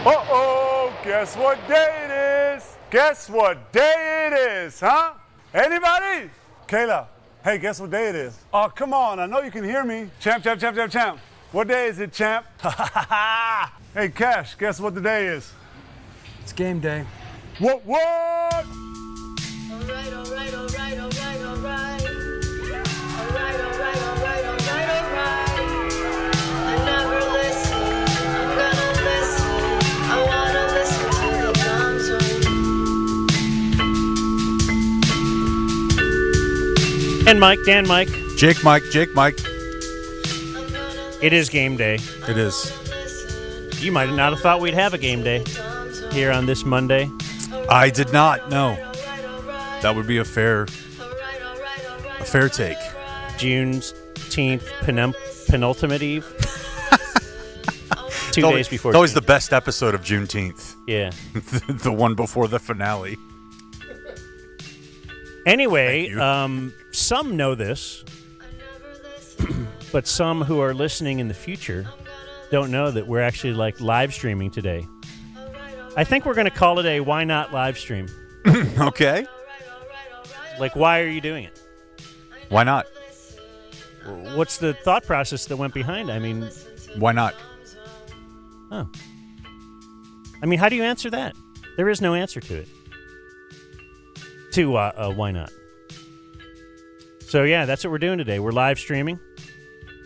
Uh-oh, guess what day it is? Guess what day it is, huh? Anybody? Kayla, hey, guess what day it is? Oh, come on, I know you can hear me. Champ. What day is it, champ? Hey, Cash, guess what the day is? It's game day. What? Alright. I never listen, I'm gonna listen. I wanna listen to the dumb zone. And Mike, Dan Mike. Jake Mike. It is game day. It is. You might not have thought we'd have a game day here on this Monday. I did not, no. That would be a fair take. Juneteenth penultimate eve. 2 days before. It's always the best episode of Juneteenth. Yeah. The one before the finale. Anyway, some know this, but some who are listening in the future don't know that we're actually live streaming today. I think we're going to call it a why not live stream. Okay. Why are you doing it? Why not? What's the thought process that went behind it? I mean, why not? Oh. I mean, how do you answer that? There is no answer to it. Why not? So, yeah, that's what we're doing today. We're live streaming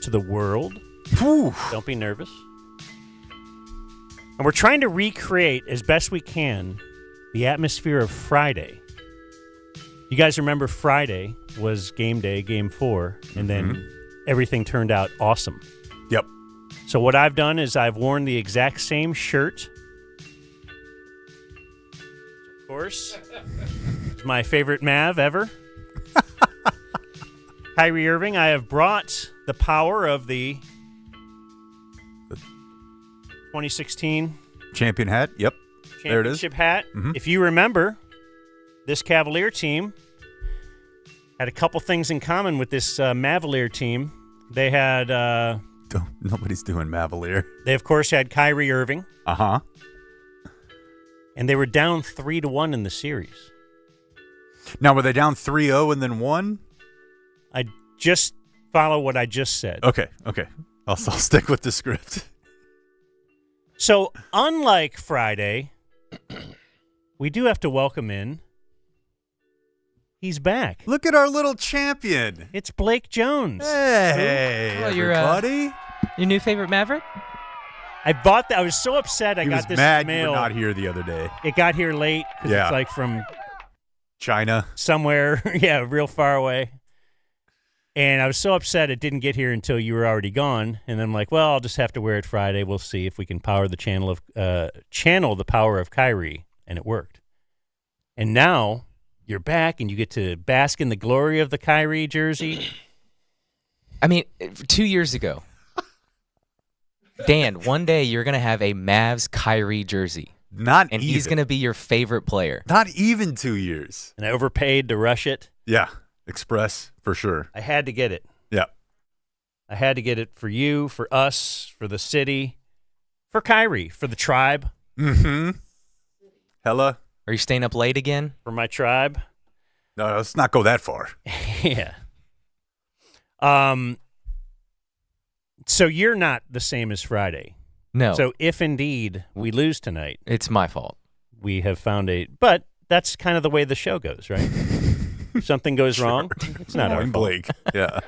to the world. Whew. Don't be nervous. And we're trying to recreate, as best we can, the atmosphere of Friday. You guys remember Friday was game day, game 4, and then everything turned out awesome. Yep. So what I've done is I've worn the exact same shirt. Of course. It's my favorite Mav ever. Kyrie Irving. I have brought the power of the 2016 champion hat. Yep. There it is. Championship hat. If you remember, this Cavalier team had a couple things in common with this Mavalier team. They had... Nobody's doing Mavalier. They, of course, had Kyrie Irving. Uh-huh. And they were down 3-1 in the series. Now, were they down 3-0 and then 1? I just follow what I just said. Okay. I'll stick with the script. So, unlike Friday, we do have to welcome in. He's back. Look at our little champion. It's Blake Jones. Hey, everybody. Your new favorite Maverick? I bought that. I was so upset. I got this mad mail. You were not here the other day. It got here late because it's from China. Somewhere, real far away. And I was so upset it didn't get here until you were already gone. And then I'm like, well, I'll just have to wear it Friday. We'll see if we can channel the power of Kyrie. And it worked. And now you're back and you get to bask in the glory of the Kyrie jersey. I mean, 2 years ago, Dan, one day you're going to have a Mavs Kyrie jersey. And he's going to be your favorite player. Not even 2 years. And I overpaid to rush it. Yeah. Express, for sure. I had to get it. Yeah. I had to get it for you, for us, for the city, for Kyrie, for the tribe. Mm-hmm. Hella. Are you staying up late again? For my tribe. No, let's not go that far. Yeah. So you're not the same as Friday. No. So if indeed we lose tonight. It's my fault. We have found but that's kind of the way the show goes, right? If something goes wrong, it's not our fault. Blake. Yeah.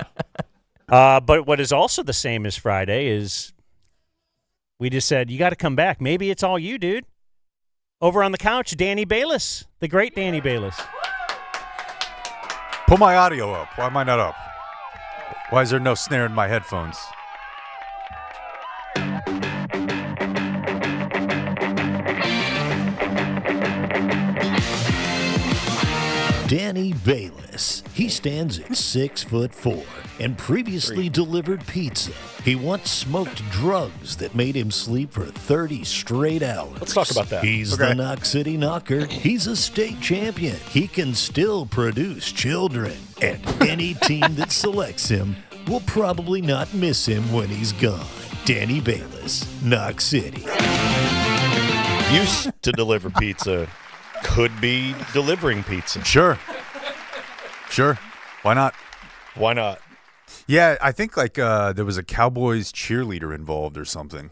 But what is also the same as Friday is we just said, you got to come back. Maybe it's all you, dude. Over on the couch, Danny Balis, the great Danny Balis. Pull my audio up. Why am I not up? Why is there no snare in my headphones? Danny Balis. He stands at 6'4" and previously delivered pizza. He once smoked drugs that made him sleep for 30 straight hours. Let's talk about that. He's the Knock City Knocker. He's a state champion. He can still produce children. And any team that selects him will probably not miss him when he's gone. Danny Balis, Knock City. used to deliver pizza could be delivering pizza. Sure. Why not? Why not? Yeah, I think there was a Cowboys cheerleader involved or something.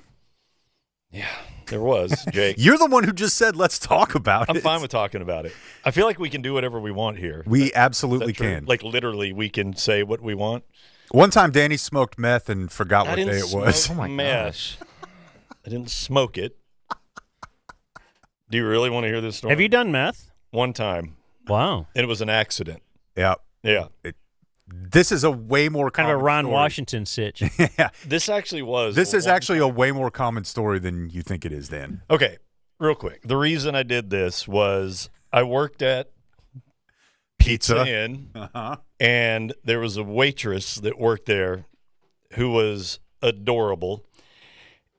Yeah, there was, Jake. You're the one who just said, let's talk about it. I'm fine with talking about it. I feel like we can do whatever we want here. We absolutely can. Like, literally, we can say what we want. One time, Danny smoked meth and forgot what day it was. Oh, my gosh. I didn't smoke it. Do you really want to hear this story? Have you done meth? One time. Wow. And it was an accident. Yeah. Yeah. This is a way more kind of a Ron story. Washington sitch. Yeah. This actually was. This is actually a way more common story than you think it is, Dan. Okay, real quick. The reason I did this was I worked at Pizza Inn, and there was a waitress that worked there who was adorable,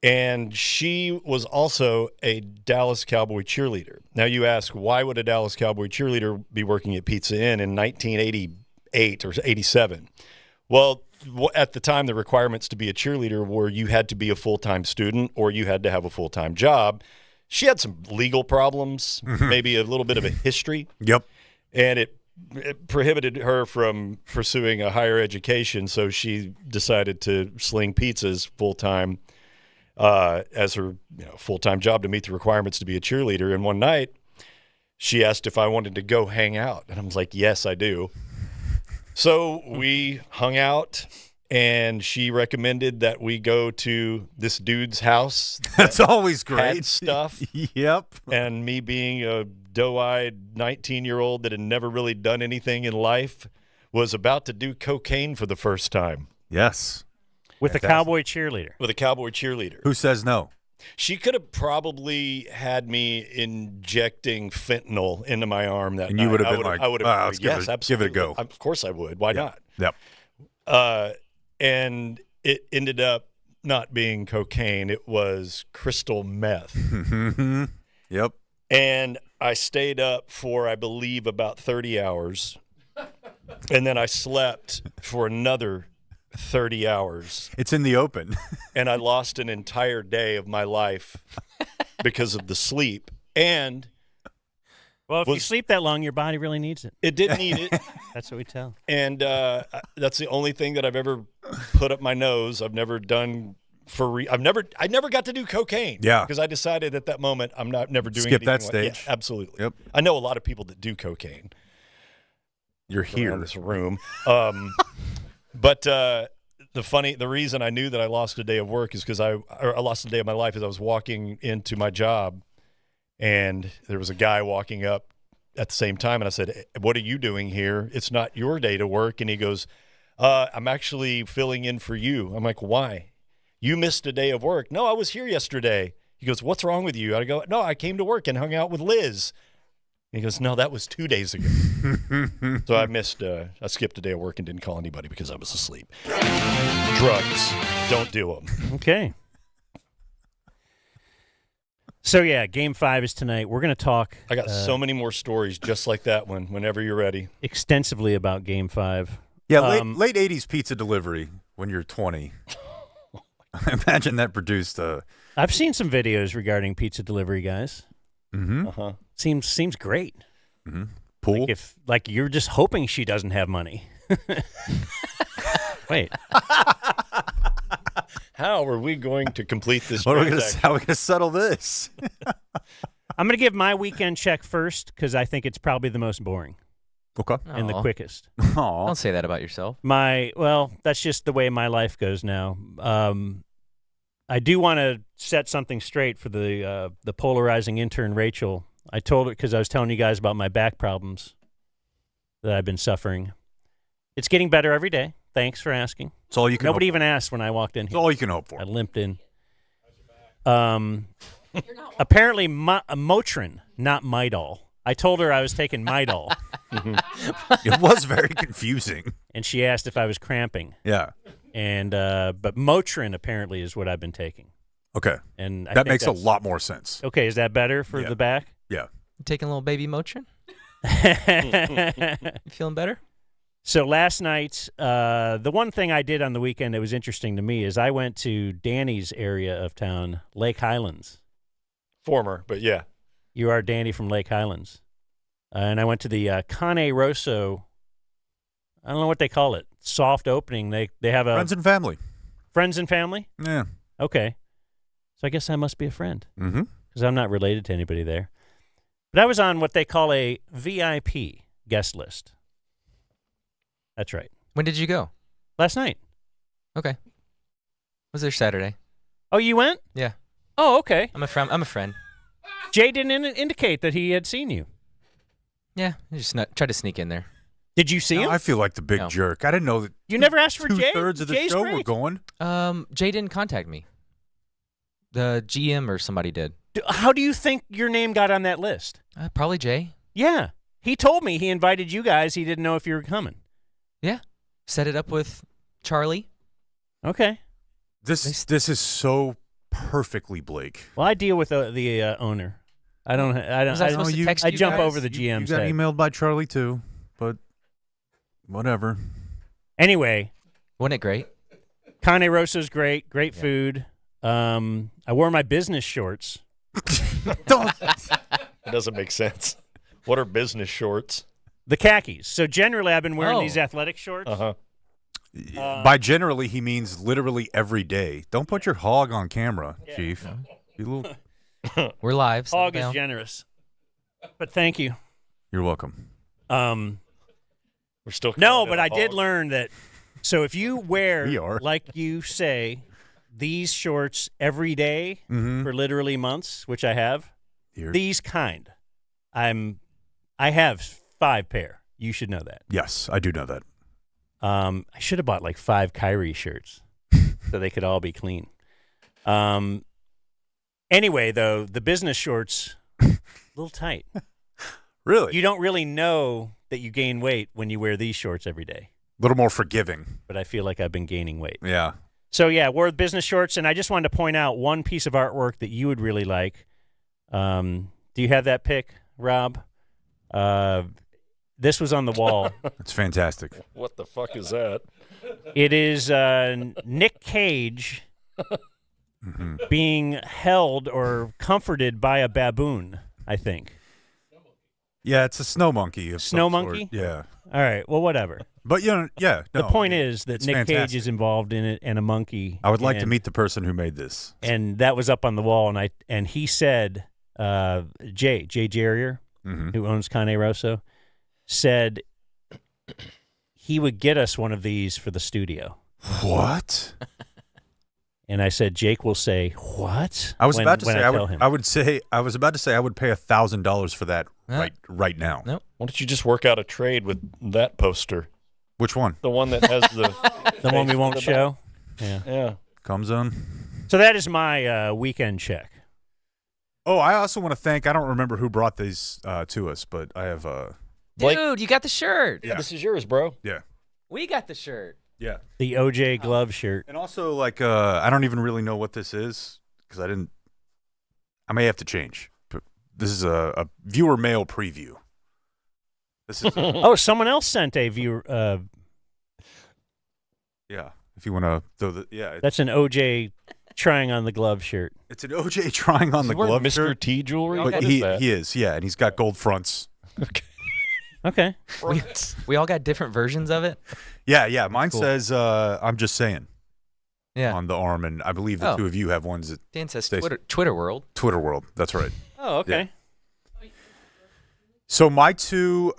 and she was also a Dallas Cowboy cheerleader. Now you ask, why would a Dallas Cowboy cheerleader be working at Pizza Inn in 1988 or 87? Well, at the time, the requirements to be a cheerleader were you had to be a full-time student or you had to have a full-time job. She had some legal problems, maybe a little bit of a history. Yep. And it prohibited her from pursuing a higher education, so she decided to sling pizzas full-time as her full-time job to meet the requirements to be a cheerleader. And one night, she asked if I wanted to go hang out. And I was like, yes, I do. So we hung out, and she recommended that we go to this dude's house. That's always great. Had stuff. Yep. And me being a doe-eyed 19-year-old that had never really done anything in life was about to do cocaine for the first time. Yes. With a cowboy cheerleader. With a cowboy cheerleader. Who says no? She could have probably had me injecting fentanyl into my arm that And night. you would have been like, I would "Ah, have. let's Yes, absolutely. give it a go. Of course I would. Why not? Yep. And it ended up not being cocaine. It was crystal meth. Yep. And I stayed up for, I believe, about 30 hours. And then I slept for another 30 hours. It's in the open. And I lost an entire day of my life because of the sleep. And well, if you sleep that long, your body really needs it. It did need it. That's what we tell. And that's the only thing that I've ever put up my nose. I've never done I never got to do cocaine. Yeah. Because I decided at that moment I'm never doing Skip that anything like- stage. Yeah, absolutely. Yep. I know a lot of people that do cocaine. You're here in this room. But the reason I knew that I lost a day of work is because I lost a day of my life as I was walking into my job, and there was a guy walking up at the same time, and I said, "What are you doing here? It's not your day to work." And he goes, "I'm actually filling in for you." I'm like, "Why? You missed a day of work." "No, I was here yesterday." He goes, "What's wrong with you?" I go, "No, I came to work and hung out with Liz." He goes, "No, that was 2 days ago." So I skipped a day of work and didn't call anybody because I was asleep. Drugs, don't do them. Okay. So, yeah, Game 5 is tonight. We're going to talk. I got so many more stories just like that one whenever you're ready. Extensively about Game 5. Yeah, late 80s pizza delivery when you're 20. I imagine that produced I've seen some videos regarding pizza delivery, guys. Mm-hmm. Uh-huh. Seems great. Mm-hmm. Pool? Like you're just hoping she doesn't have money. Wait. How are we going to complete this How are we transaction? going to settle this? I'm going to give my weekend check first because I think it's probably the most boring Okay. and the Aw. quickest. Don't say that about yourself. That's just the way my life goes now. I do want to set something straight for the polarizing intern Rachel. I told her because I was telling you guys about my back problems that I've been suffering. It's getting better every day. Thanks for asking. It's all you can. Nobody even asked when I walked in It's here. all you can hope for. I limped in. Apparently, Motrin, not Midol. I told her I was taking Midol, It was very confusing. and she asked if I was cramping. Yeah. And but Motrin apparently is what I've been taking. Okay. And I That think makes a that's- lot more sense. Okay, is that better for Yeah. the back? Yeah. You taking a little baby Motrin? You feeling better? So last night, the one thing I did on the weekend that was interesting to me is I went to Danny's area of town, Lake Highlands. Former, but yeah. You are Danny from Lake Highlands. And I went to the Cane Rosso, I don't know what they call it, soft opening. They have a... Friends and family. Friends and family? Yeah. Okay. So I guess I must be a friend. Mm-hmm. Because I'm not related to anybody there. But I was on what they call a VIP guest list. That's right. When did you go? Last night. Okay. Was there Saturday? Oh, you went? Yeah. Oh, okay. I'm a friend. Jay didn't indicate that he had seen you. Yeah. I just tried to sneak in there. Did you see him? I feel like the big jerk. I didn't know that. You never asked for Jay? 2/3 of the Jay's show were great. going. Jay didn't contact me. The GM or somebody did. How do you think your name got on that list? Probably Jay. Yeah. He told me he invited you guys. He didn't know if you were coming. Yeah. Set it up with Charlie. Okay. This is so perfectly Blake. Well, I deal with the owner. I don't. Was I supposed to text I you jump guys? over the GM's You got head. emailed by Charlie too, but whatever. Anyway, Wasn't it great? Cane Rosso's great. Great food. I wore my business shorts. Don't. It doesn't make sense. What are business shorts? The khakis. So generally, I've been wearing Oh. these athletic shorts. Uh-huh. By generally, he means literally every day. Don't put your hog on camera, Chief. You little. We're live. settle Hog is down. generous. But thank you. You're welcome. We're still No, calling it but a I did hog. learn that. So if you wear, We are. like you say, these shorts every day Mm-hmm. for literally months, which I have, Here. these kind, I have 5 pair. You should know that. Yes, I do know that. I should have bought like 5 Kyrie shirts so they could all be clean. Anyway, though, the business shorts, a little tight. Really? You don't really know that you gain weight when you wear these shorts every day, A little more forgiving. but I feel like I've been gaining weight. Yeah. So, yeah, wore business shorts, and I just wanted to point out one piece of artwork that you would really like. Do you have that pic, Rob? This was on the wall. It's fantastic. What the fuck is that? It is Nick Cage being held or comforted by a baboon, I think. Yeah, it's a snow monkey. Of Snow some sort. monkey? Yeah. All right, well, whatever. But, yeah. The No, point I mean, is that it's Nick Cage fantastic. is involved in it and a monkey. I would like to and- meet the person who made this. And that was up on the wall, and he said, Jay Jarrier, Mm-hmm. who owns Cane Rosso, said he would get us one of these for the studio. What? And I said, Jake will say, what? I was about to when say I I tell would. him. I would say I was about to say I would pay $1,000 for that Huh? right now. Nope. Why don't you just work out a trade with that poster? Which one? The one that has the The one we face won't in the show? back. Yeah. Yeah. Comes on. So that is my weekend check. Oh, I also want to thank. I don't remember who brought these to us, but I have. Blake- Dude, you got the shirt. Yeah. This is yours, bro. Yeah. We got the shirt. Yeah. The OJ glove shirt. And also, like, I don't even really know what this is because I didn't. I may have to change. But this is a viewer mail preview. This is. Oh, someone else sent a viewer. Yeah. If you want to throw the. Yeah. That's an OJ trying on the glove shirt. It's an OJ trying on the Is he wearing glove Mr. shirt. T jewelry. But What is he that? is, yeah, and he's got gold fronts. Okay. We all got different versions of it. Yeah. Mine cool. says I'm just saying Yeah. on the arm, and I believe the Oh. two of you have ones at Dan says Stacey. Twitter world. Twitter World. That's right. Oh, okay. So my two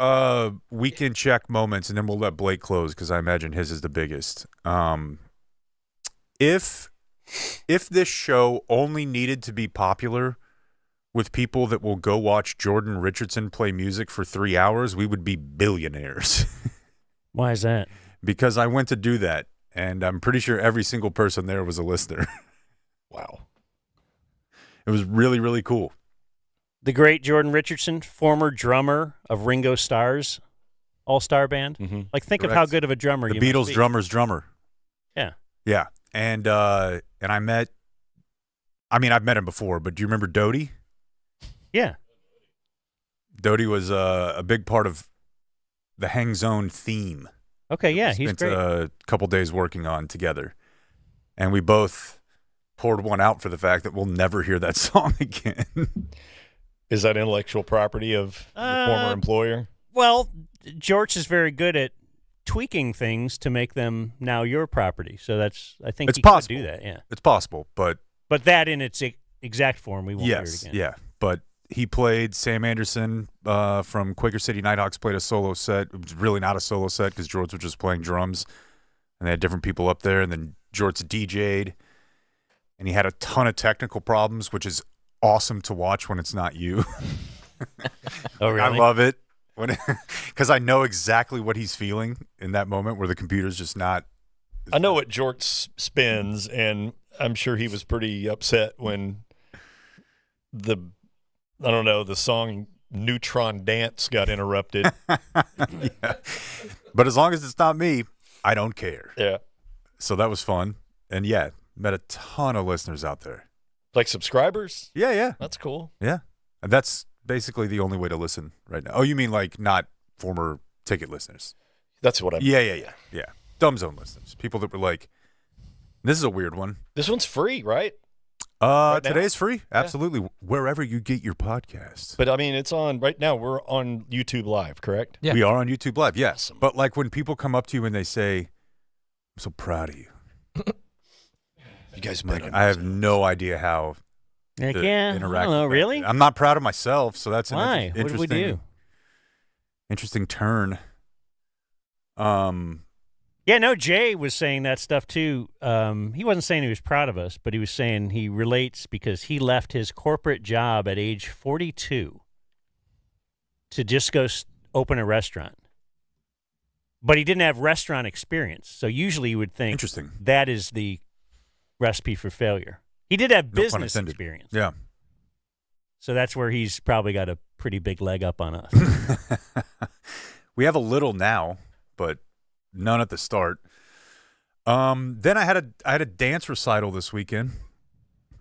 weekend check moments, and then we'll let Blake close because I imagine his is the biggest. If this show only needed to be popular with people that will go watch Jordan Richardson play music for 3 hours, we would be billionaires. Why is that? Because I went to do that, and I'm pretty sure every single person there was a listener. Wow. It was really, really cool. The great Jordan Richardson, former drummer of Ringo Starr's All-Star Band. Mm-hmm. Like, think of how Correct. good of a drummer The you must Beatles be. drummer's drummer. Yeah. Yeah. And I've met him before, but do you remember Doty? Yeah. Doty was a big part of the Hang Zone theme. Okay, yeah, We he's spent great. a couple days working on together. And we both poured one out for the fact that we'll never hear that song again. Is that intellectual property of your former employer? Well, George is very good at tweaking things to make them now your property. So I think It's he possible. could do that, yeah. It's possible, but that in its exact form, we won't hear it again. yeah. But he played Sam Anderson from Quaker City Nighthawks, played a solo set. It was really not a solo set because George was just playing drums, and they had different people up there, and then George DJ'd, and he had a ton of technical problems, which is awesome to watch when it's not you. Oh, really? I love it because I know exactly what he's feeling in that moment where the computer's just not. I know what George spins, and I'm sure he was pretty upset when the song Neutron Dance got interrupted. Yeah. But as long as it's not me, I don't care. Yeah. So that was fun. And yeah, met a ton of listeners out there. Like subscribers? Yeah. That's cool. Yeah. And that's basically the only way to listen right now. Oh, you mean like not former ticket listeners? That's what I mean. Yeah. Dumb Zone listeners. People that were like, this is a weird one. This one's free, right? Right now? Today's free. Absolutely. Wherever you get your podcasts. But I mean, it's on right now. We're on YouTube Live, correct? Yeah. We are on YouTube Live, yes. Awesome. But like when people come up to you and they say, I'm so proud of you. You guys might. I have no idea how Like, to yeah, interact I don't know, with that. really? I'm not proud of myself, so that's Why? an What did we interesting, do? interesting turn. Yeah, no, Jay was saying that stuff too. He wasn't saying he was proud of us, but he was saying he relates because he left his corporate job at age 42 to just go open a restaurant. But he didn't have restaurant experience. So usually you would think Interesting. that is the recipe for failure. He did have No pun business intended. experience. Yeah. So that's where he's probably got a pretty big leg up on us. We have a little now, but none at the start. Then I had a dance recital this weekend.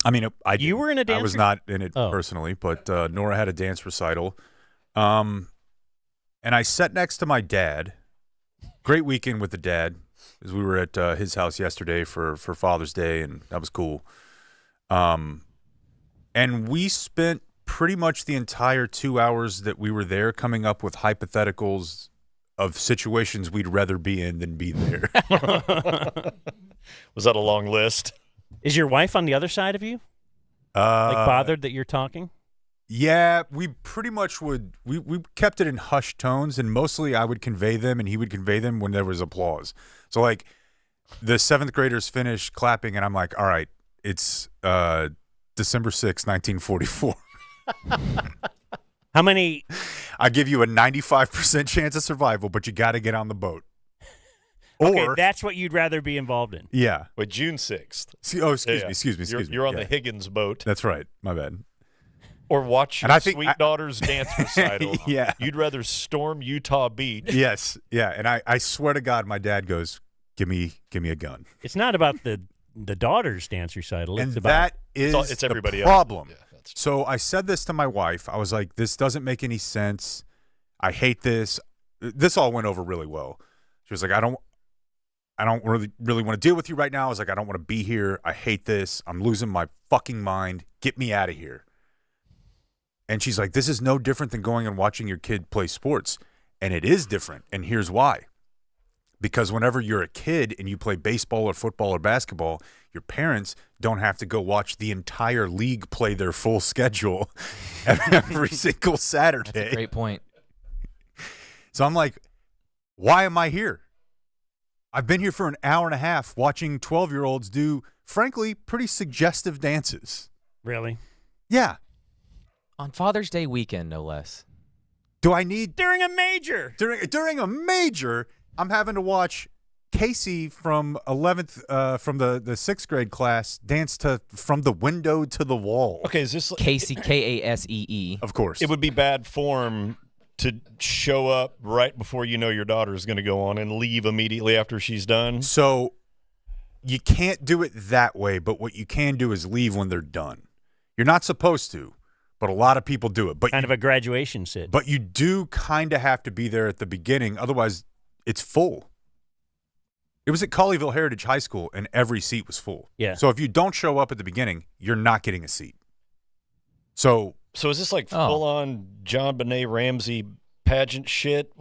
I mean, You were in a dance I was not in it personally, but Nora had a dance recital. And I sat next to my dad. Great weekend with the dad, as we were at his house yesterday for Father's Day, and that was cool. And we spent pretty much the entire 2 hours that we were there coming up with hypotheticals of situations we'd rather be in than be there. Was that a long list? Is your wife on the other side of you? Like bothered that you're talking? Yeah, we pretty much would. We kept it in hushed tones, and mostly I would convey them, and he would convey them when there was applause. So, like, the seventh graders finished clapping, and I'm like, all right, it's December 6, 1944. How many? I give you a 95% chance of survival, but you got to get on the boat. Okay, Or that's what you'd rather be involved in. yeah. Wait, June 6th. Excuse me. You're on Yeah. the Higgins boat. That's right. My bad. Or watch And your I think sweet I- daughter's dance recital. Yeah. You'd rather storm Utah Beach. Yes. Yeah. And I swear to God, my dad goes, give me a gun. It's not about the daughter's dance recital. And It's about that is It's everybody the else. problem. Yeah, that's true. So I said this to my wife. I was like, this doesn't make any sense. I hate this. This all went over really well. She was like, I don't really want to deal with you right now. I was like, I don't want to be here. I hate this. I'm losing my fucking mind. Get me out of here. And she's like, this is no different than going and watching your kid play sports. And it is different. And here's why. Because whenever you're a kid and you play baseball or football or basketball, your parents don't have to go watch the entire league play their full schedule every single Saturday. That's a great point. So I'm like, why am I here? I've been here for an hour and a half watching 12-year-olds do, frankly, pretty suggestive dances. really Yeah. On Father's Day weekend, no less. Do I need during a major. during a major? I'm having to watch Casey from 11th from the 6th grade class dance to From the Window to the Wall. Okay, is this Casey, Kasee. Of course. It would be bad form to show up right before you know your daughter is going to go on and leave immediately after she's done. So you can't do it that way, but what you can do is leave when they're done. You're not supposed to, but a lot of people do it. But Kind of a graduation sit. But you do kind of have to be there at the beginning, otherwise it's full. It was at Colleyville Heritage High School, and every seat was full. Yeah. So if you don't show up at the beginning, you're not getting a seat. So is this like full-on John Benet Ramsey pageant shit?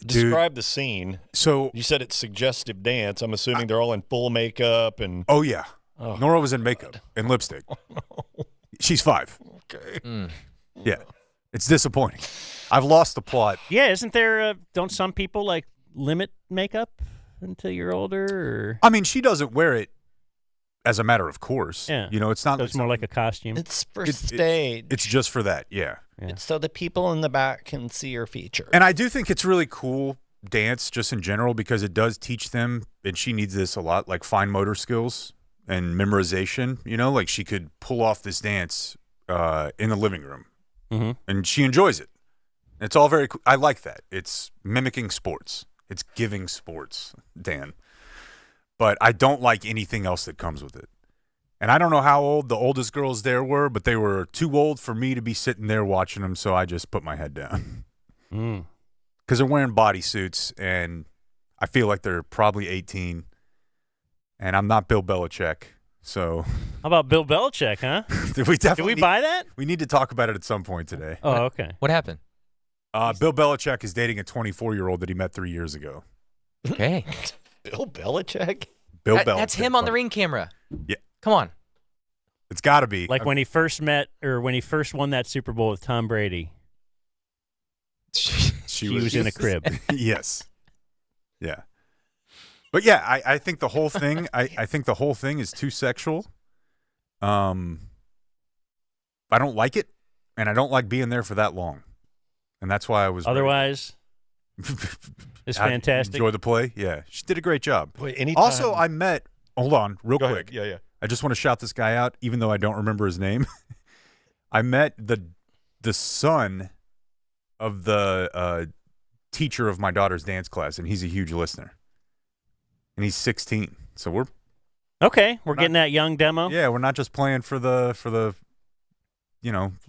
Describe the scene. So you said it's suggestive dance. I'm assuming they're all in full makeup and. Oh yeah, Nora was in makeup and lipstick. Oh, no. She's 5. Okay. Yeah, it's disappointing. I've lost the plot. Yeah, isn't there? Don't some people like limit makeup until you're older? Or? I mean, she doesn't wear it as a matter of course. Yeah, it's not. So it's more like a costume. It's for stage. It's just for that. Yeah. It's so the people in the back can see your features. And I do think it's really cool dance just in general because it does teach them, and she needs this a lot, like fine motor skills and memorization. Like she could pull off this dance in the living room, and she enjoys it. It's all very cool. I like that. It's mimicking sports. It's giving sports, Dan. But I don't like anything else that comes with it. And I don't know how old the oldest girls there were, but they were too old for me to be sitting there watching them, so I just put my head down. Because they're wearing bodysuits, and I feel like they're probably 18, and I'm not Bill Belichick. So how about Bill Belichick, huh? Did we buy that? We need to talk about it at some point today. Oh, okay. What happened? Bill Belichick is dating a 24-year-old that he met 3 years ago. Okay. Bill Belichick? Bill Belichick. That's him on the ring camera. Yeah. Come on. It's got to be. Like when he first met or when he first won that Super Bowl with Tom Brady. She was in a crib. Yes. Yeah. But yeah, I think the whole thing I think the whole thing is too sexual. I don't like it, and I don't like being there for that long. And that's why I was otherwise it's fantastic. Enjoy the play. Yeah. She did a great job. Wait, anytime. Also, I met hold on, real Go quick. ahead. Yeah. I just want to shout this guy out, even though I don't remember his name. I met the son of the teacher of my daughter's dance class, and he's a huge listener. And he's 16, so we're getting that young demo. Yeah, we're not just playing for the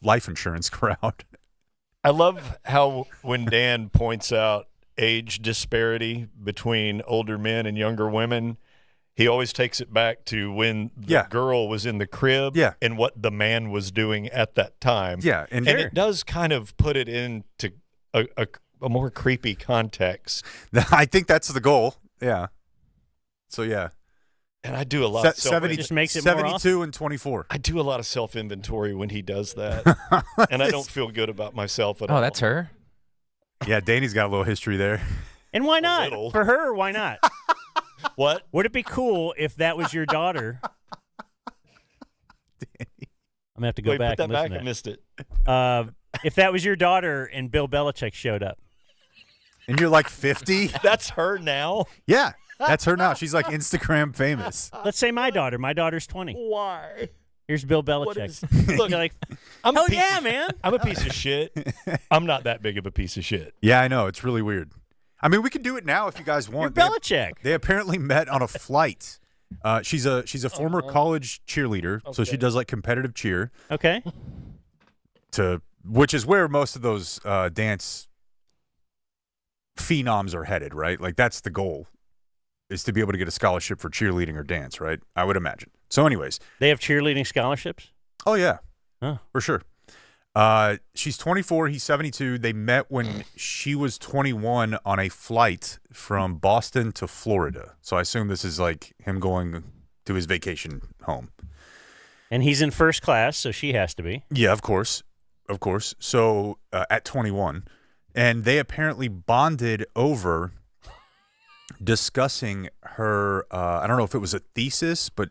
life insurance crowd. I love how when Dan points out age disparity between older men and younger women, he always takes it back to when the girl was in the crib and what the man was doing at that time. Yeah, and it does kind of put it into a more creepy context. I think that's the goal. Yeah. So, yeah. And I do a lot of 70 just makes it 72 and 24. I do a lot of self-inventory when he does that, and I don't feel good about myself at all. Oh, that's her? Yeah, Danny's got a little history there. And why not? For her, why not? What? Would it be cool if that was your daughter? Danny. I'm going to have to go back put that and listen back. to I missed it. If that was your daughter and Bill Belichick showed up. And you're like 50? That's her now? Yeah. That's her now. She's like Instagram famous. Let's say my daughter. My daughter's 20. Why? Here's Bill Belichick. Look, you're like, I'm oh yeah, man. I'm a piece of shit. I'm not that big of a piece of shit. Yeah, I know. It's really weird. I mean, we can do it now if you guys want. You're Belichick. They apparently met on a flight. She's a former college cheerleader, so she does like competitive cheer. Okay. Which is where most of those dance phenoms are headed, right? Like that's the goal. Is to be able to get a scholarship for cheerleading or dance, right? I would imagine. So anyways. They have cheerleading scholarships? Oh, yeah. Oh. For sure. She's 24. He's 72. They met when she was 21 on a flight from Boston to Florida. So I assume this is like him going to his vacation home. And he's in first class, so she has to be. Yeah, of course. Of course. So at 21. And they apparently bonded over discussing her, I don't know if it was a thesis, but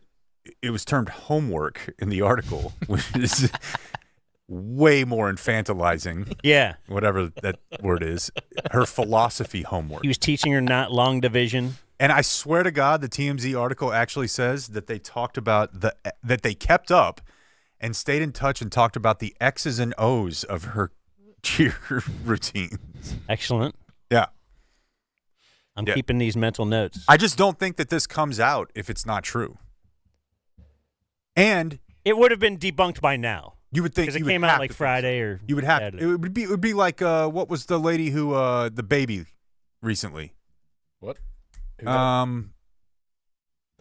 it was termed homework in the article, which is way more infantilizing. Yeah. Whatever that word is. Her philosophy homework. He was teaching her not long division. And I swear to God, the TMZ article actually says that they talked about that they kept up and stayed in touch and talked about the X's and O's of her cheer routines. Excellent. Yeah. I'm keeping these mental notes. I just don't think that this comes out if it's not true. And it would have been debunked by now. You would think because it came out like Friday or you would have Saturday. it would be like what was the lady who the baby recently? What? The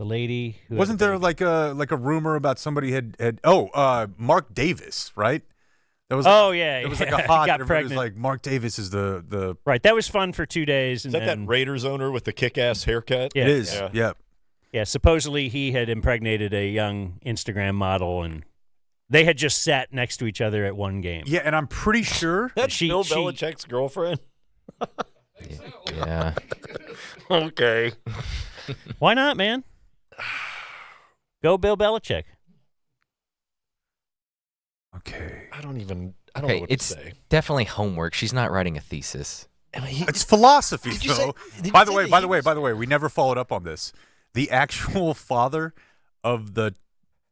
lady. Who Wasn't there like a rumor about somebody had Mark Davis, right? That was it was like a hot. Got Everybody was pregnant. like Mark Davis is the Right. That was fun for 2 days. Is that Raiders owner with the kick-ass haircut? Yeah. It is. Yeah. Yep. Yeah. Supposedly he had impregnated a young Instagram model, and they had just sat next to each other at one game. Yeah, and I'm pretty sure That's Bill Belichick's girlfriend. Yeah. Okay. Why not, man? Go Bill Belichick. Okay. I don't know Okay, what it's to say. definitely homework. She's not writing a thesis. It's philosophy, Did you say- though. did you By the say way, that by he the way, was- by the way, we never followed up on this. The actual father of the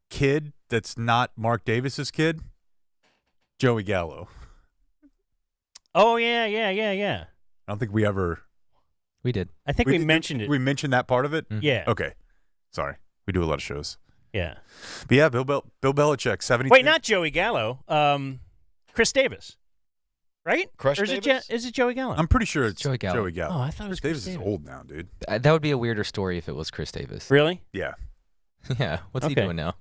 kid that's not Mark Davis's kid, Joey Gallo. Oh, yeah. I don't think we ever. We did. I think we mentioned it. We mentioned that part of it. Yeah. Okay. Sorry, we do a lot of shows. Yeah. But yeah, Bill Belichick, 72. Wait, not Joey Gallo. Chris Davis. Right? Crush or is it Davis? is it Joey Gallo? I'm pretty sure it's Joey Gallo. Oh, I thought it was Chris Chris Davis is Davis. old now, dude. That would be a weirder story if it was Chris Davis. Really? Yeah. Yeah. What's he Okay. doing now?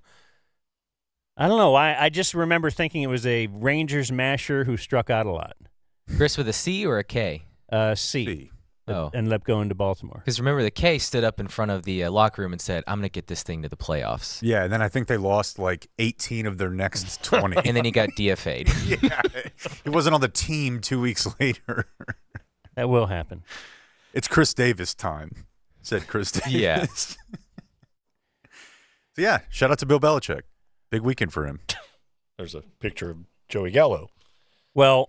I don't know. I just remember thinking it was a Rangers masher who struck out a lot. Chris with a C or a K? C. See. Oh. Ended up going to Baltimore. Because remember, the K stood up in front of the locker room and said, I'm going to get this thing to the playoffs. Yeah, and then I think they lost like 18 of their next 20. And then he got DFA'd. Yeah, he wasn't on the team 2 weeks later. That will happen. It's Chris Davis time, said Chris Davis. Yeah. So yeah, shout out to Bill Belichick. Big weekend for him. There's a picture of Joey Gallo. Well,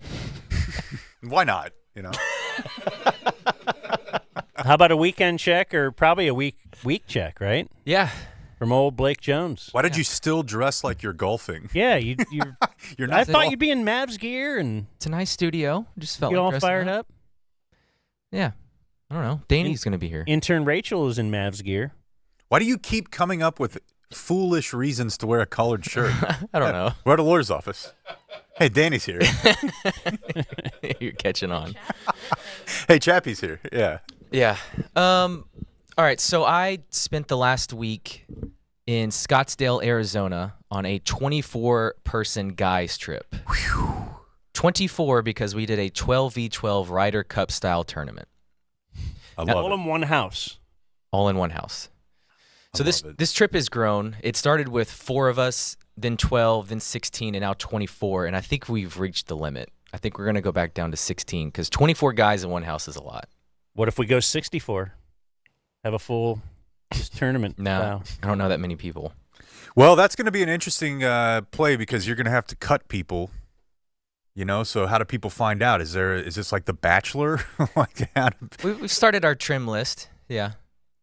Why not? You know. how about a weekend check or probably a week check, right? Yeah. From old Blake Jones. Why did you still dress like you're golfing? Yeah, you're You're I not. thought you'd be in Mavs gear and It's a nice studio. Just felt get like all dressing fired up. Yeah. I don't know. Danny's going to be here. Intern Rachel is in Mavs gear. Why do you keep coming up with foolish reasons to wear a collared shirt? I don't know. We're at a lawyer's office. Hey, Danny's here. You're catching on. Hey, Chappie's here. Yeah. Yeah. All right. So I spent the last week in Scottsdale, Arizona on a 24-person guys trip. 24 because we did a 12v12 Ryder Cup style tournament. I All love in one house. All in one house. So I this love it. this trip has grown. It started with 4 of us, then 12, then 16, and now 24. And I think we've reached the limit. I think we're going to go back down to 16 because 24 guys in one house is a lot. What if we go 64? Have a full just tournament. No, Wow. I don't know that many people. Well, that's going to be an interesting play because you're going to have to cut people. You know, so how do people find out? Is this like The Bachelor? Like how do, We've started our trim list. Yeah.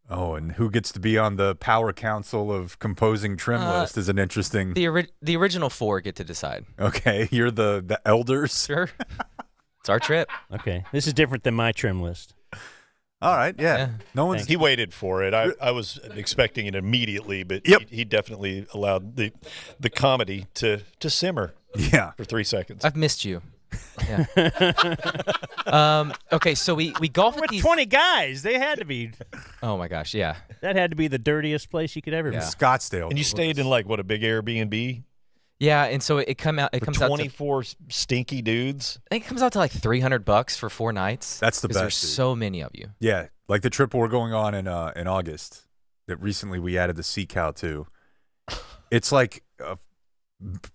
oh, and who gets to be on the power council of composing trim list is an interesting. The original 4 get to decide. Okay, you're the elders. Sure. It's our trip. Okay. This is different than my trim list. All right, yeah. Yeah. No one's. He waited for it. I was expecting it immediately, but Yep. he definitely allowed the comedy to simmer Yeah. for 3 seconds. I've missed you. Yeah. Okay, so we golf at With these. 20 guys, they had to be. Oh my gosh, yeah. That had to be the dirtiest place you could ever be. Yeah. Scottsdale. And you stayed in like what, a big Airbnb? Yeah, and so it comes out to 24 stinky dudes. I think it comes out to like $300 for 4 nights. That's the 'cause best, There's dude. so many of you. Yeah, like the trip we're going on in August that recently we added the Sea Cow to. It's like a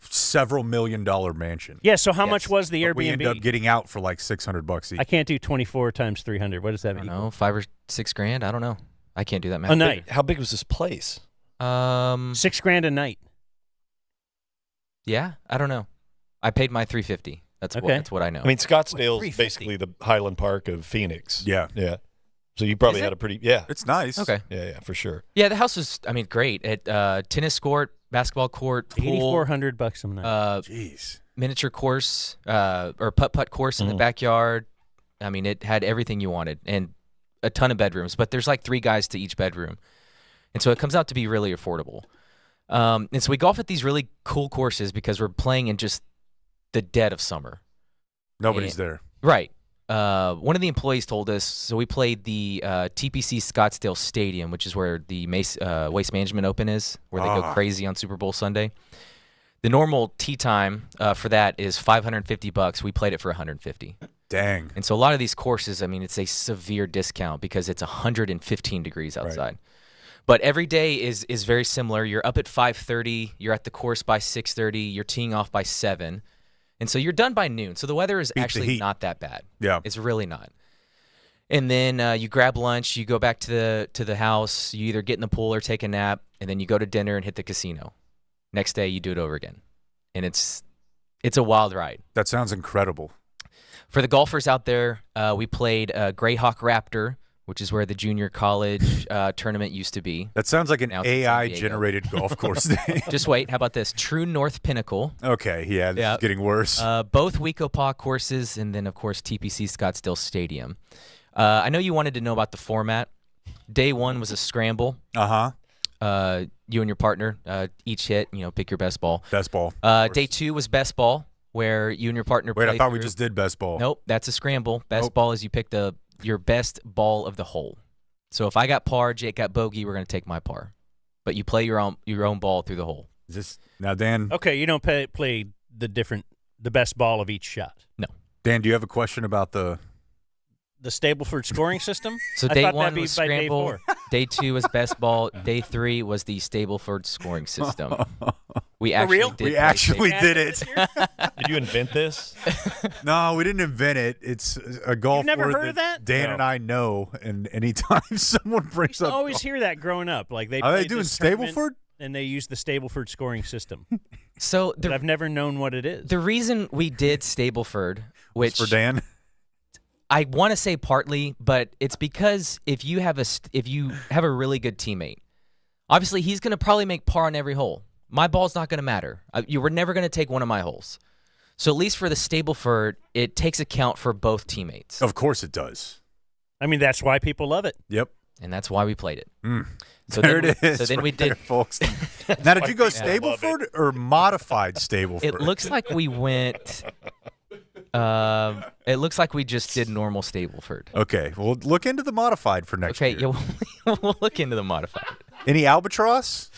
several $1 million mansion. Yeah, so how Yes. much was the But we end up Airbnb? getting out for like $600 each. I can't do 24 times 300. What does that I don't mean? know, 5 or 6 grand. I don't know. I can't do that math. A night. How big was this place? $6,000 a night. Yeah, I don't know. I paid my $350. That's Okay. that's what I know. I mean, Scottsdale's 350. basically the Highland Park of Phoenix. Yeah. Yeah. So you probably Is had it? a pretty, yeah. It's nice. okay. Yeah, for sure. Yeah, the house was, great. Tennis court, basketball court, pool, $8,400 a night. Jeez. miniature course, or putt-putt course in the backyard. I mean, it had everything you wanted and a ton of bedrooms. But there's like 3 guys to each bedroom. And so it comes out to be really affordable. And so we golf at these really cool courses because we're playing in just the dead of summer. Nobody's Yeah. there. Right. one of the employees told us, so we played the TPC Scottsdale Stadium, which is where the Waste Management Open is, where they go crazy on Super Bowl Sunday. The normal tee time for that is $550. We played it for $150. Dang. And so a lot of these courses, I mean, it's a severe discount because it's 115 degrees outside. Right. But every day is very similar. You're up at 5:30. You're at the course by 6:30. You're teeing off by 7. And so you're done by noon. So the weather is actually not that bad. Yeah. It's really not. And then you grab lunch. You go back to the house. You either get in the pool or take a nap. And then you go to dinner and hit the casino. Next day, you do it over again. And it's a wild ride. That sounds incredible. For the golfers out there, we played Greyhawk Raptor, which is where the junior college tournament used to be. That sounds like an Now it's in San Diego. AI-generated golf course name. Just wait. How about this? True North Pinnacle. Okay, yeah, this is getting worse. Both Weekopaw courses, and then, of course, TPC Scottsdale Stadium. I know you wanted to know about the format. Day one was a scramble. Uh-huh. You and your partner each hit, pick your best ball. Best ball. Day two was best ball, where you and your partner Wait, I play thought we through. just did best ball. Nope, that's a scramble. Best Nope. ball is you pick your best ball of the hole. So if I got par, Jake got bogey, we're going to take my par. But you play your own ball through the hole. Is this now, Dan? Okay, you don't play the best ball of each shot. No. Dan, do you have a question about the Stableford scoring system? So I day thought one that'd be was by day scramble. 4. Day two was best ball. Day three was the Stableford scoring system. We For actually real? did. We play actually Stableford. did it. Did you invent this? No, we didn't invent it. It's a golf You've never word heard of that? Dan No. and I know, and anytime someone brings I up always hear that growing up. Like Are they played doing this tournament, Stableford? And they use the Stableford scoring system. So But I've never known what it is. the reason we did Stableford, which For Dan? I want to say partly, but it's because if you have a really good teammate, obviously he's going to probably make par on every hole. My ball's not going to matter. You were never going to take one of my holes. So at least for the Stableford, it takes account for both teammates, Of course it does. I mean, that's why people love it. Yep. and that's why we played it. So There then it is. So then we right there, did. folks. Now, did you go people love Stableford or modified Stableford? It looks like we went. It looks like we just did normal Stableford. Okay, well, look into the modified for next Okay, year. yeah, we'll look into the modified. Any albatross?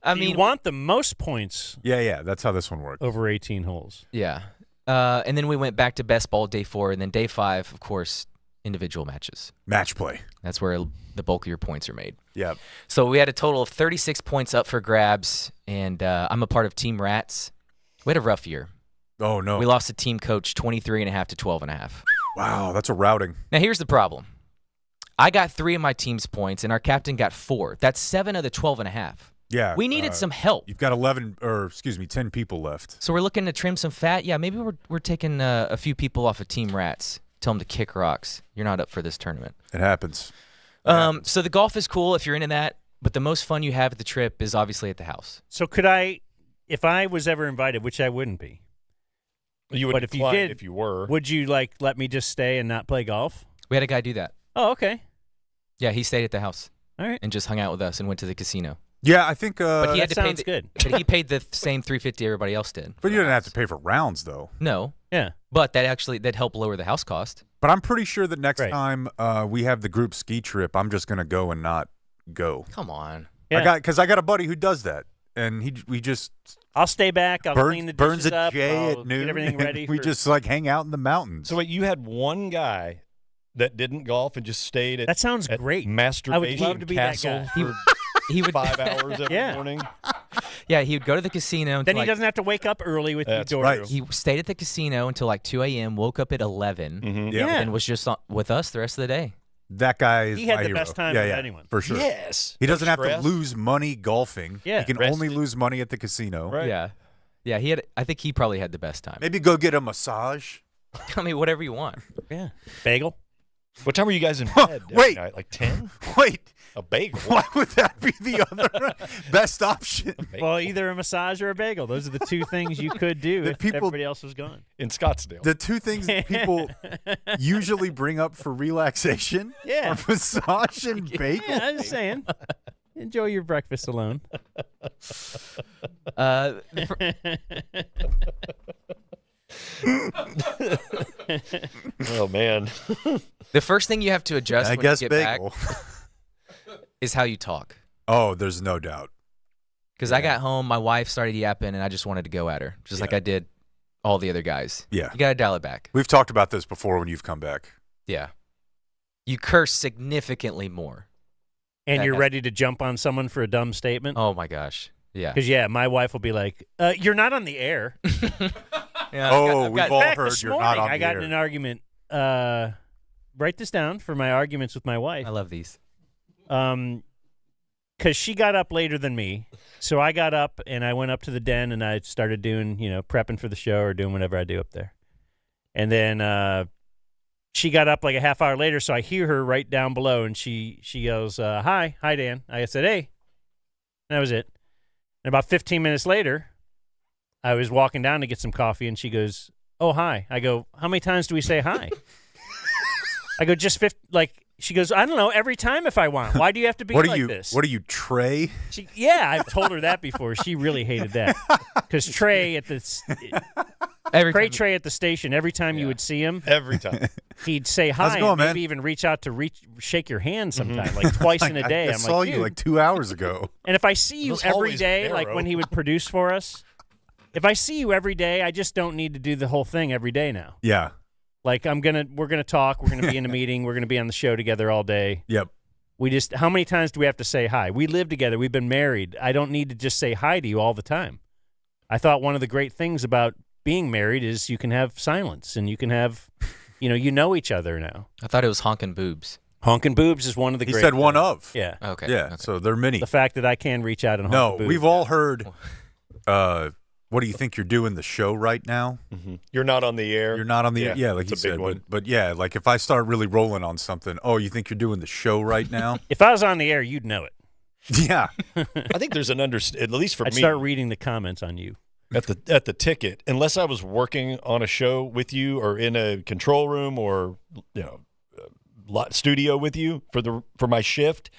I You mean, want the most points Yeah, that's how this one works. over 18 holes. yeah. And then we went back to best ball day 4, and then day 5, of course, individual matches. Match play. That's where the bulk of your points are made. Yep. So we had a total of 36 points up for grabs, and I'm a part of Team Rats. We had a rough year. Oh, no. We lost a team coach 23.5 to 12.5. Wow, that's a routing. Now, here's the problem. I got 3 of my team's points, and our captain got 4. That's 7 of the 12.5. Yeah. We needed some help. You've got 10 people left. So we're looking to trim some fat. Yeah, maybe we're taking a few people off of Team Rats. Tell them to kick rocks. You're not up for this tournament. It happens. So the golf is cool if you're into that, but the most fun you have at the trip is obviously at the house. So could I, if I was ever invited, which I wouldn't be, You would but if you decline did, if you were. would you let me just stay and not play golf? We had a guy do that. Oh, okay. Yeah, he stayed at the house All right. and just hung out with us and went to the casino. Yeah, I think. But he had That to pay sounds good. But he paid the same $350 everybody else did. but you didn't have to pay for rounds, though. No, Yeah. but that helped lower the house cost. But I'm pretty sure that next Right. time we have the group ski trip, I'm just going to go and not go. Come on. Yeah. Because I got a buddy who does that, and we just I'll stay back. I'll clean the burns dishes a up. J I'll at noon. Get everything and ready. we for- just hang out in the mountains. So wait, you had one guy that didn't golf and just stayed at That sounds at great. Masturbation I would love to be that Castle guy. for He would 5 hours every Yeah. morning. Yeah, he would go to the casino. Then until he doesn't have to wake up early with That's you, right. Doru. He stayed at the casino until like 2 a.m., woke up at 11, Mhm. Yeah. and was just with us the rest of the day. That guy is He had my the hero. best time yeah, of yeah, anyone. for sure. Yes. He doesn't No have to stress. lose money golfing. Yeah. He can only Rested. lose money at the casino. Right. Yeah. Yeah, I think he probably had the best time. Maybe go get a massage. I mean, whatever you want. Yeah. Bagel. What time were you guys in bed? every Wait. night? Like 10? Wait, A bagel. why would that be the other best option? Well, either a massage or a bagel. Those are the two things you could do The if people- everybody else was gone. In Scottsdale. The two things that people usually bring up for relaxation Yeah. are massage and bagel. Yeah, I'm just saying. Enjoy your breakfast alone. Oh man. The first thing you have to adjust I when guess you get bagel. back is how you talk. Oh, there's no doubt. Because I got home, my wife started yapping, and I just wanted to go at her, just like I did all the other guys. Yeah. You got to dial it back. We've talked about this before when you've come back. Yeah. You curse significantly more. And That you're has- ready to jump on someone for a dumb statement? Oh, my gosh. Yeah. Because, my wife will be like, you're not on the air. Yeah, Oh, we've got- all In fact, heard this you're morning, not on I the got air. in an argument. Write this down for my arguments with my wife. I love these. Because she got up later than me. So I got up and I went up to the den and I started doing, prepping for the show or doing whatever I do up there. And then she got up like a half hour later, so I hear her right down below, and she goes, hi, Dan. I said, hey. And that was it. And about 15 minutes later, I was walking down to get some coffee, and she goes, oh, hi. I go, how many times do we say hi? I go, just 50, she goes, I don't know, every time if I want. Why do you have to be this? What are you, Trey? I've told her that before. She really hated that. Because Trey at the Trey at the station, every time you would see him, Every time. he'd say hi, How's it going, and maybe man? even reach out to shake your hand sometime, like twice in a day. I I'm saw like, you dude. like 2 hours ago. And if I see you was every always day, like narrow. when he would produce for us, if I see you every day, I just don't need to do the whole thing every day now. Yeah. Like we're gonna talk, we're gonna be in a meeting, we're gonna be on the show together all day. Yep. How many times do we have to say hi? We live together, we've been married. I don't need to just say hi to you all the time. I thought one of the great things about being married is you can have silence and you can have, you know each other now. I thought it was honking boobs. Honkin' boobs is one of the He great. said one of. Yeah. Okay. Yeah. Okay. So there are many. The fact that I can reach out and honk No, a boob. we've all heard. What do you think you're doing the show right now? You're not on the air. You're not on the air. Yeah, like it's you a big said. one. But yeah, like if I start really rolling on something, oh, you think you're doing the show right now? If I was on the air, you'd know it. Yeah. I think there's an at least for I'd me start reading the comments on you. at the ticket, unless I was working on a show with you or in a control room or studio with you for my shift.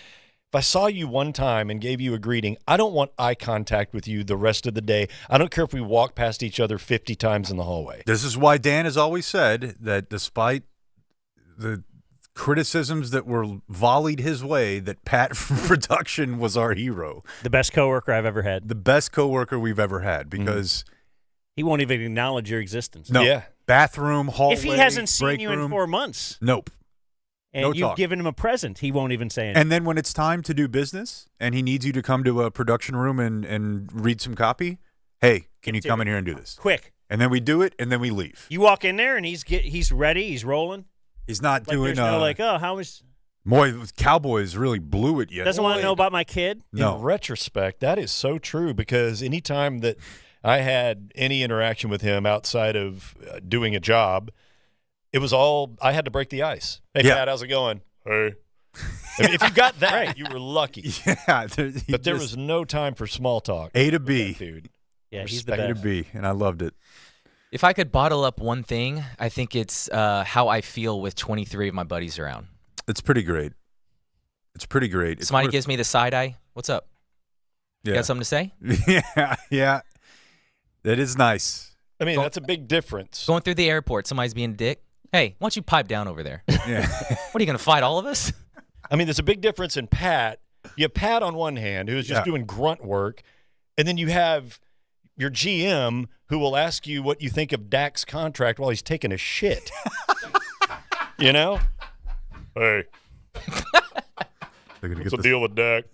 If I saw you one time and gave you a greeting, I don't want eye contact with you the rest of the day. I don't care if we walk past each other 50 times in the hallway. This is why Dan has always said that despite the criticisms that were volleyed his way, that Pat from production was our hero. The best coworker I've ever had. The best coworker we've ever had because He won't even acknowledge your existence. no Yeah. bathroom, hallway, If he hasn't seen break you room, in 4 months nope. and No you've talk. given him a present, he won't even say anything. And then when it's time to do business and he needs you to come to a production room and read some copy, hey, can you come in here and do this? Quick. And then we do it and then we leave. You walk in there and he's ready, he's rolling. He's not Like doing there's no oh, how was Boy, Cowboys really blew it yet. doesn't want to know about my kid? No. In retrospect, that is so true because anytime that I had any interaction with him outside of doing a job, it was all I had to break the ice. Hey, Yeah. Pat, how's it going? Hey. If you got that, you were lucky. Yeah, But there was no time for small talk. A to B. Dude. Yeah, he's the A to best. B, and I loved it. If I could bottle up one thing, I think it's how I feel with 23 of my buddies around. It's pretty great. It's pretty great. It's Somebody worth- gives me the side eye. What's up? You yeah. got something to say? yeah. That is nice. I mean, that's a big difference. Going through the airport, somebody's being a dick. Hey, why don't you pipe down over there? Yeah. What are you going to fight all of us? I mean, there's a big difference in Pat. You have Pat on one hand, who's just Yeah. doing grunt work, and then you have your GM who will ask you what you think of Dak's contract while he's taking a shit. You know? Hey, They're gonna what's get the deal with Dak?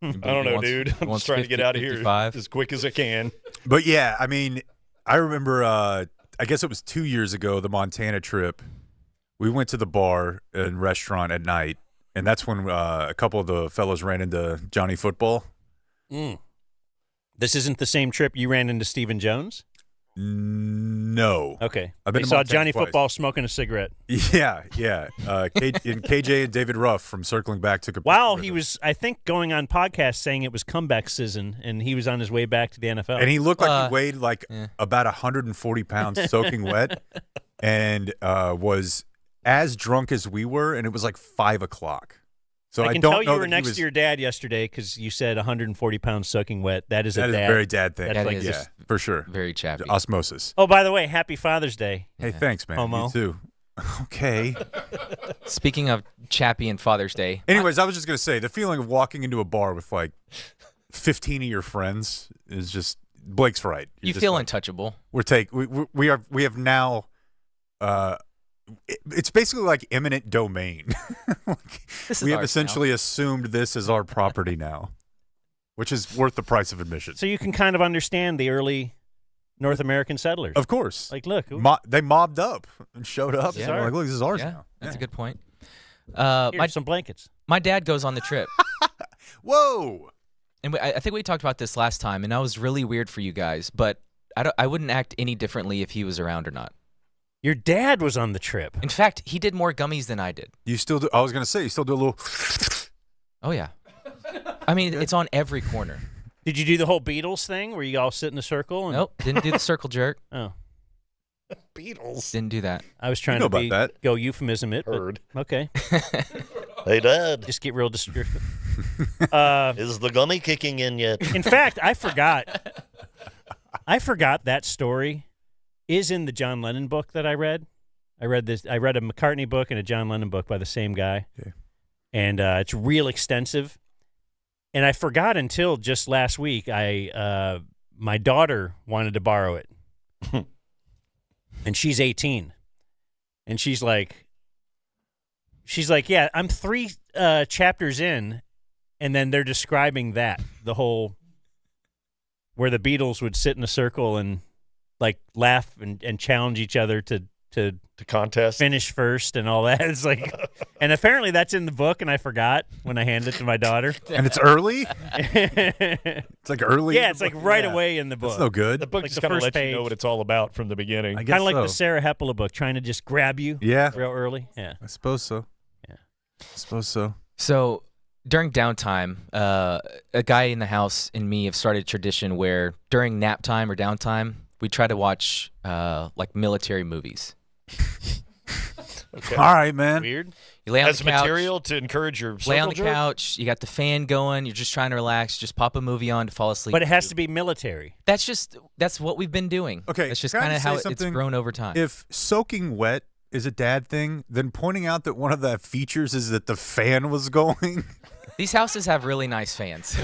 I don't know, wants- dude. I'm wants just trying to get 50, out of here 55. as quick as I can. But yeah, I mean, I remember. I guess it was 2 years ago, the Montana trip. We went to the bar and restaurant at night, and that's when a couple of the fellows ran into Johnny Football. This isn't the same trip you ran into Stephen Jones? No. Okay. I've been They to saw Montana Johnny twice. Football smoking a cigarette. Yeah. And KJ and David Ruff from Circling Back took a picture While with he him. was, I think, going on podcast saying it was comeback season, and he was on his way back to the NFL. And he looked like he weighed yeah. about 140 pounds soaking wet and was as drunk as we were, and it was like 5 o'clock. So I can don't tell know you were that next he was, to your dad yesterday because you said 140 pounds soaking wet. That is that a is dad. a very dad thing. That's That like is. Yeah, for sure. Very chappy. Osmosis. Oh, by the way, happy Father's Day. Hey, thanks, man. Homo. You too. Okay. Speaking of chappy and Father's Day, Anyways, I was just gonna say the feeling of walking into a bar with like 15 of your friends is just Blake's right. You're you just feel like, untouchable. we have now. It's basically like eminent domain. Like, This is we have ours essentially assumed this is our property now, which is worth the price of admission. So you can kind of understand the early North American settlers. Of course. Like, look. They mobbed up and showed up. Yeah. And they're like, look, this is ours Yeah, now. that's Yeah. a good point. Here's some blankets. My dad goes on the trip. Whoa. And I think we talked about this last time, and that was really weird for you guys, but I wouldn't act any differently if he was around or not. Your dad was on the trip. In fact, he did more gummies than I did. You still do? I was gonna say you still do a little. Oh, yeah. I mean, it's on every corner. Did you do the whole Beatles thing where you all sit in a circle? And, Nope, didn't do the circle jerk. Oh, Beatles. Didn't do that. I was trying know to about that. go euphemism it. but- Heard. Okay. Hey, Dad. Just get real descriptive. Is the gummy kicking in yet? In fact, I forgot. I forgot that story is in the John Lennon book that I read. I read a McCartney book and a John Lennon book by the same guy. Okay. And it's real extensive. And I forgot until just last week. My daughter wanted to borrow it. And she's 18. And she's like, yeah, I'm 3 chapters in, and then they're describing the whole, where the Beatles would sit in a circle and like laugh and challenge each other to contest. finish first and all that. It's like, and apparently that's in the book, and I forgot when I handed it to my daughter. And it's early. It's It's like early. yeah, in it's the like book? right Yeah. away in the book. That's no good. The book Like just the kind of first lets you page. know what it's all about from the beginning. I guess Kind of like so. the Sarah Heppola book, trying to just grab you Yeah, real early. Yeah. I suppose so. Yeah. I suppose so. So during downtime, a guy in the house and me have started a tradition where during nap time or downtime, we try to watch like military movies. Okay. All right, man. Weird. You lay on As the couch, material to encourage your lay on circle the jerk? couch, you got the fan going, you're just trying to relax, just pop a movie on to fall asleep. But it has to be military. That's what we've been doing. Okay, That's just can I kind of just how say it's something? grown over time. If soaking wet is a dad thing, then pointing out that one of the features is that the fan was going, These houses have really nice fans.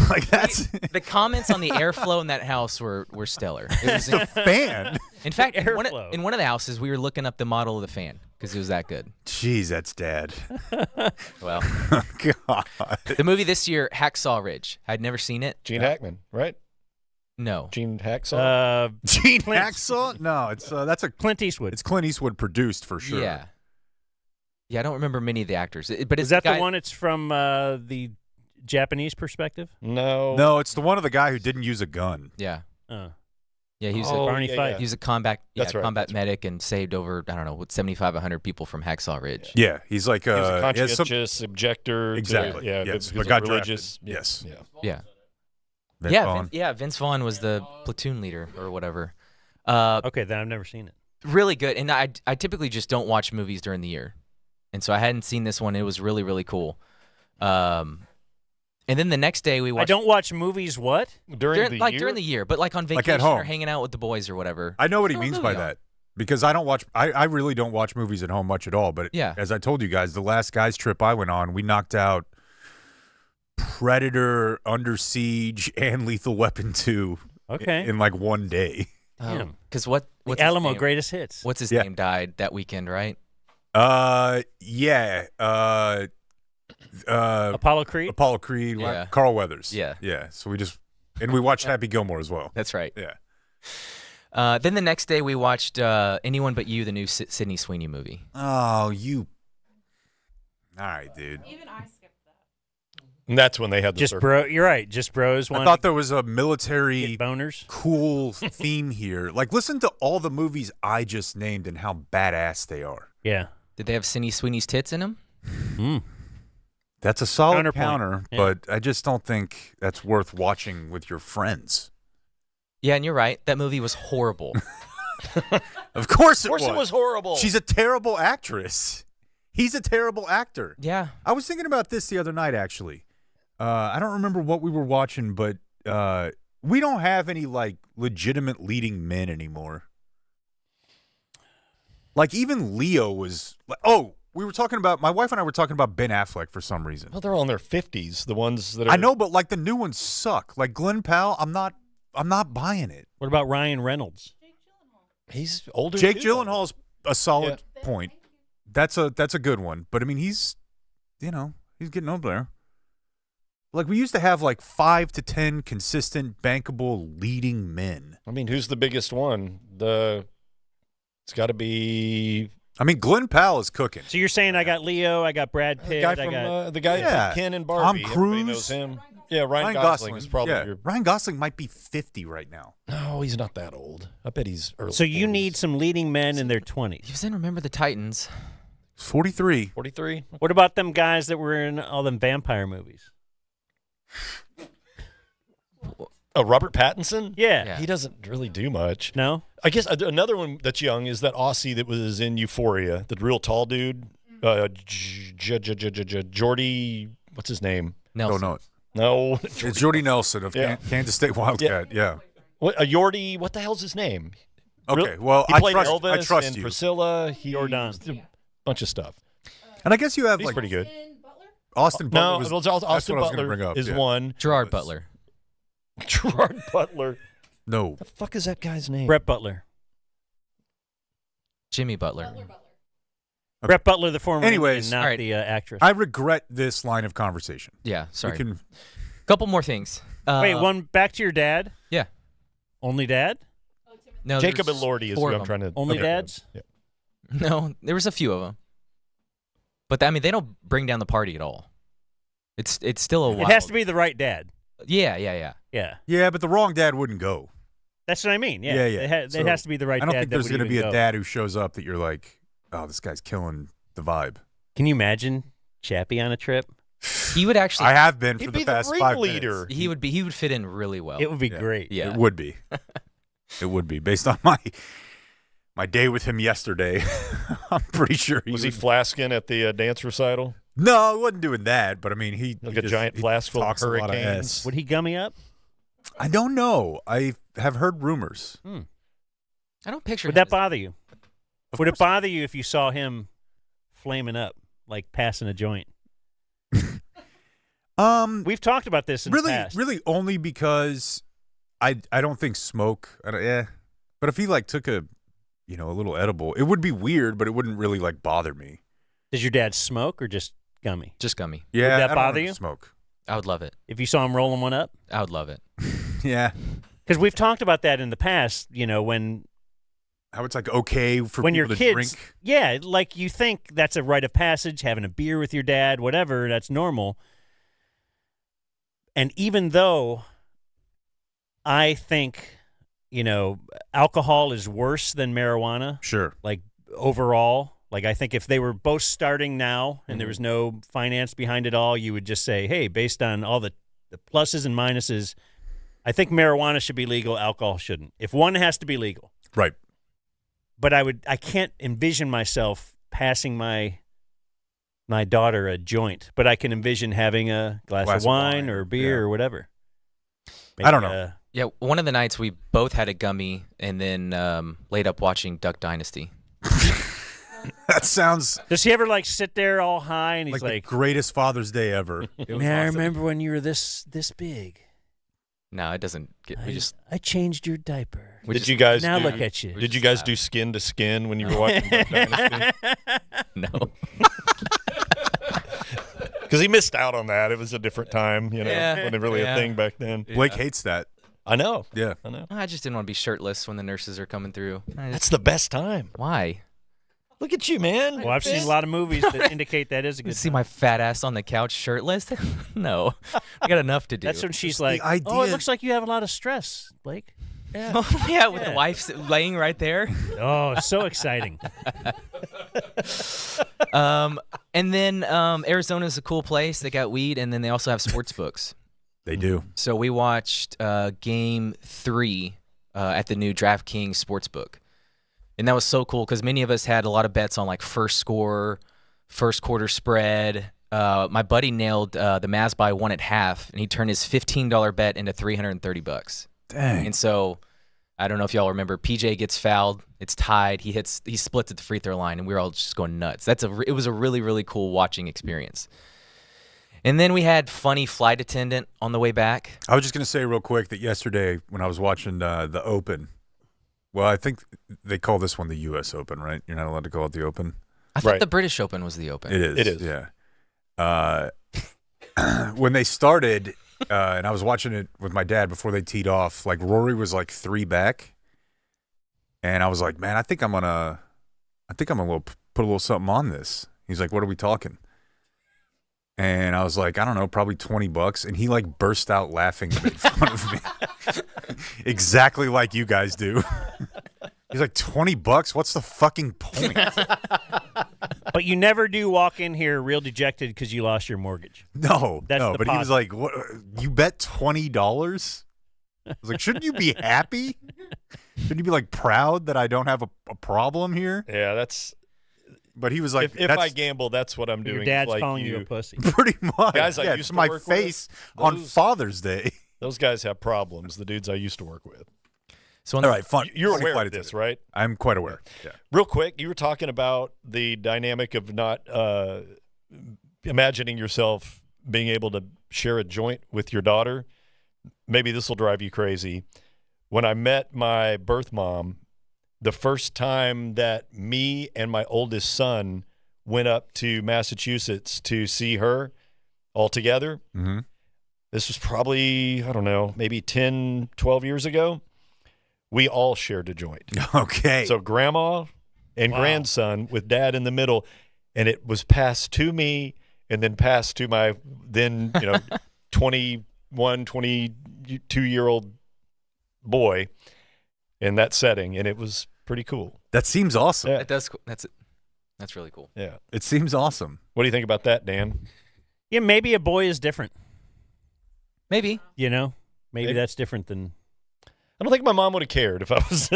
like that's The comments on the airflow in that house were stellar. It was the fan. in fact, in Airflow. one of the houses, we were looking up the model of the fan because it was that good. Jeez, that's dad. Well, God. the movie this year, Hacksaw Ridge. I'd never seen it. Gene Hackman, right? No. Gene Hacksaw. Gene Clint. Hacksaw? No, it's that's a Clint Eastwood. it's Clint Eastwood produced for sure. Yeah. Yeah, I don't remember many of the actors. But Is it's that the the guy, one? It's from the Japanese perspective. no. No, it's the one of the guy who didn't use a gun. Yeah. Oh. Yeah, he was Oh, Barney yeah, Fife. yeah. he was a combat That's right, combat that's right. medic and saved over, I don't know, 75, 100 people from Hacksaw Ridge. Yeah, he's like He was a he has conscientious some, objector. Exactly, To, yeah, yes, because but got of religious. drafted. Yes. Yeah. Yeah. Vince Yeah, Vaughn. Vince Vaughn was the platoon leader or whatever. Okay, then I've never seen it. Really good. And I typically just don't watch movies during the year. And so I hadn't seen this one. It was really, really cool. And then the next day we I watched don't watch movies. What? During the year? during the year, but like on at vacation home. or hanging out with the boys or whatever. I know what he Throw a means by movie on. that because I don't watch. I really don't watch movies at home much at all. But Yeah. as I told you guys, the last guys trip I went on, we knocked out Predator, Under Siege, and Lethal Weapon 2 Okay. in like one day. Damn. Because what's The his Alamo name? Greatest Hits. What's his Yeah. name died that weekend, right? Yeah. Apollo Creed. Apollo Creed, Yeah. Carl Weathers. Yeah. Yeah. So we watched Happy Gilmore as well. That's right. Yeah. Then the next day we watched Anyone But You, the new Sydney Sweeney movie. Oh, you. All right, dude. And that's when they had the Just circle. bro. You're right. Just bros. I thought there was a military get boners. cool theme here. Like, listen to all the movies I just named and how badass they are. Yeah. Did they have Sydney Sweeney's tits in them? Mm. That's a solid Counterpoint. counter, Yeah. but I just don't think that's worth watching with your friends. Yeah, and you're right. That movie was horrible. Of course Of course it was horrible. She's a terrible actress. He's a terrible actor. Yeah. I was thinking about this the other night, actually. I don't remember what we were watching, but we don't have any, like, legitimate leading men anymore. Like, even Leo was – we were talking about – my wife and I were talking about Ben Affleck for some reason. Well, they're all in their 50s, the ones that are – I know, but, like, the new ones suck. Like, Glenn Powell, I'm not buying it. What about Ryan Reynolds? He's older. Jake too, Gyllenhaal's a solid point. That's a good one. But, I mean, he's getting up there. Like, we used to have, like, 5 to 10 consistent, bankable leading men. I mean, who's the biggest one? It's got to be. I mean, Glenn Powell is cooking. So you're saying I got Leo, I got Brad Pitt, The guy from Ken and Barbie. Tom Everybody Cruise. knows him. Yeah, Ryan Gosling is probably your. Ryan Gosling might be 50 right now. No, he's not that old. I bet he's early. So you 40s. need some leading men in their 20s. He was in Remember the Titans. 43. 43. What about them guys that were in all them vampire movies? Oh, Robert Pattinson? Yeah. He doesn't really do much. No? I guess another one that's young is that Aussie that was in Euphoria, the real tall dude. Jordy, what's his name? Nelson. No. No. It's Jordy Nelson of Kansas State Wildcat. Yeah. What, Yordi, what the hell's his name? Okay, well, he I played trust, Elvis I trust and you. Priscilla. Jordan. A bunch of stuff. And I guess you have He's like pretty good. Austin Butler. No, that's Austin what I was gonna Butler bring up, is yeah. one. Gerard Butler. Gerard Butler. No. The fuck is that guy's name? Brett Butler. Jimmy Butler. Brett Butler, the former Anyways, Indian, not all right. the actress. I regret this line of conversation. Yeah, sorry. We can, Couple more things. Wait, one back to your dad? Yeah. Only dad? No, Jacob there's Elordi is four who of I'm them. trying to. Only okay. dads? Yeah. No, there was a few of them. But, I mean, they don't bring down the party at all. It's still a It wild. has to be the right dad. Yeah. yeah, but the wrong dad wouldn't go. That's what I mean. Yeah. Yeah. It has to be the right I don't dad. think there's going to be a dad who shows up that you're like, oh, this guy's killing the vibe. Can you imagine Chappie on a trip? He would actually. I have been for He'd the be the past 5 ringleader. minutes. He would fit in really well. It would be great. Yeah. It would be. It would be based on my day with him yesterday. I'm pretty sure Was he flasking at the dance recital? No, he wasn't doing that. But I mean, he Like he a just- giant he flask full of talks a lot hurricanes? S. Would he gummy up? I don't know. I have heard rumors. I don't picture Would him that as- bother you? Would it bother you if you saw him flaming up, like passing a joint? We've talked about this in the past. Really only because I don't think smoke. But if he like took a little edible, it would be weird, but it wouldn't really like bother me. Does your dad smoke or just gummy? Just gummy. Yeah, Would that I don't bother want him you? to Smoke. I would love it. If you saw him rolling one up? I would love it. Yeah, Because we've talked about that in the past, when how it's like okay for when people your to kids, drink. yeah, like you think that's a rite of passage, having a beer with your dad, whatever, that's normal. And even though I think, alcohol is worse than marijuana, Sure. like overall, like I think if they were both starting now and there was no finance behind it all, you would just say, hey, based on all the pluses and minuses, I think marijuana should be legal, alcohol shouldn't. If one has to be legal. Right. But I can't envision myself passing my daughter a joint, but I can envision having a glass of wine or beer or whatever. I don't know. Yeah, one of the nights we both had a gummy and then laid up watching Duck Dynasty. That sounds Does he ever like sit there all high and he's like like, the greatest Father's Day ever. It was man, I awesome. remember when you were this big. No, it doesn't get. I changed your diiper. Did you guys Now do, look at you. Did you guys do skin to skin when you were watching Duck Dynasty? No. Because he missed out on that. It was a different time, Yeah. wasn't really a thing back then. Blake hates that. I know. Yeah. I know. I just didn't want to be shirtless when the nurses are coming through. That's the best time. Why? Look at you, man. Well, I've seen a lot of movies that indicate that is a You good see time. my fat ass on the couch shirtless? No. I got enough to do. That's when she's Just the like, oh, idea- it looks like you have a lot of stress, Blake. yeah, with the wife laying right there. Oh, so exciting. And then Arizona's a cool place. They got weed, and then they also have sports books. They do. So we watched Game 3 at the new DraftKings Sportsbook. And that was so cool because many of us had a lot of bets on like first score, first quarter spread. My buddy nailed the Mavs by 1 at half, and he turned his $15 bet into $330. Dang. And so, I don't know if y'all remember, PJ gets fouled. It's tied. He splits at the free throw line, and we were all just going nuts. It was a really, really cool watching experience. And then we had funny flight attendant on the way back. I was just going to say real quick that yesterday when I was watching the Open, well, I think they call this one the U.S. Open, right? You're not allowed to call it the Open? I thought the British Open was the Open. It is. It is. Yeah. When they started, and I was watching it with my dad before they teed off, like Rory was like 3 back. And I was like, man, I think I'm gonna put a little something on this. He's like, what are we talking? And I was like, I don't know, probably $20. And he like burst out laughing and made fun of me. Exactly like you guys do. He's like, $20? What's the fucking point? But you never do walk in here real dejected because you lost your mortgage. No, That's no. the But he was like, "What? You bet $20?" I was like, shouldn't you be happy? Shouldn't you be like proud that I don't have a problem here? Yeah, that's. But he was like, if I gamble, that's what I'm doing. Your dad's like calling you a pussy. pretty much. Guys I yeah, used to to my work face with, on those- Father's Day. Those guys have problems. The dudes I used to work with. So All right, fun. You're funny aware flight of this, attendant. right? I'm quite aware. Yeah. Real quick, you were talking about the dynamic of not imagining yourself being able to share a joint with your daughter. Maybe this will drive you crazy. When I met my birth mom, the first time that me and my oldest son went up to Massachusetts to see her all together, Mm-hmm. this was probably, I don't know, maybe 10, 12 years ago. We all shared a joint. Okay. So grandma and grandson with dad in the middle, and it was passed to me and then passed to my then, 21, 22-year-old boy in that setting, and it was pretty cool. That seems awesome. Yeah. That's really cool. Yeah. It seems awesome. What do you think about that, Dan? Yeah, maybe a boy is different. Maybe. Maybe that's different than. I don't think my mom would have cared if I was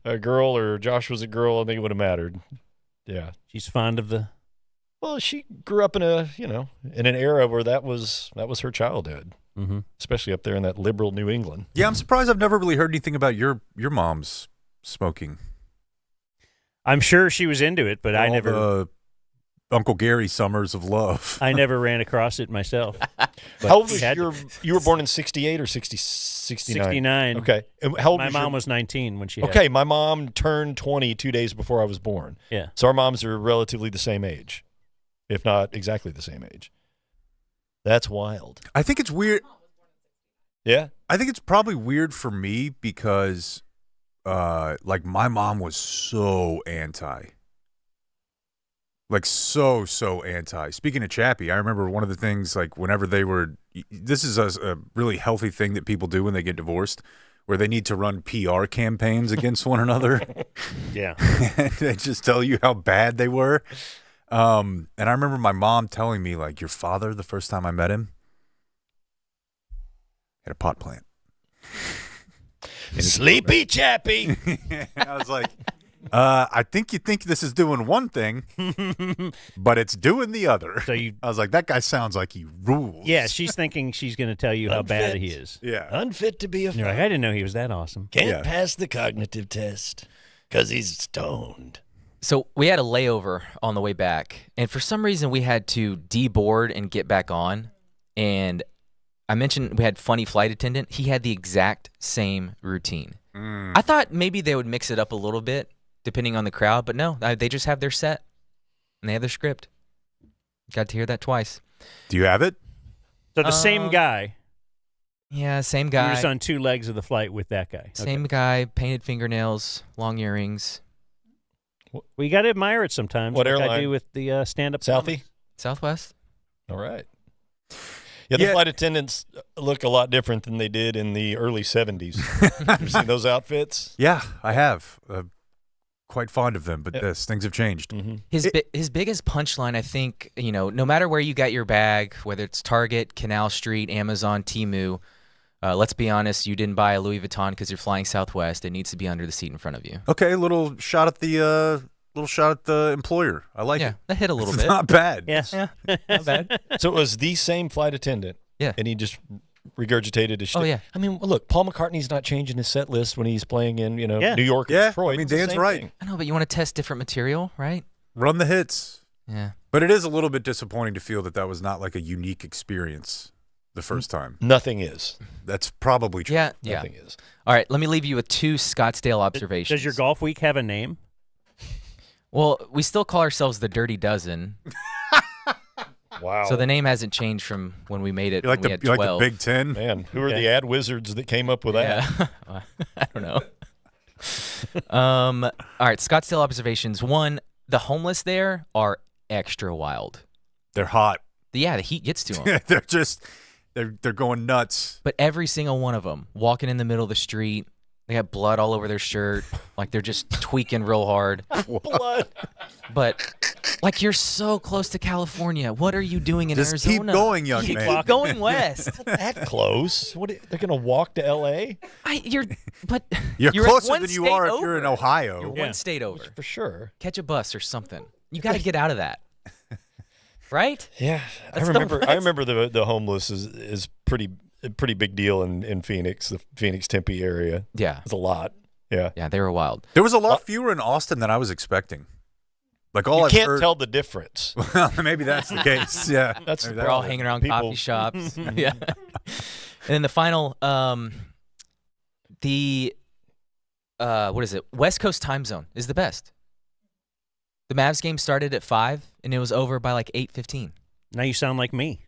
a girl or Josh was a girl. I think it would have mattered. Yeah. She's fond of the. Well, she grew up in in an era where that was her childhood, especially up there in that liberal New England. Yeah, I'm surprised I've never really heard anything about your mom's smoking. I'm sure she was into it, but I All never. the Uncle Gary summers of love. I never ran across it myself. How old was you were born in 68 or 69? 69. Okay. And how old My was mom was 19 when she had Okay, my mom turned 20 2 days before I was born. Yeah. So our moms are relatively the same age, if not exactly the same age. That's wild. I think it's weird. Yeah? I think it's probably weird for me because, like, my mom was so anti. Like, so anti. Speaking of Chappie, I remember one of the things, like, whenever they were – this is a really healthy thing that people do when they get divorced, where they need to run PR campaigns against one another. Yeah. And they just tell you how bad they were. And I remember my mom telling me, like, your father, the first time I met him, had a pot plant. Sleepy Chappie. I was like, I think you think this is doing one thing, but it's doing the other. So I was like, that guy sounds like he rules. Yeah, she's thinking she's going to tell you how bad he is. Yeah. Unfit to be a And you're like, I didn't know he was that awesome. Can't pass the cognitive test because he's stoned. So we had a layover on the way back, and for some reason we had to deboard and get back on. And I mentioned we had funny flight attendant. He had the exact same routine. I thought maybe they would mix it up a little bit depending on the crowd, but no, they just have their set and they have their script. Got to hear that twice. Do you have it? So the same guy. Yeah, same You're guy. just on two legs of the flight with that guy. Same guy, painted fingernails, long earrings. Well, you got to admire it sometimes. What like I airline? do with the stand-up. Southie? Southwest. All right. Yeah, the flight attendants look a lot different than they did in the early 70s. You seen those outfits? Yeah, I have. Quite fond of them, but yes, things have changed. His biggest punchline, I think, no matter where you got your bag, whether it's Target, Canal Street, Amazon, Temu, let's be honest, you didn't buy a Louis Vuitton because you're flying Southwest. It needs to be under the seat in front of you. Okay, a little shot at the little shot at the employer. I like Yeah, it. that hit a little It's bit. not bad. Yeah. Not bad. So it was the same flight attendant. Yeah. And he just regurgitated his shit. Oh, yeah. I mean, look, Paul McCartney's not changing his set list when he's playing in, Yeah. New York or Yeah, Detroit. I mean, It's the Dan's same right. thing. I know, but you want to test different material, right? Run the hits. Yeah. But it is a little bit disappointing to feel that was not like a unique experience the first time. Nothing is. That's probably true. Yeah. Nothing is. All right, let me leave you with 2 Scottsdale observations. Does your golf week have a name? Well, we still call ourselves the Dirty Dozen, Wow. so the name hasn't changed from when we made it. You like when we the had 12. Big Ten? Man, who are Okay. the ad wizards that came up with that? Yeah. I don't know. All right, Scottsdale observations. 1, the homeless there are extra wild. They're hot. Yeah, the heat gets to them. they're just they're going nuts. But every single one of them walking in the middle of the street, they got blood all over their shirt, like they're just tweaking real hard. Blood. But like you're so close to California. What are you doing in Just keep Arizona? going, young Keep man. going west. That close? What? They're going to walk to L.A.? You're You're you're closer one than you state are if over. you're in Ohio. You're Yeah. one state over. For sure. Catch a bus or something. You got to get out of that. Right? Yeah, That's I the remember. rest. I remember the homeless is a pretty big deal in Phoenix, the Phoenix Tempe area. Yeah. It's a lot. Yeah, Yeah, they were wild. There was a lot fewer in Austin than I was expecting. Like all you I've can't heard, tell the difference. Well, maybe that's the case. Yeah, That's Maybe They're that all was it. hanging around people- coffee shops. Yeah. And then the final, what is it? West Coast time zone is the best. The Mavs game started at 5, and it was over by like 8:15. Now you sound like me.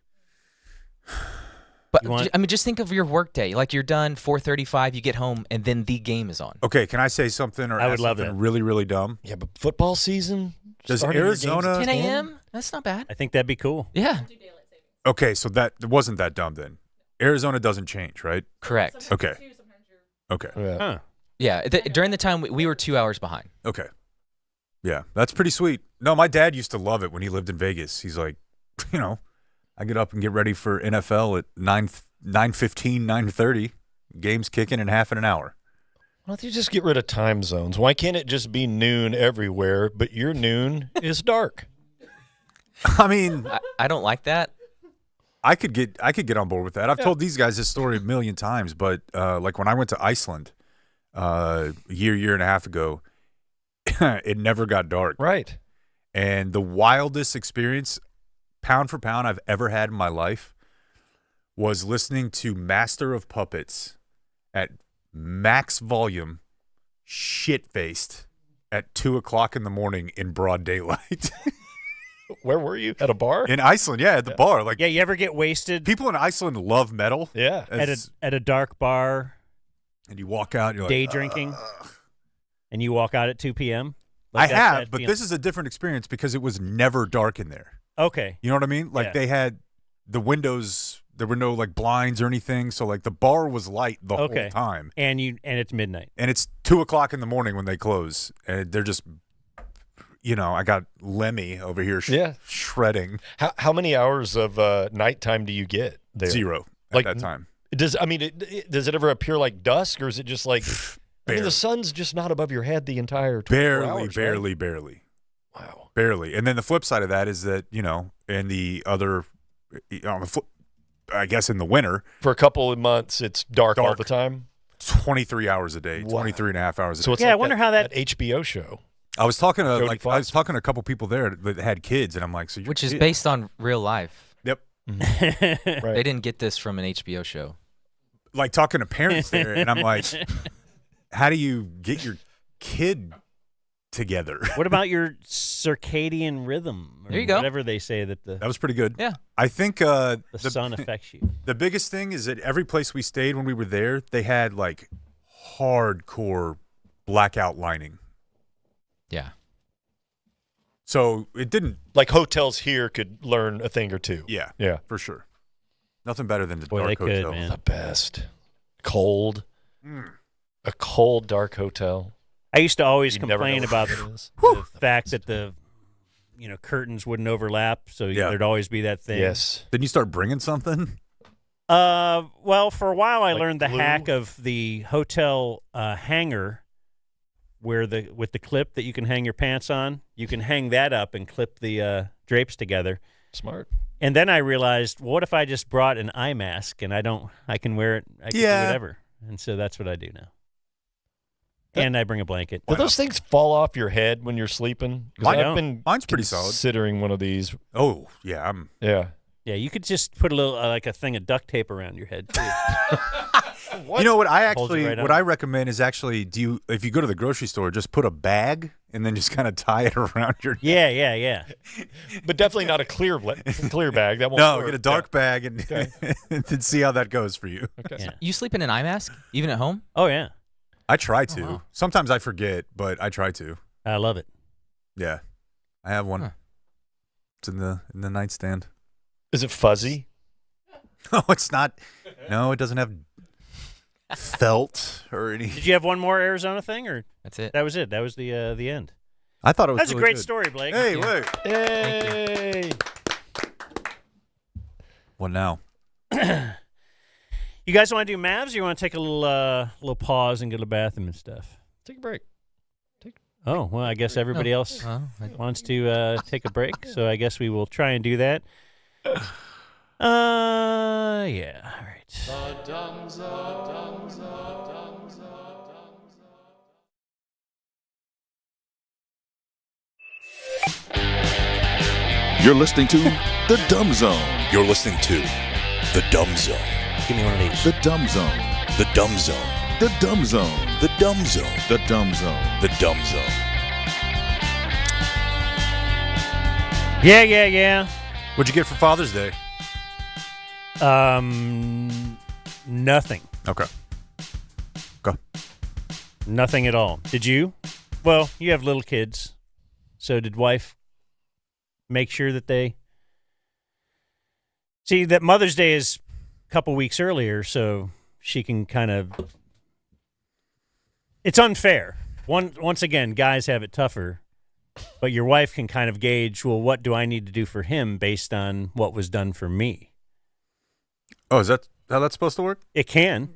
But You want- I mean, just think of your work day. Like you're done 4:35, you get home, and then the game is on. Okay, can I say something or I would ask love something that. really, really dumb? Yeah, but football season. Does starting your games Arizona- at 10 a.m. That's not bad. I think that'd be cool. Yeah. Okay, so that wasn't that dumb then. Arizona doesn't change, right? Correct. Okay. Okay. Yeah. Huh. Yeah. During the time we were 2 hours behind. Okay. Yeah, that's pretty sweet. No, my dad used to love it when he lived in Vegas. He's like, I get up and get ready for NFL at 9:15, 9:30. Game's kicking in half an hour. Why don't you just get rid of time zones? Why can't it just be noon everywhere, but your noon is dark? I mean, I don't like that. I could get on board with that. I've told these guys this story a million times, but like when I went to Iceland a year and a half ago, it never got dark. Right. And the wildest experience, pound for pound, I've ever had in my life was listening to Master of Puppets at max volume, shit-faced, at 2 o'clock in the morning in broad daylight. Where were you? At a bar? In Iceland, yeah, at the bar. Like, Yeah, you ever get wasted people in Iceland love metal. Yeah. at a dark bar, And you walk out, and you're like, day drinking, and you walk out at 2 p.m.? I Like have, but this is a different experience because it was never dark in there. Okay. You know what I mean? Like Yeah. they had the windows, there were no like blinds or anything. So like the bar was light the Okay. whole time. And it's midnight. And it's 2 o'clock in the morning when they close. And they're just, I got Lemmy over here shredding. How many hours of nighttime do you get there? 0 at Like, that time. Does it ever appear like dusk, or is it just like Barely. the sun's just not above your head the entire 24 hours, right? Barely. Wow. Barely. And then the flip side of that is that, in the other, I guess in the winter, For a couple of months, it's dark all Dark. the time. 23 hours a day, Wow. 23 and a half hours a day. So it's Yeah, like I wonder how that- HBO show. I was talking to Jodie Foster. a couple people there that had kids, and I'm like, so your Which is kid- based on real life. Yep. Right. They didn't get this from an HBO show. Like talking to parents there, and I'm like, how do you get your kid together? What about your circadian rhythm? Or There you go. Whatever they say that That was pretty good. Yeah. I think the sun affects you. the biggest thing is that every place we stayed when we were there, they had like hardcore blackout lining. Yeah. So it didn't. Like hotels here could learn a thing or two. Yeah, Yeah. for sure. Nothing better than the Boy, dark they could, hotel. man. The best. Cold. Mm. A cold, dark hotel. I used to always You never know complain what about it is. the fact that the curtains wouldn't overlap, so Yeah. there'd always be that thing. Yes. Didn't you start bringing something? Well, for a while I Like learned the glue? hack of the hotel hanger with the clip that you can hang your pants on. You can hang that up and clip the drapes together. Smart. And then I realized, what if I just brought an eye mask and I can wear it, I can do whatever. And so that's what I do now. And I bring a blanket. Do those things fall off your head when you're sleeping? 'Cause I've been mine's pretty solid. Considering one of these. Oh, yeah. Yeah. Yeah, you could just put a little like a thing of duct tape around your head too. You know what Holds it right what on. I recommend is actually if you go to the grocery store, just put a bag and then just kind of tie it around your neck. Yeah. But definitely not a clear bag. That won't No, work. get a dark bag and and see how that goes for you. Okay. Yeah. You sleep in an eye mask, even at home? Oh yeah, I try to. wow. Sometimes I forget, but I try to. I love it. Yeah. I have one. Huh. It's in the nightstand. Is it fuzzy? No, it's not. No, it doesn't have felt or any. Did you have one more Arizona thing, or That's it. that was it? That was the end. I thought it was That's a really great good. story, Blake. Hey, wait. Yay! What now? You guys want to do Mavs, or you want to take a little pause and go to the bathroom and stuff? Take a break. Oh, well, I guess everybody else wants to take a break, so I guess we will try and do that. Yeah, all right. You're listening to The Dumb Zone. You're listening to The Dumb Zone. Give me one of these. The Dumb Zone. The Dumb Zone. The Dumb Zone. The Dumb Zone. The Dumb Zone. The Dumb Zone. Yeah. What'd you get for Father's Day? Nothing. Okay. Go. Nothing at all. Did you? Well, you have little kids, so did wife make sure that they see that Mother's Day is a couple weeks earlier, so she can kind of. It's unfair. Once again, guys have it tougher, but your wife can kind of gauge, well, what do I need to do for him based on what was done for me? Oh, is that how that's supposed to work? It can.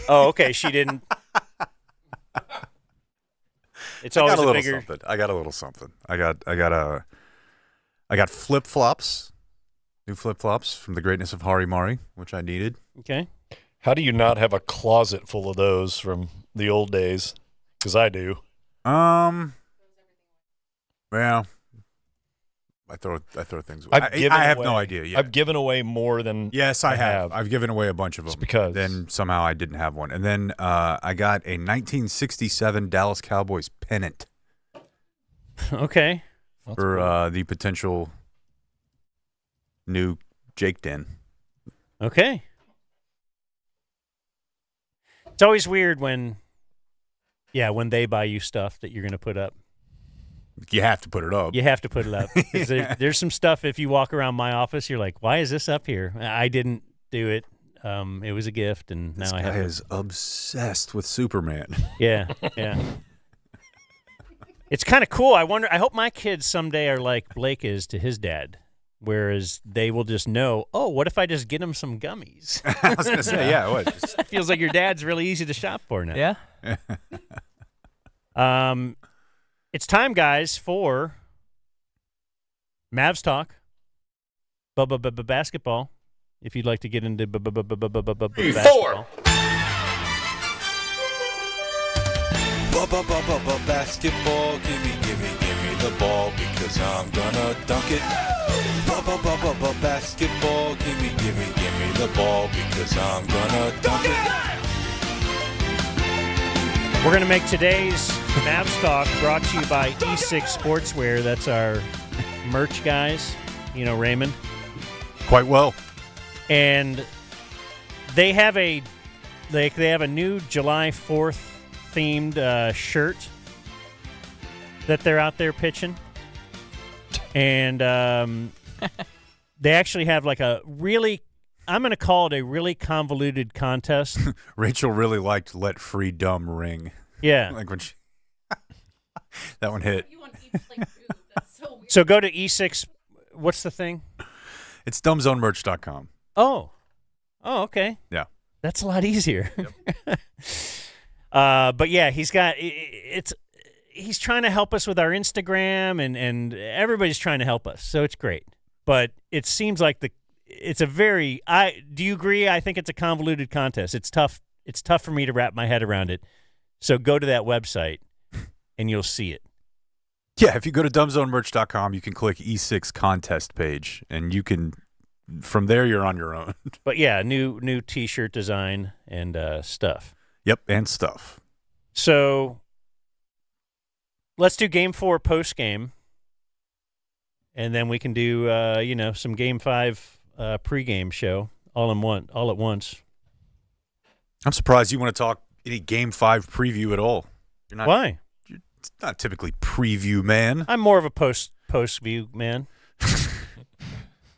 Oh, okay. She didn't. It's always I got a little bigger. something. I got a little something. I got flip flops, new flip flops from the greatness of Hari Mari, which I needed. Okay. How do you not have a closet full of those from the old days? Because I do. Well, I throw things away. I've given I have away- no idea yet. I've given away more than Yes, I have. I've given away a bunch of them. It's because- then somehow I didn't have one, and then I got a 1967 Dallas Cowboys pennant Okay. for the potential new Jake Den. Okay. It's always weird when they buy you stuff that you're going to put up. You have to put it up. You have to put it up. 'Cause there's some stuff, if you walk around my office, you're like, why is this up here? I didn't do it. It was a gift, and This now I guy have it. is obsessed with Superman. Yeah. It's kind of cool. I hope my kids someday are like Blake is to his dad, whereas they will just know, oh, what if I just get him some gummies? I was going to say, yeah, what? It feels like your dad's really easy to shop for now. Yeah. It's time, guys, for Mavs talk. Basketball. If you'd like to get into basketball. Basketball, give me the ball because I'm gonna dunk it. Basketball, give me the ball because I'm gonna dunk it. We're going to make today's Mavs talk brought to you by E6 Sportswear. That's our merch guys. You know, Raymond. Quite well. And they have a new July 4th themed shirt that they're out there pitching. And they actually have like a really, I'm going to call it a really convoluted contest. Rachel really liked Let Free Dumb Ring. Yeah. Like when she that one hit. So go to E6. What's the thing? It's dumbzonemerch.com. Oh, okay. Yeah. That's a lot easier. But yeah, he's got it's he's trying to help us with our Instagram, and everybody's trying to help us, so it's great. But it seems like it's a very do you agree? I think it's a convoluted contest. It's tough. It's tough for me to wrap my head around it. So go to that website, and you'll see it. Yeah, if you go to dumbzonemerch.com, you can click E6 contest page, and you can, from there, you're on your own. But yeah, new T-shirt design and stuff. Yep, and stuff. So let's do Game 4 post game, and then we can do some Game 5 pregame show all at once. I'm surprised you want to talk any Game 5 preview at all. You're not, Why? It's not typically preview, man. I'm more of a post view man.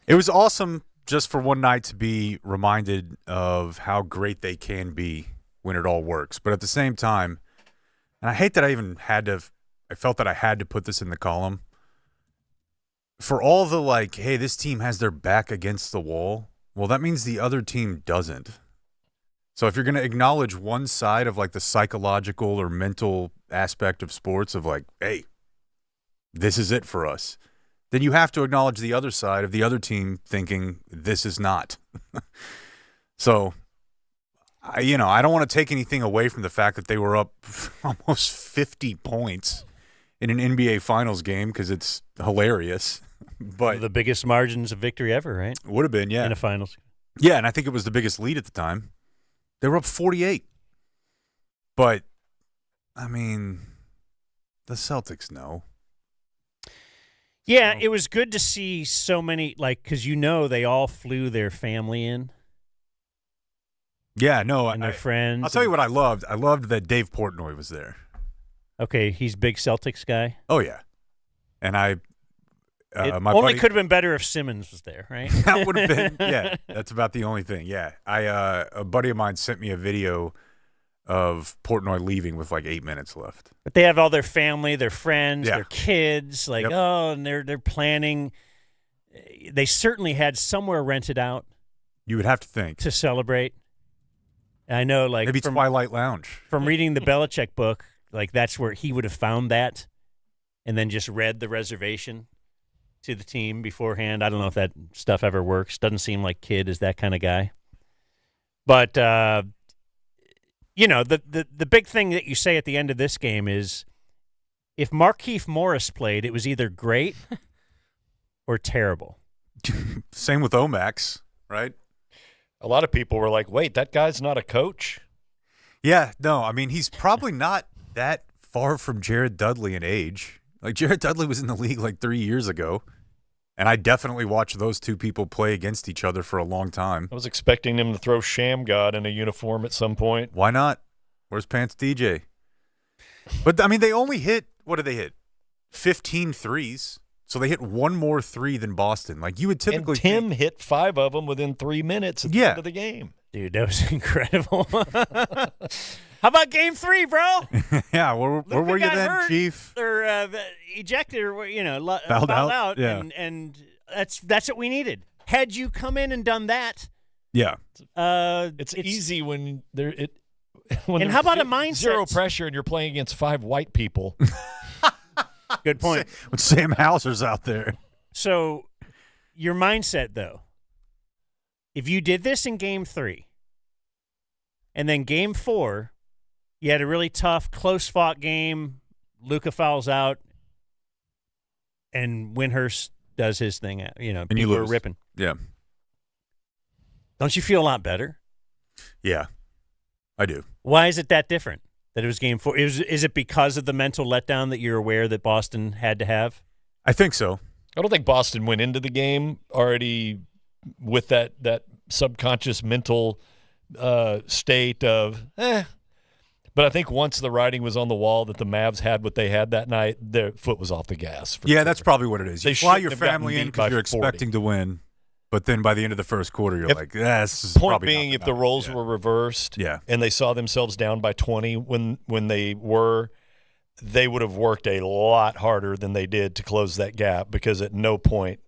It was awesome just for one night to be reminded of how great they can be when it all works. But at the same time, and I hate that I felt that I had to put this in the column. For all the hey, this team has their back against the wall, well, that means the other team doesn't. So if you're going to acknowledge one side of the psychological or mental aspect of sports of hey, this is it for us, then you have to acknowledge the other side of the other team thinking this is not. So, I don't want to take anything away from the fact that they were up almost 50 points in an NBA Finals game because it's hilarious. But the biggest margins of victory ever, right? Would have been, yeah. In a finals. Yeah, and I think it was the biggest lead at the time. They were up 48. But, I mean, the Celtics know. Yeah, it was good to see so many, because they all flew their family in. Yeah, no. And their friends. I'll tell you what I loved. I loved that Dave Portnoy was there. Okay, he's big Celtics guy. Oh, yeah. And my only buddy, could have been better if Simmons was there, right? That would have been, yeah, that's about the only thing. Yeah. A buddy of mine sent me a video of Portnoy leaving with 8 minutes left. But they have all their family, their friends, Yeah. their kids, and they're planning. They certainly had somewhere rented out. You would have to think. To celebrate. And I know, maybe Twilight Lounge. From reading the Belichick book, that's where he would have found that and then just read the reservation to the team beforehand. I don't know if that stuff ever works. Doesn't seem like Kidd is that kind of guy. But, the big thing that you say at the end of this game is if Markieff Morris played, it was either great or terrible. Same with Omax, right? A lot of people were like, wait, that guy's not a coach? Yeah, no, I mean, he's probably not that far from Jared Dudley in age. Jared Dudley was in the league 3 years ago, and I definitely watched those two people play against each other for a long time. I was expecting him to throw Sham God in a uniform at some point. Why not? Where's Pants DJ? But, I mean, they only hit, what did they hit? 15 threes. So they hit one more three than Boston. You would typically and Tim hit 5 of them within 3 minutes at the end of the game. Dude, that was incredible. How about Game 3, bro? Yeah, where were you then, hurt, Chief? Or ejected, or fouled out, yeah. and that's what we needed. Had you come in and done that, yeah, it's easy when there it. And how about a mindset? Zero pressure, and you're playing against 5 white people. Good point. When Sam Hauser's out there. So, your mindset though, if you did this in Game 3, and then Game 4. You had a really tough, close-fought game. Luka fouls out, and Windhurst does his thing. And people you are lose. ripping. Yeah. Don't you feel a lot better? Yeah, I do. Why is it that different? That it was Game 4? Is it because of the mental letdown that you're aware that Boston had to have? I think so. I don't think Boston went into the game already with that subconscious mental state of But I think once the writing was on the wall that the Mavs had what they had that night, their foot was off the gas. Yeah, sure. That's probably what it is. You They fly shouldn't your have gotten family in beat by because you're 40. expecting to win, but then by the end of the first quarter, you're this is Point probably being, not if the roles were reversed and they saw themselves down by 20 when they were, they would have worked a lot harder than they did to close that gap, because at no point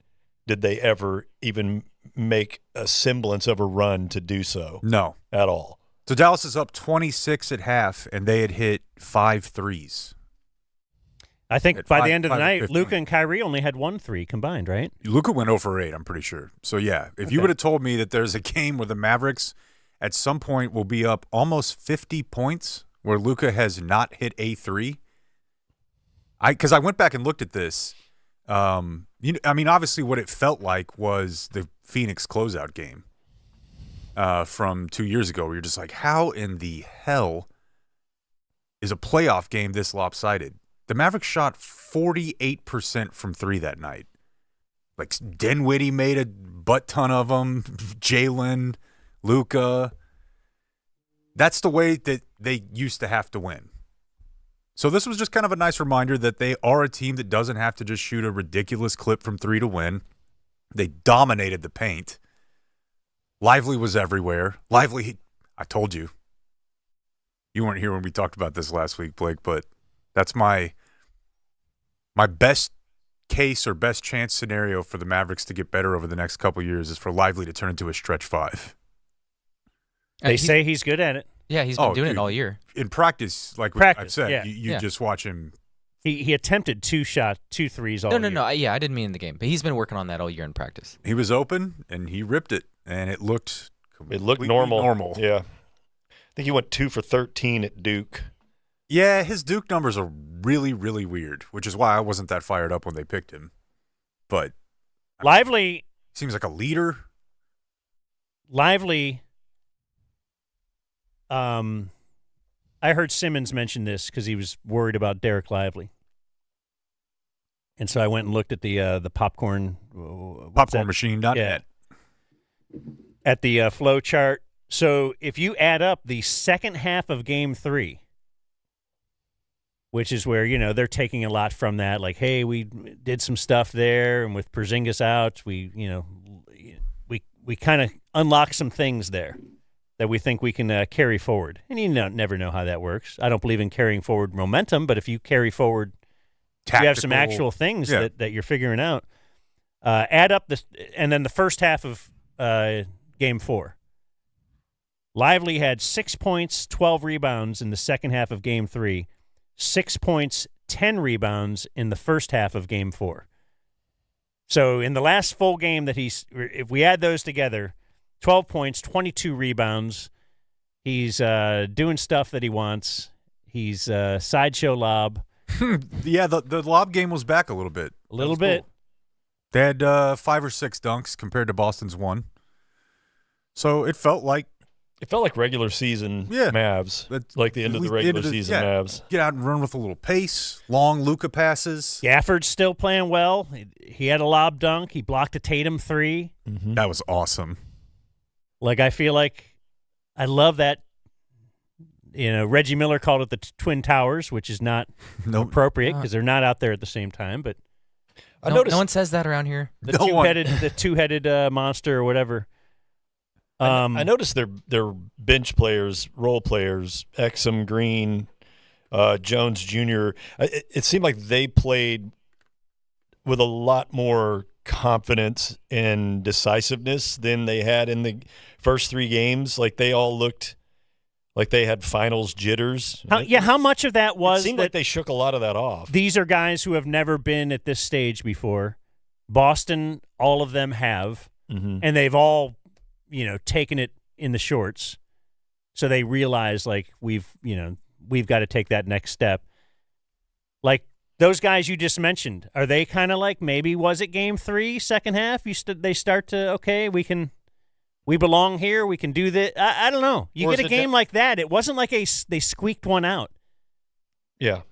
did they ever even make a semblance of a run to do so. No. At all. So Dallas is up 26 at half, and they had hit 5 threes. I think At by five- the end of the 5 of night, 15. Luka and Kyrie only had 1 3 combined, right? Luka went 0 for 8, I'm pretty sure. So, yeah, if you Okay. would have told me that there's a game where the Mavericks at some point will be up almost 50 points where Luka has not hit a 3, because I went back and looked at this. Obviously what it felt like was the Phoenix closeout game from 2 years ago where you're just like, how in the hell is a playoff game this lopsided? The Mavericks shot 48% from 3 that night. Like Dinwiddie made a butt ton of them. Jalen, Luka. That's the way that they used to have to win. So this was just kind of a nice reminder that they are a team that doesn't have to just shoot a ridiculous clip from 3 to win. They dominated the paint. Lively was everywhere. Lively, I told you. You weren't here when we talked about this last week, Blake, but that's my best case or best chance scenario for the Mavericks to get better over the next couple of years is for Lively to turn into a stretch 5. They say he's good at it. Yeah, he's been doing it all year. In practice, like Practice, I've said, yeah. you just watch him. He attempted 2 threes all year. No. Yeah, I didn't mean in the game, but he's been working on that all year in practice. He was open and he ripped it, and it looked completely normal. Yeah, I think he went 2 for 13 at Duke. Yeah, his Duke numbers are really, really weird, which is why I wasn't that fired up when they picked him. But Lively seems like a leader. Lively. I heard Simmons mention this because he was worried about Derek Lively, and so I went and looked at the popcorn Popcornmachine.net. Yeah. At the flow chart. So if you add up the second half of Game 3, which is where they're taking a lot from that, like, hey, we did some stuff there, and with Porzingis out, we kind of unlocked some things there that we think we can carry forward. And you never know how that works. I don't believe in carrying forward momentum, but if you carry forward, you have some actual things that you're figuring out. Add up this, and then the first half of Game 4. Lively had 6 points, 12 rebounds in the second half of Game 3, 6 points, 10 rebounds in the first half of Game 4. So in the last full game that if we add those together, 12 points, 22 rebounds. He's doing stuff that he wants. He's sideshow lob. Yeah, the lob game was back a little bit. A little bit. Cool. They had 5 or 6 dunks compared to Boston's 1. So it felt like regular season Mavs. Like the end of the regular season Mavs. Get out and run with a little pace. Long Luka passes. Gafford's still playing well. He had a lob dunk. He blocked a Tatum 3. Mm-hmm. That was awesome. Like, I feel like I love that. Reggie Miller called it the Twin Towers, which is not appropriate because they're not out there at the same time. But no one says that around here. The two-headed monster or whatever. I noticed their bench players, role players, Exum, Green, Jones Jr. It seemed like they played with a lot more confidence and decisiveness than they had in the first 3 games. Like, they all looked like they had finals jitters. How much of that was it seemed like they shook a lot of that off. These are guys who have never been at this stage before. Boston, all of them have, and they've all taken it in the shorts. So they realize, like, we've got to take that next step. Like, those guys you just mentioned, are they kind of like, maybe was it Game 3, second half? They start to, okay, we belong here. We can do this. I don't know. You get a game like that. It wasn't like they squeaked one out. Yeah.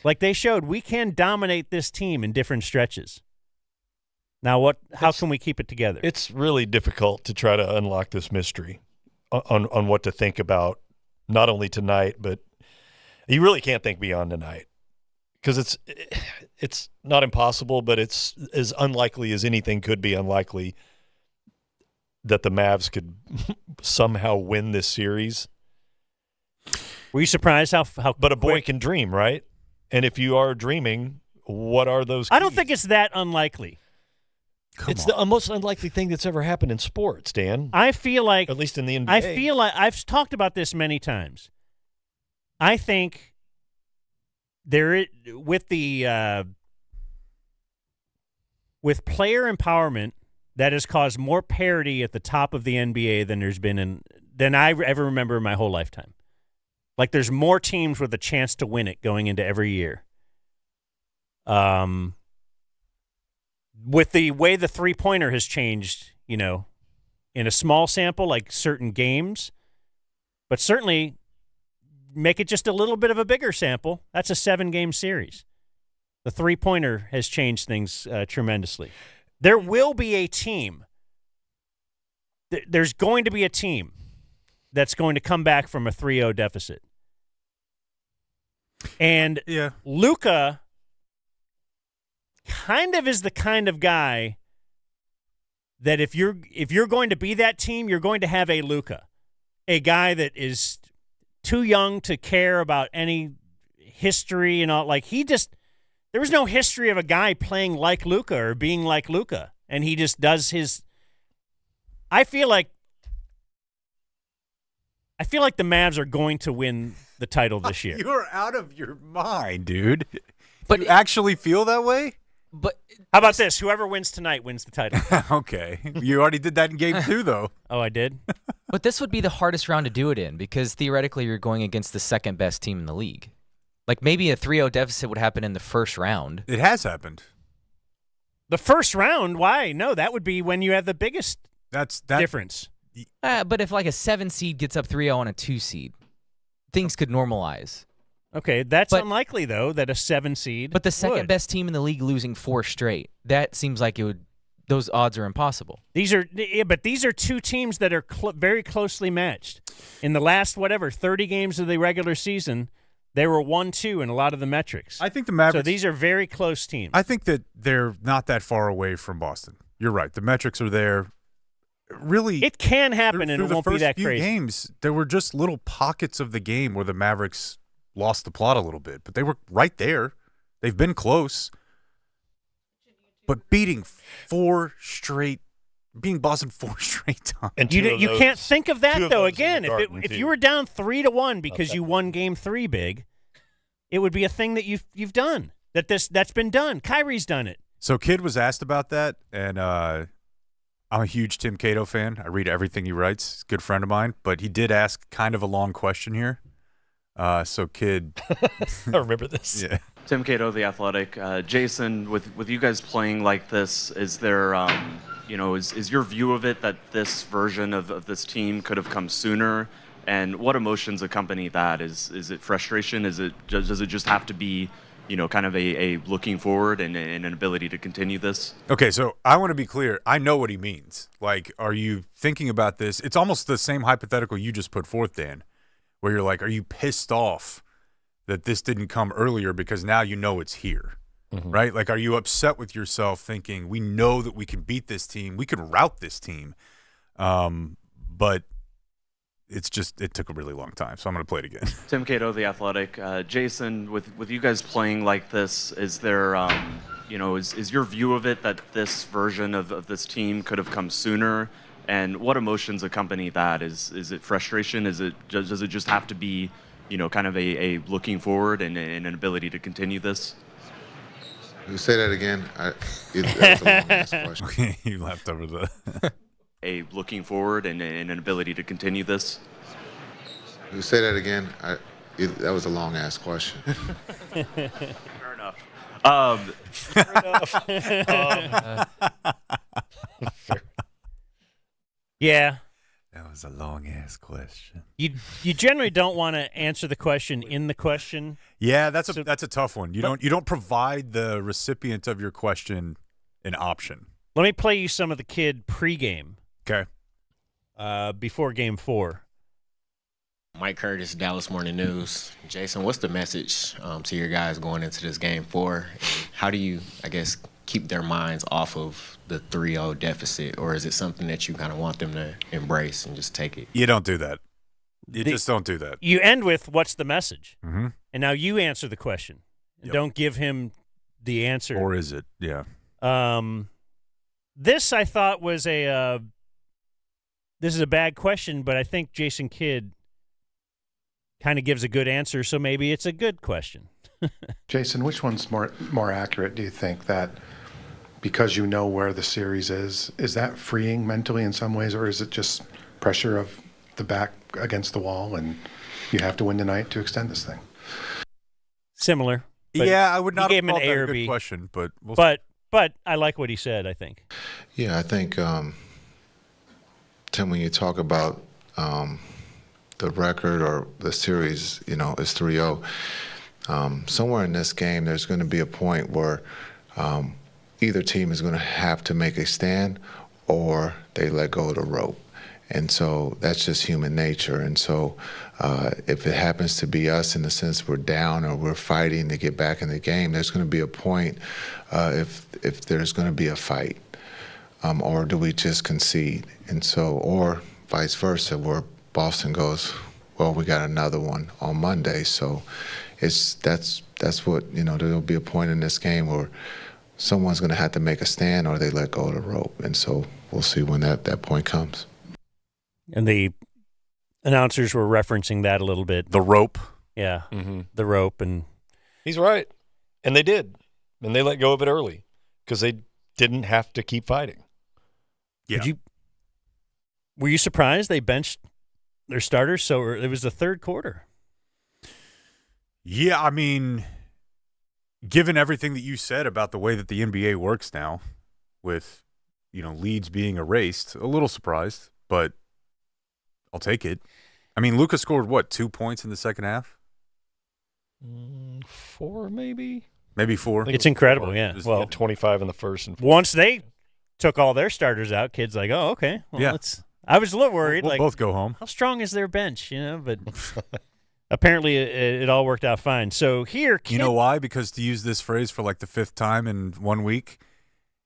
Like, they showed we can dominate this team in different stretches. Now, how can we keep it together? It's really difficult to try to unlock this mystery on what to think about, not only tonight, but you really can't think beyond tonight. Because it's not impossible, but it's as unlikely as anything could be unlikely that the Mavs could somehow win this series. Were you surprised how But a boy can dream, right? And if you are dreaming, what are those keys? I don't think it's that unlikely. It's the most unlikely thing that's ever happened in sports, Dan. I feel like, at least in the NBA. I feel like I've talked about this many times. I think with player empowerment, that has caused more parity at the top of the NBA than I ever remember in my whole lifetime. Like, there's more teams with a chance to win it going into every year. With the way the three-pointer has changed, in a small sample, like certain games, but certainly make it just a little bit of a bigger sample. That's a 7-game series. The three-pointer has changed things tremendously. There will be a team. There's going to be a team that's going to come back from a 3-0 deficit. And Luka kind of is the kind of guy that if you're going to be that team, you're going to have a Luka, a guy that is too young to care about any history and all. Like, there was no history of a guy playing like Luka or being like Luka, and he just does his. I feel like the Mavs are going to win the title this year. You're out of your mind, dude. But you actually feel that way? But how about this? Whoever wins tonight wins the title. Okay. You already did that in game 2, though. Oh, I did? But this would be the hardest round to do it in because theoretically you're going against the second best team in the league. Like, maybe a 3-0 deficit would happen in the first round. It has happened. The first round? Why? No, that would be when you have the biggest difference. But if like a 7 seed gets up 3-0 on a 2 seed, things could normalize. Okay, that's unlikely, though, that a 7 seed But the second best team in the league losing 4 straight, that seems like those odds are impossible. But these are two teams that are very closely matched. In the last, 30 games of the regular season, they were 1-2 in a lot of the metrics. I think the Mavericks. So these are very close teams. I think that they're not that far away from Boston. You're right. The metrics are there. Really, it can happen, and it won't be that crazy. The first few games, there were just little pockets of the game where the Mavericks lost the plot a little bit, but they were right there. They've been close. But beating Boston 4 straight times. And you can't think of that, though. Again, if you were down 3-1 because you won Game 3 big, it would be a thing that you've done. That's been done. Kyrie's done it. So Kid was asked about that, and I'm a huge Tim Cato fan. I read everything he writes. He's a good friend of mine, but he did ask kind of a long question here. So Kid, I remember this. Yeah. Tim Cato, The Athletic. Jason, with you guys playing like this, is there, is your view of it that this version of this team could have come sooner? And what emotions accompany that? Is it frustration? Does it just have to be, kind of a looking forward and an ability to continue this? Okay, so I want to be clear. I know what he means. Like, are you thinking about this? It's almost the same hypothetical you just put forth, Dan, where you're like, are you pissed off that this didn't come earlier because now you know it's here, right? Like, are you upset with yourself thinking we know that we can beat this team, we can rout this team, but it took a really long time, so I'm going to play it again. Tim Cato, The Athletic. Jason, with you guys playing like this, is there, is your view of it that this version of this team could have come sooner? And what emotions accompany that? Is it frustration? Does it just have to be, kind of a looking forward and an ability to continue this? You say that again? That was a long-ass question. Okay, you laughed over the... A looking forward and an ability to continue this? You say that again? That was a long-ass question. Fair enough. Fair enough. Yeah. That was a long-ass question. You generally don't want to answer the question in the question. Yeah, that's a tough one. You don't provide the recipient of your question an option. Let me play you some of the Kid pregame. Okay. Before Game 4. Mike Curtis, Dallas Morning News. Jason, what's the message to your guys going into this Game 4? And how do you, keep their minds off of the 3-0 deficit, or is it something that you kind of want them to embrace and just take it? You don't do that. You just don't do that. You end with, what's the message? Mm-hmm. And now you answer the question. Yep. Don't give him the answer. Or is it? Yeah. This, I thought, was this is a bad question, but I think Jason Kidd kind of gives a good answer, so maybe it's a good question. Jason, which one's more accurate, do you think? That because you know where the series is that freeing mentally in some ways, or is it just pressure of the back against the wall and you have to win tonight to extend this thing? Similar. Yeah, I would not he have gave him called an that A a or good B. question, but we'll But I like what he said, I think. Yeah, I think, Tim, when you talk about the record or the series, is 3-0. Somewhere in this game, there's going to be a point where either team is going to have to make a stand or they let go of the rope. And so that's just human nature. And so if it happens to be us in the sense we're down or we're fighting to get back in the game, there's going to be a point if there's going to be a fight. Or do we just concede? And so, or vice versa, where Boston goes, well, we got another one on Monday. So that's what, there'll be a point in this game where someone's going to have to make a stand or they let go of the rope. And so we'll see when that point comes. And the announcers were referencing that a little bit. The rope. Yeah, the rope. And he's right. And they did. And they let go of it early because they didn't have to keep fighting. Yeah. Were you surprised they benched their starters? So it was the third quarter. Yeah, I mean, given everything that you said about the way that the NBA works now with, leads being erased, a little surprised, but I'll take it. I mean, Luka scored, 2 points in the second half? 4 maybe? Maybe 4. It's incredible, 4. yeah. Well, had 25 in the first. And once they took all their starters out, kids like, oh, okay. Well, yeah. I was a little worried. We'll both go home. How strong is their bench, But apparently it all worked out fine. So here, you know why? Because to use this phrase for the 5th time in 1 week,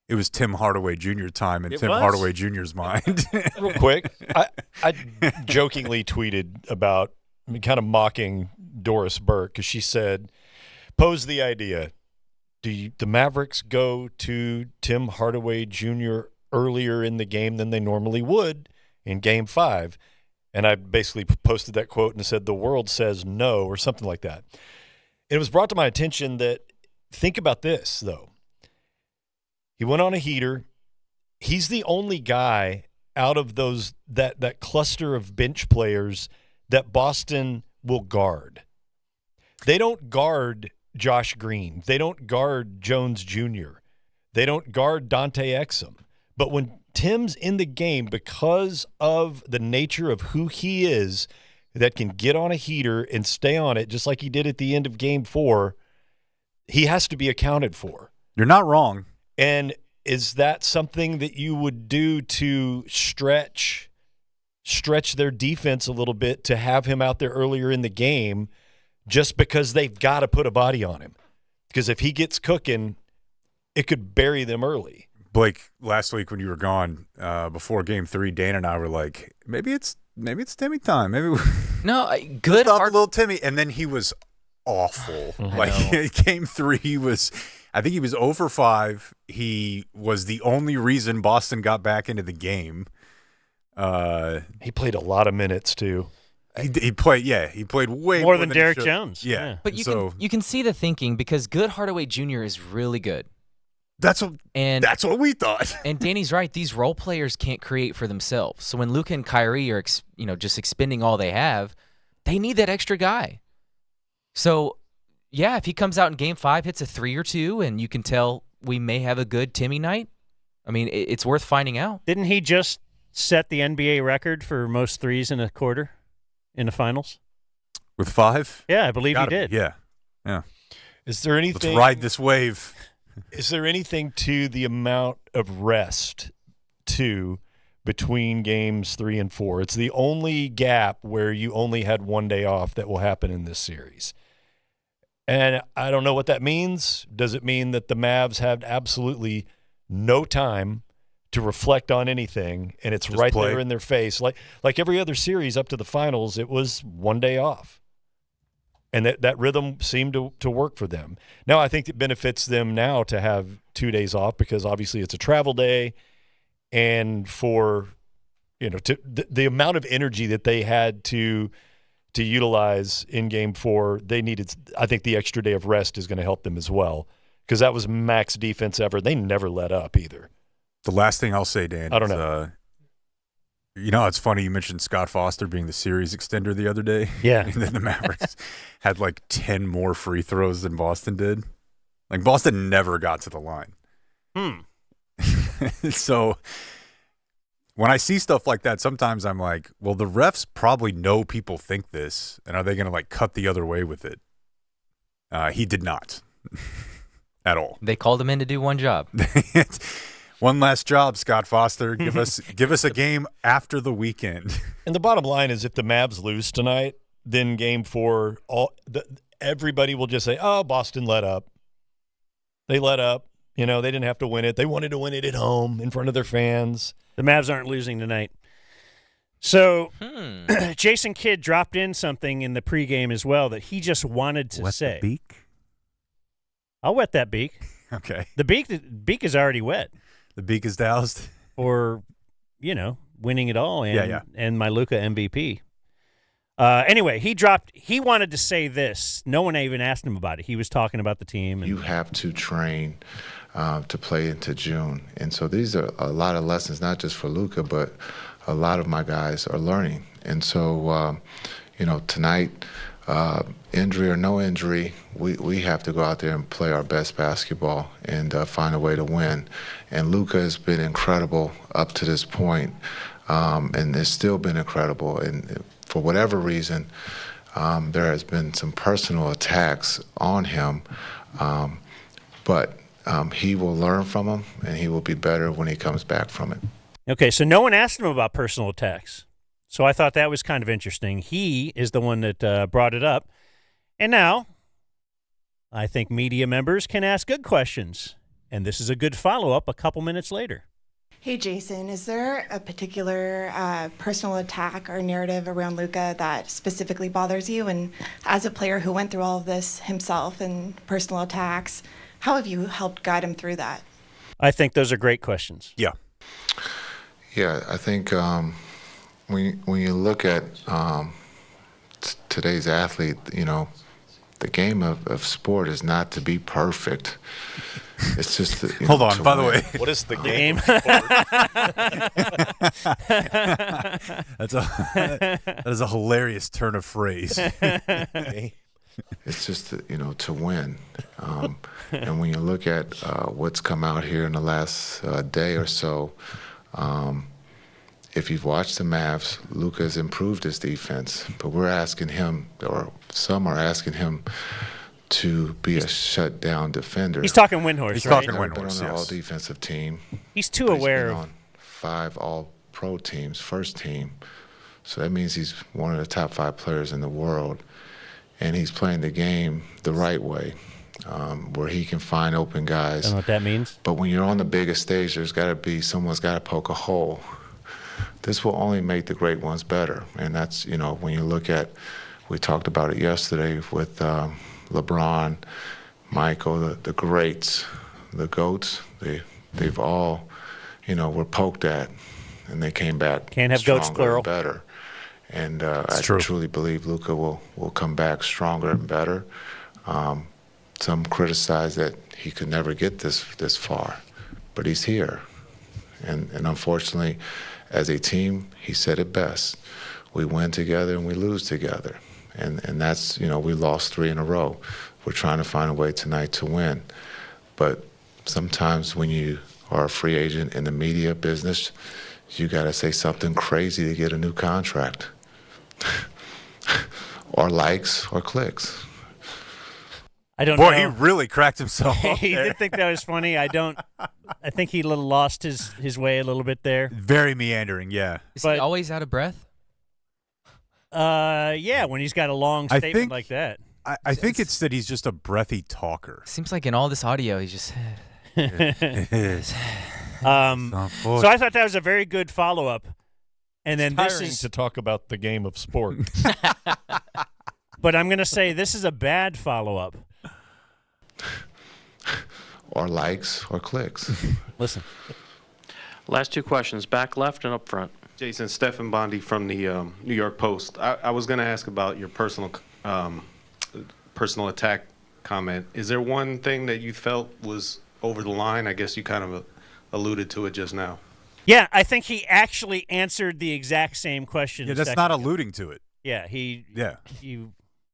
it was Tim Hardaway Jr. time in Tim Hardaway Jr.'s mind. Real quick, I jokingly tweeted about, kind of mocking Doris Burke because she said, pose the idea. Do the Mavericks go to Tim Hardaway Jr. earlier in the game than they normally would in Game 5? And I basically posted that quote and said, the world says no, or something like that. It was brought to my attention that, think about this, though. He went on a heater. He's the only guy out of those that cluster of bench players that Boston will guard. They don't guard Josh Green. They don't guard Jones Jr. They don't guard Dante Exum. But when Tim's in the game, because of the nature of who he is, that can get on a heater and stay on it, just like he did at the end of Game 4, he has to be accounted for. You're not wrong. And is that something that you would do to stretch their defense a little bit to have him out there earlier in the game just because they've got to put a body on him? Because if he gets cooking, it could bury them early. Blake, last week when you were gone, before Game 3, Dan and I were like, maybe it's Timmy time. Maybe good little Timmy, and then he was awful. Game 3 I think he was 0 for 5. He was the only reason Boston got back into the game. He played a lot of minutes too. He played way more than Derek Jones. Yeah. But you can see the thinking because good Hardaway Jr. is really good. That's what we thought. And Danny's right. These role players can't create for themselves. So when Luka and Kyrie are just expending all they have, they need that extra guy. So yeah, if he comes out in Game 5, hits a 3 or 2, and you can tell we may have a good Timmy night, I mean, it's worth finding out. Didn't he just set the NBA record for most threes in a quarter in the finals? With 5? Yeah, I believe he did. Yeah. Is there anything? Let's ride this wave. Is there anything to the amount of rest, between Games 3 and 4? It's the only gap where you only had 1 day off that will happen in this series. And I don't know what that means. Does it mean that the Mavs had absolutely no time to reflect on anything, and it's just right play. There in their face? Like every other series up to the finals, it was 1 day off. And that rhythm seemed to work for them. Now I think it benefits them now to have 2 days off because obviously it's a travel day, and for the amount of energy that they had to to utilize in Game 4. They needed, I think the extra day of rest is going to help them as well, because that was max defense ever. They never let up either. The last thing I'll say, Dan, I don't know. It's funny you mentioned Scott Foster being the series extender the other day. Yeah. And then the Mavericks had like 10 more free throws than Boston did. Like, Boston never got to the line. So when I see stuff like that, sometimes I'm like, well, the refs probably know people think this, and are they going to like cut the other way with it? He did not at all. They called him in to do one job. One last job, Scott Foster. Give us a game after the weekend. And the bottom line is, if the Mavs lose tonight, then Game 4, everybody will just say, "Oh, Boston let up. They let up. They didn't have to win it. They wanted to win it at home in front of their fans." The Mavs aren't losing tonight. So Jason Kidd dropped in something in the pregame as well that he just wanted to say. Wet the beak? I'll wet that beak. Okay. The beak is already wet. The beak is doused? For, winning it all and my Luka MVP. Anyway, he wanted to say this. No one even asked him about it. He was talking about the team. You have to train to play into June. And so these are a lot of lessons, not just for Luka, but a lot of my guys are learning. And so, tonight, injury or no injury, we have to go out there and play our best basketball and find a way to win. And Luka has been incredible up to this point, and has still been incredible. And for whatever reason, there has been some personal attacks on him, but he will learn from them, and he will be better when he comes back from it. Okay, so no one asked him about personal attacks. So I thought that was kind of interesting. He is the one that brought it up. And now I think media members can ask good questions. And this is a good follow-up a couple minutes later. Hey, Jason, is there a particular personal attack or narrative around Luka that specifically bothers you? And as a player who went through all of this himself and personal attacks, how have you helped guide him through that? I think those are great questions. Yeah. Yeah, I think when you look at today's athlete, the game of sport is not to be perfect. It's just that, Hold on, by the way. What is the game? That is a hilarious turn of phrase. It's just to win. And when you look at what's come out here in the last day or so, if you've watched the Mavs, Luka has improved his defense, but we're asking him, or some are asking him, to be a shutdown defender. He's talking Windhorst, He's right? talking Windhorst, been on an yes. all-defensive team. He's too But aware been of on 5 all-pro teams, first team. So that means he's one of the top 5 players in the world, and he's playing the game the right way, where he can find open guys. I don't know what that means. But when you're on the biggest stage, someone's got to poke a hole. This will only make the great ones better, and that's when you look at, we talked about it yesterday with LeBron, Michael, the greats, the GOATs. They've all, were poked at, and they came back. Can't have goats, stronger plural. and better. And I true. truly believe Luka will come back stronger and better. Some criticize that he could never get this far, but he's here. And unfortunately, as a team, he said it best. We win together and we lose together. And that's, we lost 3 in a row. We're trying to find a way tonight to win. But sometimes when you are a free agent in the media business, you got to say something crazy to get a new contract. Or likes or clicks. I don't Boy, know. he really cracked himself up He there. did think that was funny. I think he lost his way a little bit there. Very meandering, yeah. Is he always out of breath? Yeah, when he's got a long I statement think- like that. I think it's that he's just a breathy talker. Seems like in all this audio, he's just. So I thought that was a very good follow-up. And then this Tiring is to talk about the game of sport. But I'm going to say this is a bad follow-up. Or likes or clicks. Listen. Last 2 questions, back left and up front. Jason, Stephen Bondi from the New York Post. I was going to ask about your personal attack comment. Is there one thing that you felt was over the line? I guess you kind of alluded to it just now. Yeah, I think he actually answered the exact same question. Yeah, that's not alluding to it. Yeah, he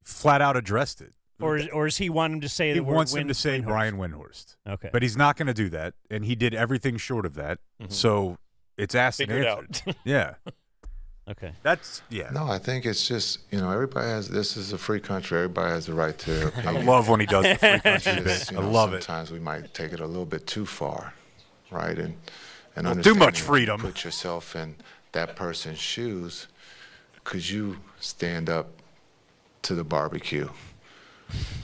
flat out addressed it. Or does he want him to say he the word wants him to say Windhorst? Brian Windhorst. Okay. But he's not going to do that, and he did everything short of that. So it's asked and Figure it answered. out. Yeah. Okay. That's No, I think it's just, everybody has, this is a free country. Everybody has the right to their opinion. I love when he does the free country It's, bit. I love it. Sometimes we might take it a little bit too far, right? And Well, too understanding much when freedom. you put yourself in that person's shoes. Could you stand up to the barbecue?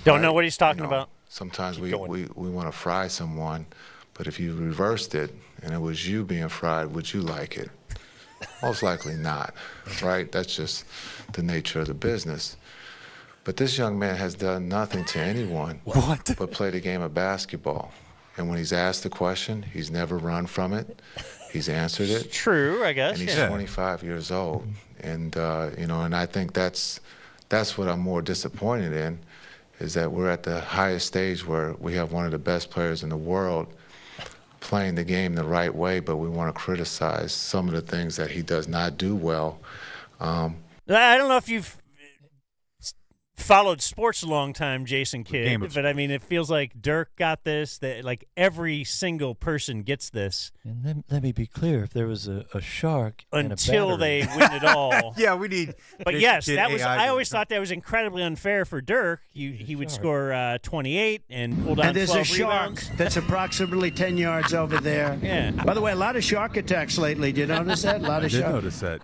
Don't know what he's talking about. Sometimes Keep we going. want to fry someone, but if you reversed it and it was you being fried, would you like it? Most likely not, right? That's just the nature of the business. But this young man has done nothing to anyone but play the game of basketball. And when he's asked the question, he's never run from it. He's answered it. True, I guess. And he's 25 years old. And, and I think that's what I'm more disappointed in, is that we're at the highest stage where we have one of the best players in the world playing the game the right way, but we want to criticize some of the things that he does not do well. I don't know if you've followed sports a long time, Jason Kidd, but I mean, it feels like Dirk got this, that like every single person gets this. And let me be clear, if there was a shark until and a they battery. win it all. Yeah, we need. But yes, that was. I always thought that was incredibly unfair for Dirk. He would score 28 and pull down And there's 12 a shark rebounds. that's approximately 10 yards over there. Yeah. By the way, a lot of shark attacks lately. Did you notice that? A lot I of did shark. notice that.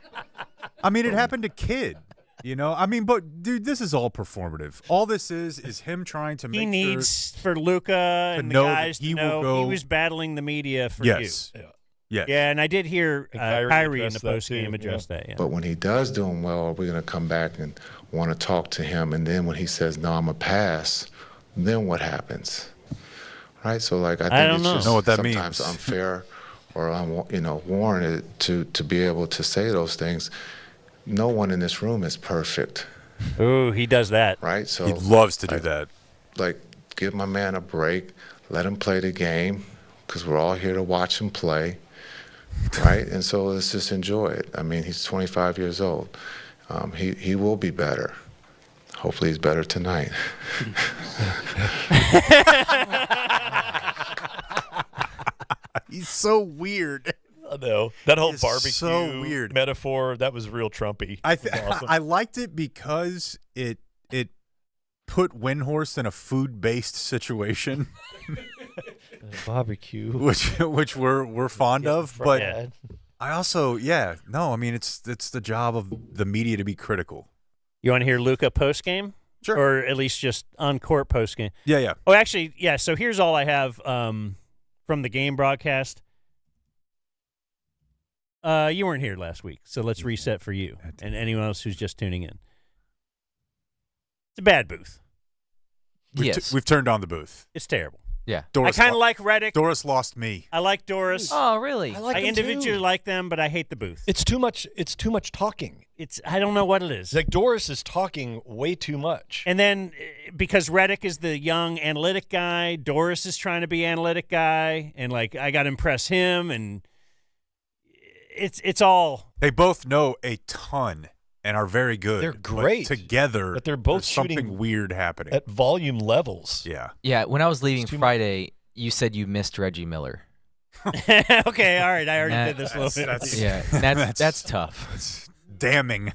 I mean, it happened to Kidd. But dude, this is all performative. All this is him trying to make He needs for Luka and the know that guys he to will know go- he was battling the media for Yes. you. Yes. Yeah, and I did hear Kyrie in the addressed that post game too, address that. Yeah. But when he does do him well, we're going to come back and want to talk to him. And then when he says, no, I'm a pass, then what happens? Right? So, I think don't it's know. just Know what that sometimes means. unfair or, warranted to be able to say those things. No one in this room is perfect. Ooh, he does that. Right? So He loves to do that. Give my man a break. Let him play the game, because we're all here to watch him play. Right? And so let's just enjoy it. I mean, he's 25 years old. He will be better. Hopefully he's better tonight. He's so weird. I know. That whole It's barbecue so weird. metaphor, that was real Trumpy. I It was awesome. I liked it because it put Windhorst in a food-based situation, barbecue, which we're fond of. But fried. I also, I mean, it's the job of the media to be critical. You want to hear Luka post game? Sure. Or at least just on court post game. Yeah. Oh, actually, yeah. So here's all I have from the game broadcast. You weren't here last week, so let's reset for you and anyone else who's just tuning in. It's a bad booth. We've turned on the booth. It's terrible. Yeah. Doris I kind of like Reddick. Doris lost me. I like Doris. Oh, really? I individually like them, but I hate the booth. It's too much. It's too much talking. I don't know what it is. Like Doris is talking way too much. And then because Reddick is the young analytic guy, Doris is trying to be analytic guy, and I got to impress him, and it's all. They both know a ton and are very good. They're great together, but they're both there's something shooting weird happening at volume levels. Yeah. Yeah, when I was leaving Friday, you said you missed Reggie Miller. Okay, all right. I already did this a little bit. Yeah, that's tough. It's damning.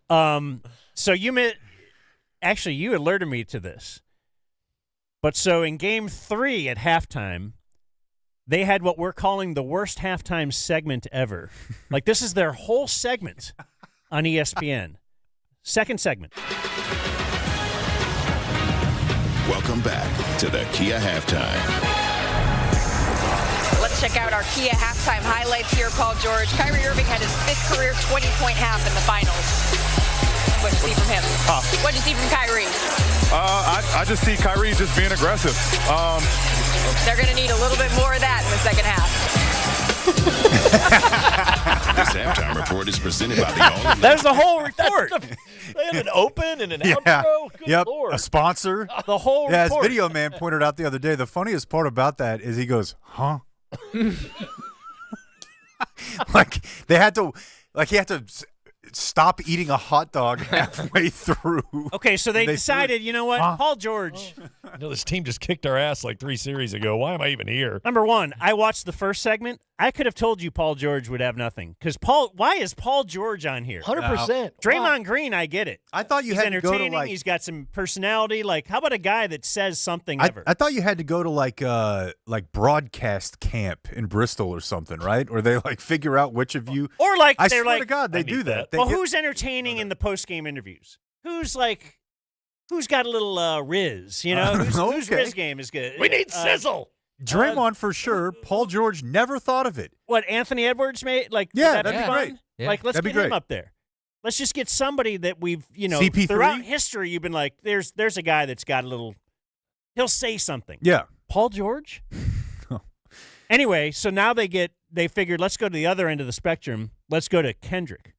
So you alerted me to this. But so in game 3 at halftime, they had what we're calling the worst halftime segment ever. This is their whole segment on ESPN. Second segment. Welcome back to the Kia Halftime. Let's check out our Kia halftime highlights here, Paul George. Kyrie Irving had his 5th career 20-point half in the finals. What did you see from him? What did you see from Kyrie? I just see Kyrie just being aggressive. They're going to need a little bit more of that in the second half. This halftime report is presented by the All That's the whole report. They had an open and an Yeah. outro. Good Yep. Lord. A sponsor. The whole Yeah, as report. Video Man pointed out the other day, the funniest part about that is he goes, huh? Like he had to stop eating a hot dog halfway through. Okay, so they decided, you know what? Huh? Paul George. This team just kicked our ass like 3 series ago. Why am I even here? Number one, I watched the first segment. I could have told you Paul George would have nothing. Because why is Paul George on here? 100%. Draymond Green, I get it. I thought you He's had to go to entertaining. He's got some personality. Like, how about a guy that says something ever? I thought you had to go to like broadcast camp in Bristol or something, right? Or they like figure out which of you. Or like I they're swear like, to God, they do that. Well, who's entertaining in the post-game interviews? Who's got a little riz? You know, whose riz game is good? We need sizzle. Draymond for sure. Paul George never thought of it. What Anthony Edwards made? Like, Yeah, that'd that'd be fun? great. Yeah. Like, let's That'd get be him great. up there. Let's just get somebody that we've, CP3? throughout history, you've been like, there's a guy that's got a little. He'll say something. Yeah. Paul George. Anyway, so now they figured, let's go to the other end of the spectrum. Let's go to Kendrick.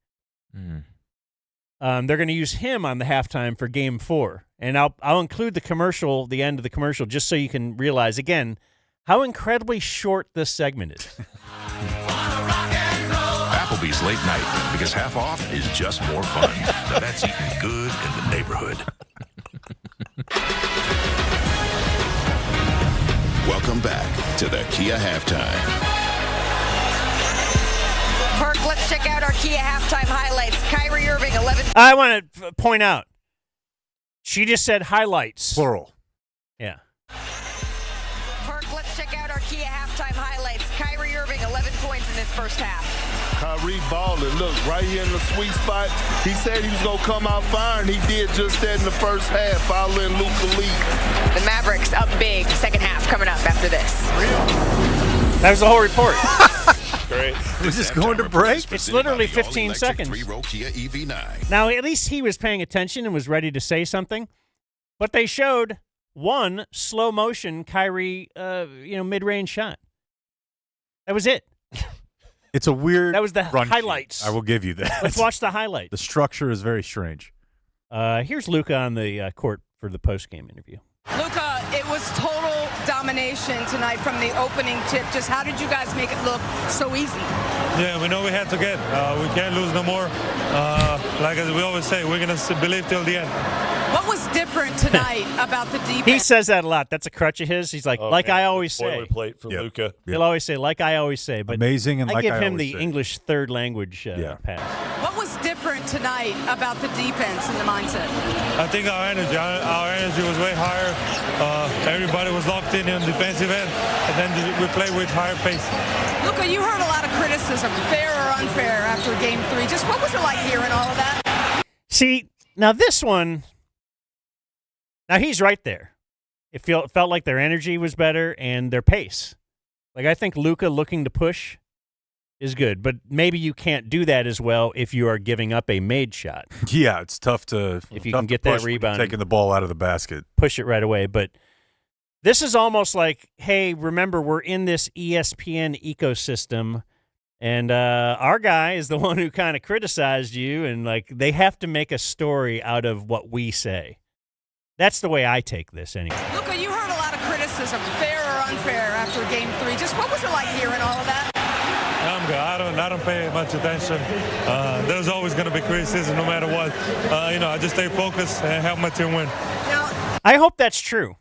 They're going to use him on the halftime for Game 4, and I'll include the end of the commercial, just so you can realize again how incredibly short this segment is. Applebee's late night, because half off is just more fun. Now that's eating good in the neighborhood. Welcome back to the Kia Halftime. Perk, let's check out our Kia halftime highlights. Kyrie Irving, 11. I want to point out, she just said highlights. Plural. Yeah. Perk, let's check out our Kia halftime highlights. Kyrie Irving, 11 points in this first half. Kyrie balling, look, right here in the sweet spot. He said he was going to come out fire, and he did just that in the first half, fouling Luka lead. The Mavericks up big. Second half coming up after this. That was the whole report. Great. We're just going to break? It's literally 15 seconds. 3-row Kia EV9. Now, at least he was paying attention and was ready to say something. But they showed one slow motion Kyrie, mid-range shot. That was it. It's a weird. That was the run sheet. highlights. I will give you that. Let's watch the highlights. The structure is very strange. Here's Luka on the court for the post-game interview. Luka, it was total domination tonight from the opening tip. Just how did you guys make it look so easy? Yeah, we know we had to get. We can't lose no more. Like as we always say, we're going to believe till the end. What was different tonight about the defense? He says that a lot. That's a crutch of his. He's like I always say. Boilerplate for Luka. He'll always say, like I always say. But amazing and I like give I him always the say. English third language pass. What was different tonight about the defense and the mindset? I think our energy was way higher. Everybody was locked in on defensive end, and then we played with higher pace. Luka, you heard a lot of criticism, fair or unfair, after Game 3. Just what was it like hearing all of that? See, now this one, now he's right there. It felt like their energy was better and their pace. Like I think Luka looking to push is good, but maybe you can't do that as well if you are giving up a made shot. Yeah, it's tough to if you tough can get to that push when you're rebound, taking the ball out of the basket, push it right away. But this is almost like, hey, remember we're in this ESPN ecosystem, and our guy is the one who kind of criticized you, and like they have to make a story out of what we say. That's the way I take this anyway. Luka, you heard a lot of criticism, fair or unfair, after Game 3. Just what was it like hearing all of that? I'm good. I don't pay much attention. There's always going to be criticism no matter what. I just stay focused and help my team win. I hope that's true,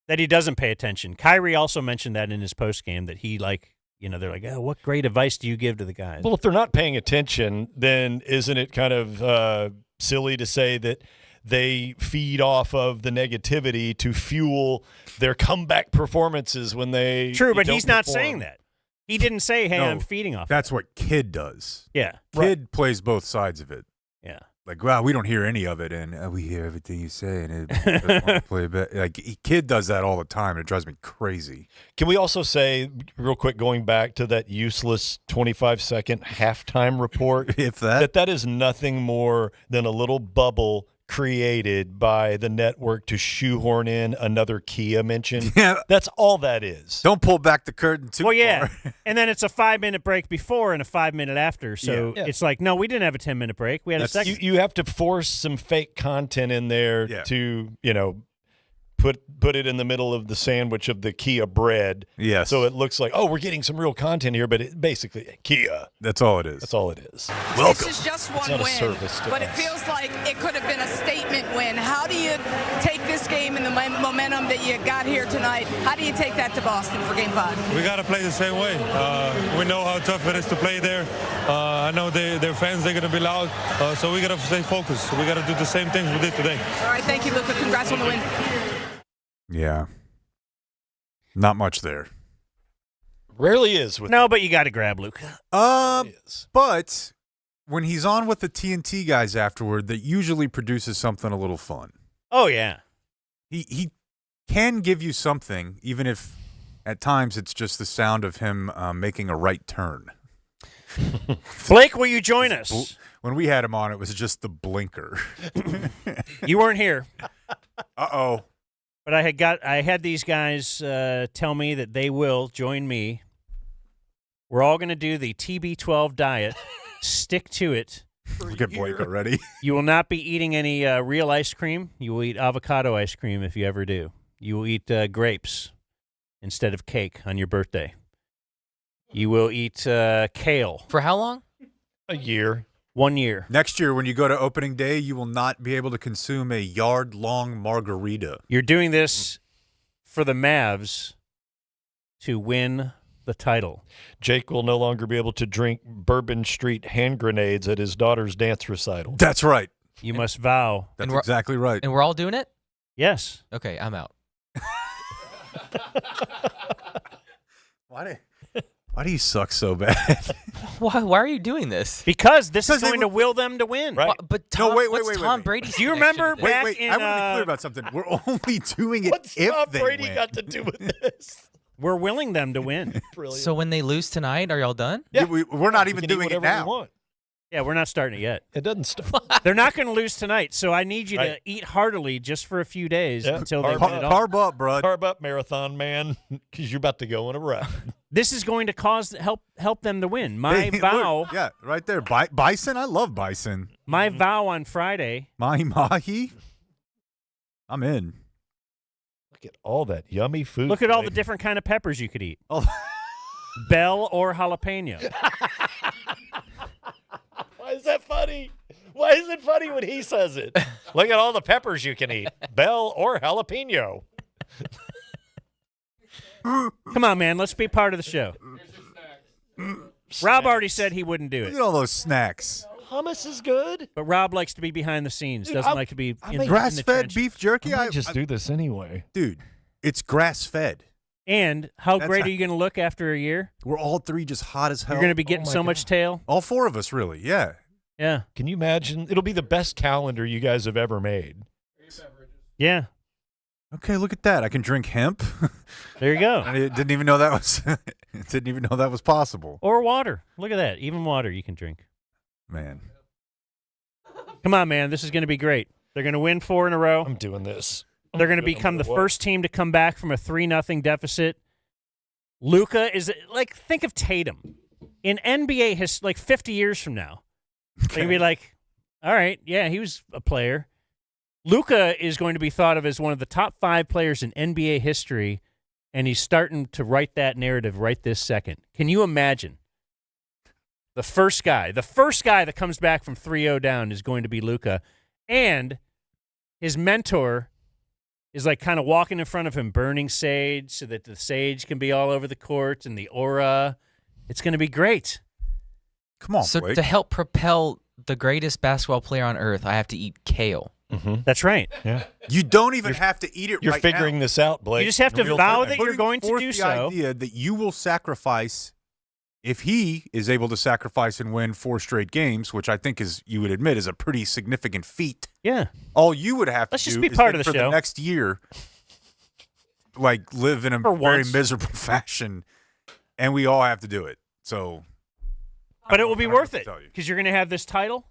that he doesn't pay attention. Kyrie also mentioned that in his postgame, that he they're like, oh, what great advice do you give to the guys? Well, if they're not paying attention, then isn't it kind of silly to say that they feed off of the negativity to fuel their comeback performances when they True, but don't he's not perform? saying that. He didn't say, hey, No, I'm feeding off. That's what Kid does. Yeah. Kid plays both sides of it. Yeah. Like, wow, we don't hear any of it, and we hear everything you say, and it just want to play back. Like, Kid does that all the time, and it drives me crazy. Can we also say, real quick, going back to that useless 25-second halftime report, if that is nothing more than a little bubble created by the network to shoehorn in another Kia mention. Yeah. That's all that is. Don't pull back the curtain too Well, yeah. far. And then it's a 5-minute break before and a 5-minute after. So Yeah. it's like, no, we didn't have a 10-minute break. We had a second. You have to force some fake content in there to, put it in the middle of the sandwich of the Kia bread. Yes. So it looks like, we're getting some real content here, but it basically Kia. That's all it is. That's all it is. This is just It's one not a win, service to but it us. feels like it could have been a statement win. How do you take this game and the momentum that you got here tonight? How do you take that to Boston for Game 5? We got to play the same way. We know how tough it is to play there. I know their fans, they're going to be loud, so we got to stay focused. We got to do the same things we did today. All right, thank you, Luka. Congrats on the win. Yeah. Not much there. Rarely is. No, but you got to grab Luka. But when he's on with the TNT guys afterward, that usually produces something a little fun. Oh, yeah. He can give you something, even if at times it's just the sound of him making a right turn. Blake, will you join us? When we had him on, it was just the blinker. You weren't here. Uh-oh. But I had these guys tell me that they will join me. We're all going to do the TB12 diet. Stick to it. Look at Blake already. You will not be eating any real ice cream. You will eat avocado ice cream if you ever do. You will eat grapes instead of cake on your birthday. You will eat kale. For how long? A year. 1 year. Next year, when you go to opening day, you will not be able to consume a yard-long margarita. You're doing this for the Mavs to win the title. Jake will no longer be able to drink Bourbon Street hand grenades at his daughter's dance recital. That's right. You must vow. That's exactly right. And we're all doing it? Yes. Okay, I'm out. Why do you suck so bad? Why are you doing this? Because this is going to will them to win. Right. But Tom, wait, what's Tom Brady's Do you connection remember to this? back Wait, in I want to be clear about something. We're only doing it What's if Tom they Brady win. got to do with this? We're willing them to win. Brilliant. So when they lose tonight, are y'all done? Yeah, we're not We even can eat doing it whatever we now. want. Yeah, we're not starting it yet. It doesn't start. They're not going to lose tonight, so I need you to Right. eat heartily just for a few days Yeah. until they Carb win it all. Carb up, bro. Carb up, marathon man, because you're about to go in a rut. This is going to help them to win. My Hey, vow, look, yeah, right there. Bison, I love bison. my vow on Friday. Mahi. I'm in. Look at all that yummy food. Look at all the Blake. different kind of peppers you could eat. Oh. Bell or jalapeno. Why is that funny? Why is it funny when he says it? Look at all the peppers you can eat. Bell or jalapeno. Come on, man. Let's be part of the show. Rob already said he wouldn't do Look it. at all those snacks. Hummus is good. But Rob likes to be behind the scenes. Dude, Doesn't I- like to be I in, make in the Grass-fed trenches. beef jerky? I might just do this anyway. Dude, it's grass-fed. And how That's great how- are you going to look after a year? We're all three just hot as hell. You're going to be getting my so much tail. All four of us, really. Yeah. Yeah. Can you imagine? It'll be the best calendar you guys have ever made. Yeah. Okay, look at that. I can drink hemp. There you go. I didn't even know that was didn't even know that was possible. Or water. Look at that. Even water you can drink. Man. Come on, man. This is going to be great. They're going to win 4 in a row. I'm doing this. They're going to become the first team to come back from a 3-0 deficit. Luka is like, think of Tatum. In NBA, like 50 years from now, they're going to be like, all right, yeah, he was a player. Luka is going to be thought of as one of the top 5 players in NBA history, and he's starting to write that narrative right this second. Can you imagine? The first guy that comes back from 3-0 down is going to be Luka, and his mentor is like kind of walking in front of him, burning sage so that the sage can be all over the court and the aura. It's going to be great. Come on, So Blake. to help propel the greatest basketball player on earth, I have to eat kale. Mm-hmm. That's right. Yeah. You don't even have to eat it You're right figuring now. this out, Blake. You just have to in real vow time. that you're Putting going to forth do the so. idea that you will sacrifice, if he is able to sacrifice and win 4 straight games, which I think is, you would admit, is a pretty significant feat. Yeah. All you would have Let's to just do be is part then of the for show. the next year, like live in a For very once. miserable fashion, and we all have to do it. So, But it will be I don't know worth what it to tell you. because you're going to have this title.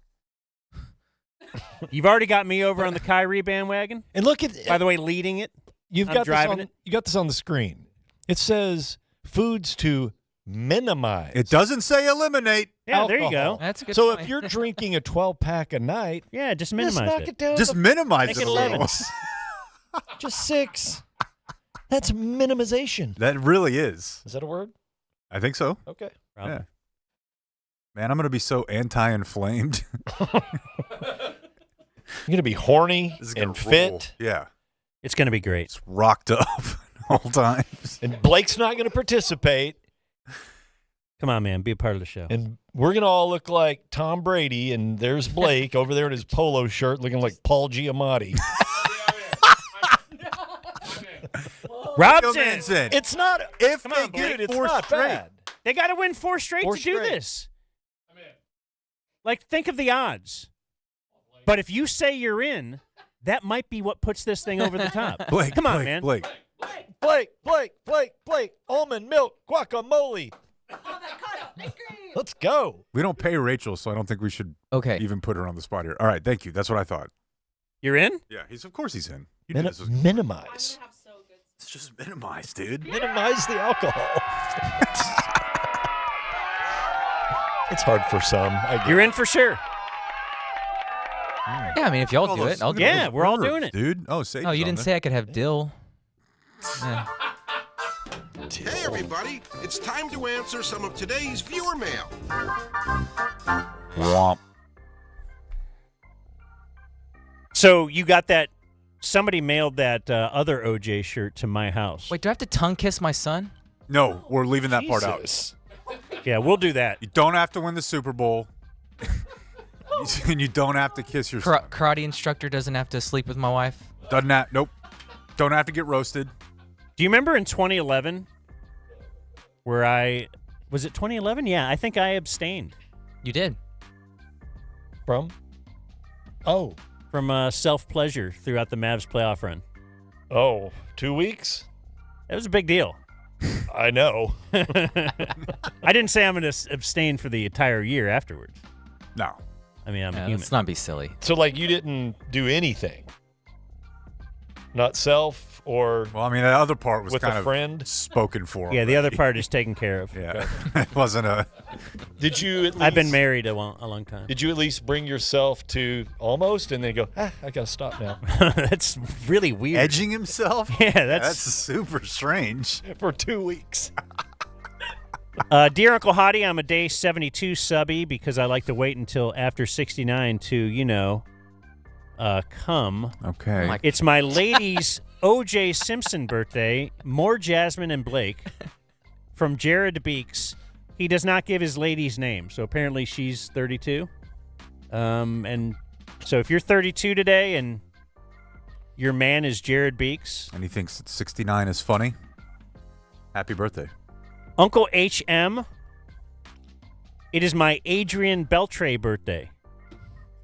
You've already got me over on the Kyrie bandwagon. And look at, by the way, leading it. You got this on the screen. It says foods to minimize. It doesn't say eliminate. Yeah, alcohol. there you go. That's a good So point. if you're drinking a 12-pack a night, just minimize knock it. it down. Just minimize Make it it a 11. little. Just 6. That's minimization. That really is. Is that a word? I think so. Okay. Probably. Yeah. Man, I'm going to be so anti-inflamed. You're going to be horny and fit. Yeah. It's going to be great. It's rocked up all times. And Blake's not going to participate. Come on, man. Be a part of the show. And we're going to all look like Tom Brady, and there's Blake over there in his polo shirt looking like Paul Giamatti. Robson. It's not. If Come they on, get Blake. It's 4 not straight. bad. They got to win 4 straight 4 to do straight. this. Like, think of the odds. But if you say you're in, that might be what puts this thing over the top. Blake, come on, Blake, man. Blake. Almond milk guacamole. Let's go. We don't pay Rachel, so I don't think we should even put her on the spot here. All right, thank you. That's what I thought. You're in? Yeah, of course he's in. You knew this was- Minimize. It's just minimize, dude. Minimize the alcohol. It's hard for some. I get You're it. in for sure. Yeah, I mean, if y'all do it, I'll do it. Yeah, we're all doing it. Dude. Oh, say Oh, you didn't say I could have dill. Yeah. Hey, everybody. It's time to answer some of today's viewer mail. Womp. So you got that. Somebody mailed that other OJ shirt to my house. Wait, do I have to tongue kiss my son? No, we're leaving that part out. Yeah, we'll do that. You don't have to win the Super Bowl. And you don't have to kiss your son. Karate instructor doesn't have to sleep with my wife? Doesn't have, nope. Don't have to get roasted. Do you remember in 2011 where was it 2011? Yeah, I think I abstained. You did. From? Oh. From self-pleasure throughout the Mavs playoff run. Oh, 2 weeks? That was a big deal. I know. I didn't say I'm going to abstain for the entire year afterwards. No. I mean, I'm human. Let's not be silly. So, like, you didn't do anything? Not self or Well, I mean, the other part was with kind a of friend? spoken for. Yeah, the other part is taken care of. Yeah. It wasn't a... Did you at least... I've been married a long time. Did you at least bring yourself to almost and then go, I got to stop now? That's really weird. Edging himself? Yeah, That's super strange. For 2 weeks. Dear Uncle Hottie, I'm a day 72 subby because I like to wait until after 69 to, come. Okay. It's my lady's O.J. Simpson birthday. More Jasmine and Blake. From Jared Beeks. He does not give his lady's name, so apparently she's 32. And so if you're 32 today and your man is Jared Beeks. And he thinks that 69 is funny. Happy birthday. Uncle H.M. It is my Adrian Beltre birthday.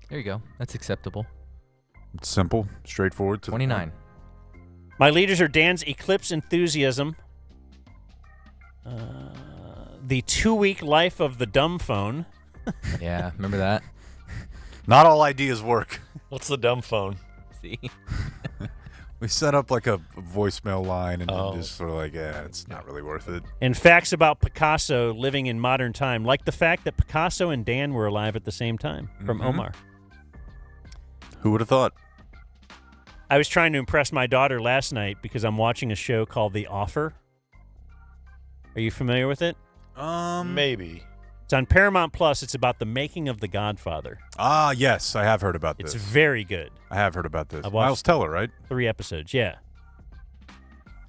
There you go. That's acceptable. It's simple, straightforward. To 29. My leaders are Dan's Eclipse Enthusiasm. The 2-week life of the dumb phone. Yeah, remember that? Not all ideas work. What's the dumb phone? See? We set up like a voicemail line and then just sort of like, it's not really worth it. And facts about Picasso living in modern time, like the fact that Picasso and Dan were alive at the same time, from Omar. Who would have thought? I was trying to impress my daughter last night because I'm watching a show called The Offer. Are you familiar with it? Maybe. It's on Paramount Plus. It's about the making of The Godfather. Ah, yes, I have heard about this. It's very good. I have heard about this. I've watched Miles Teller, right? 3 episodes, yeah.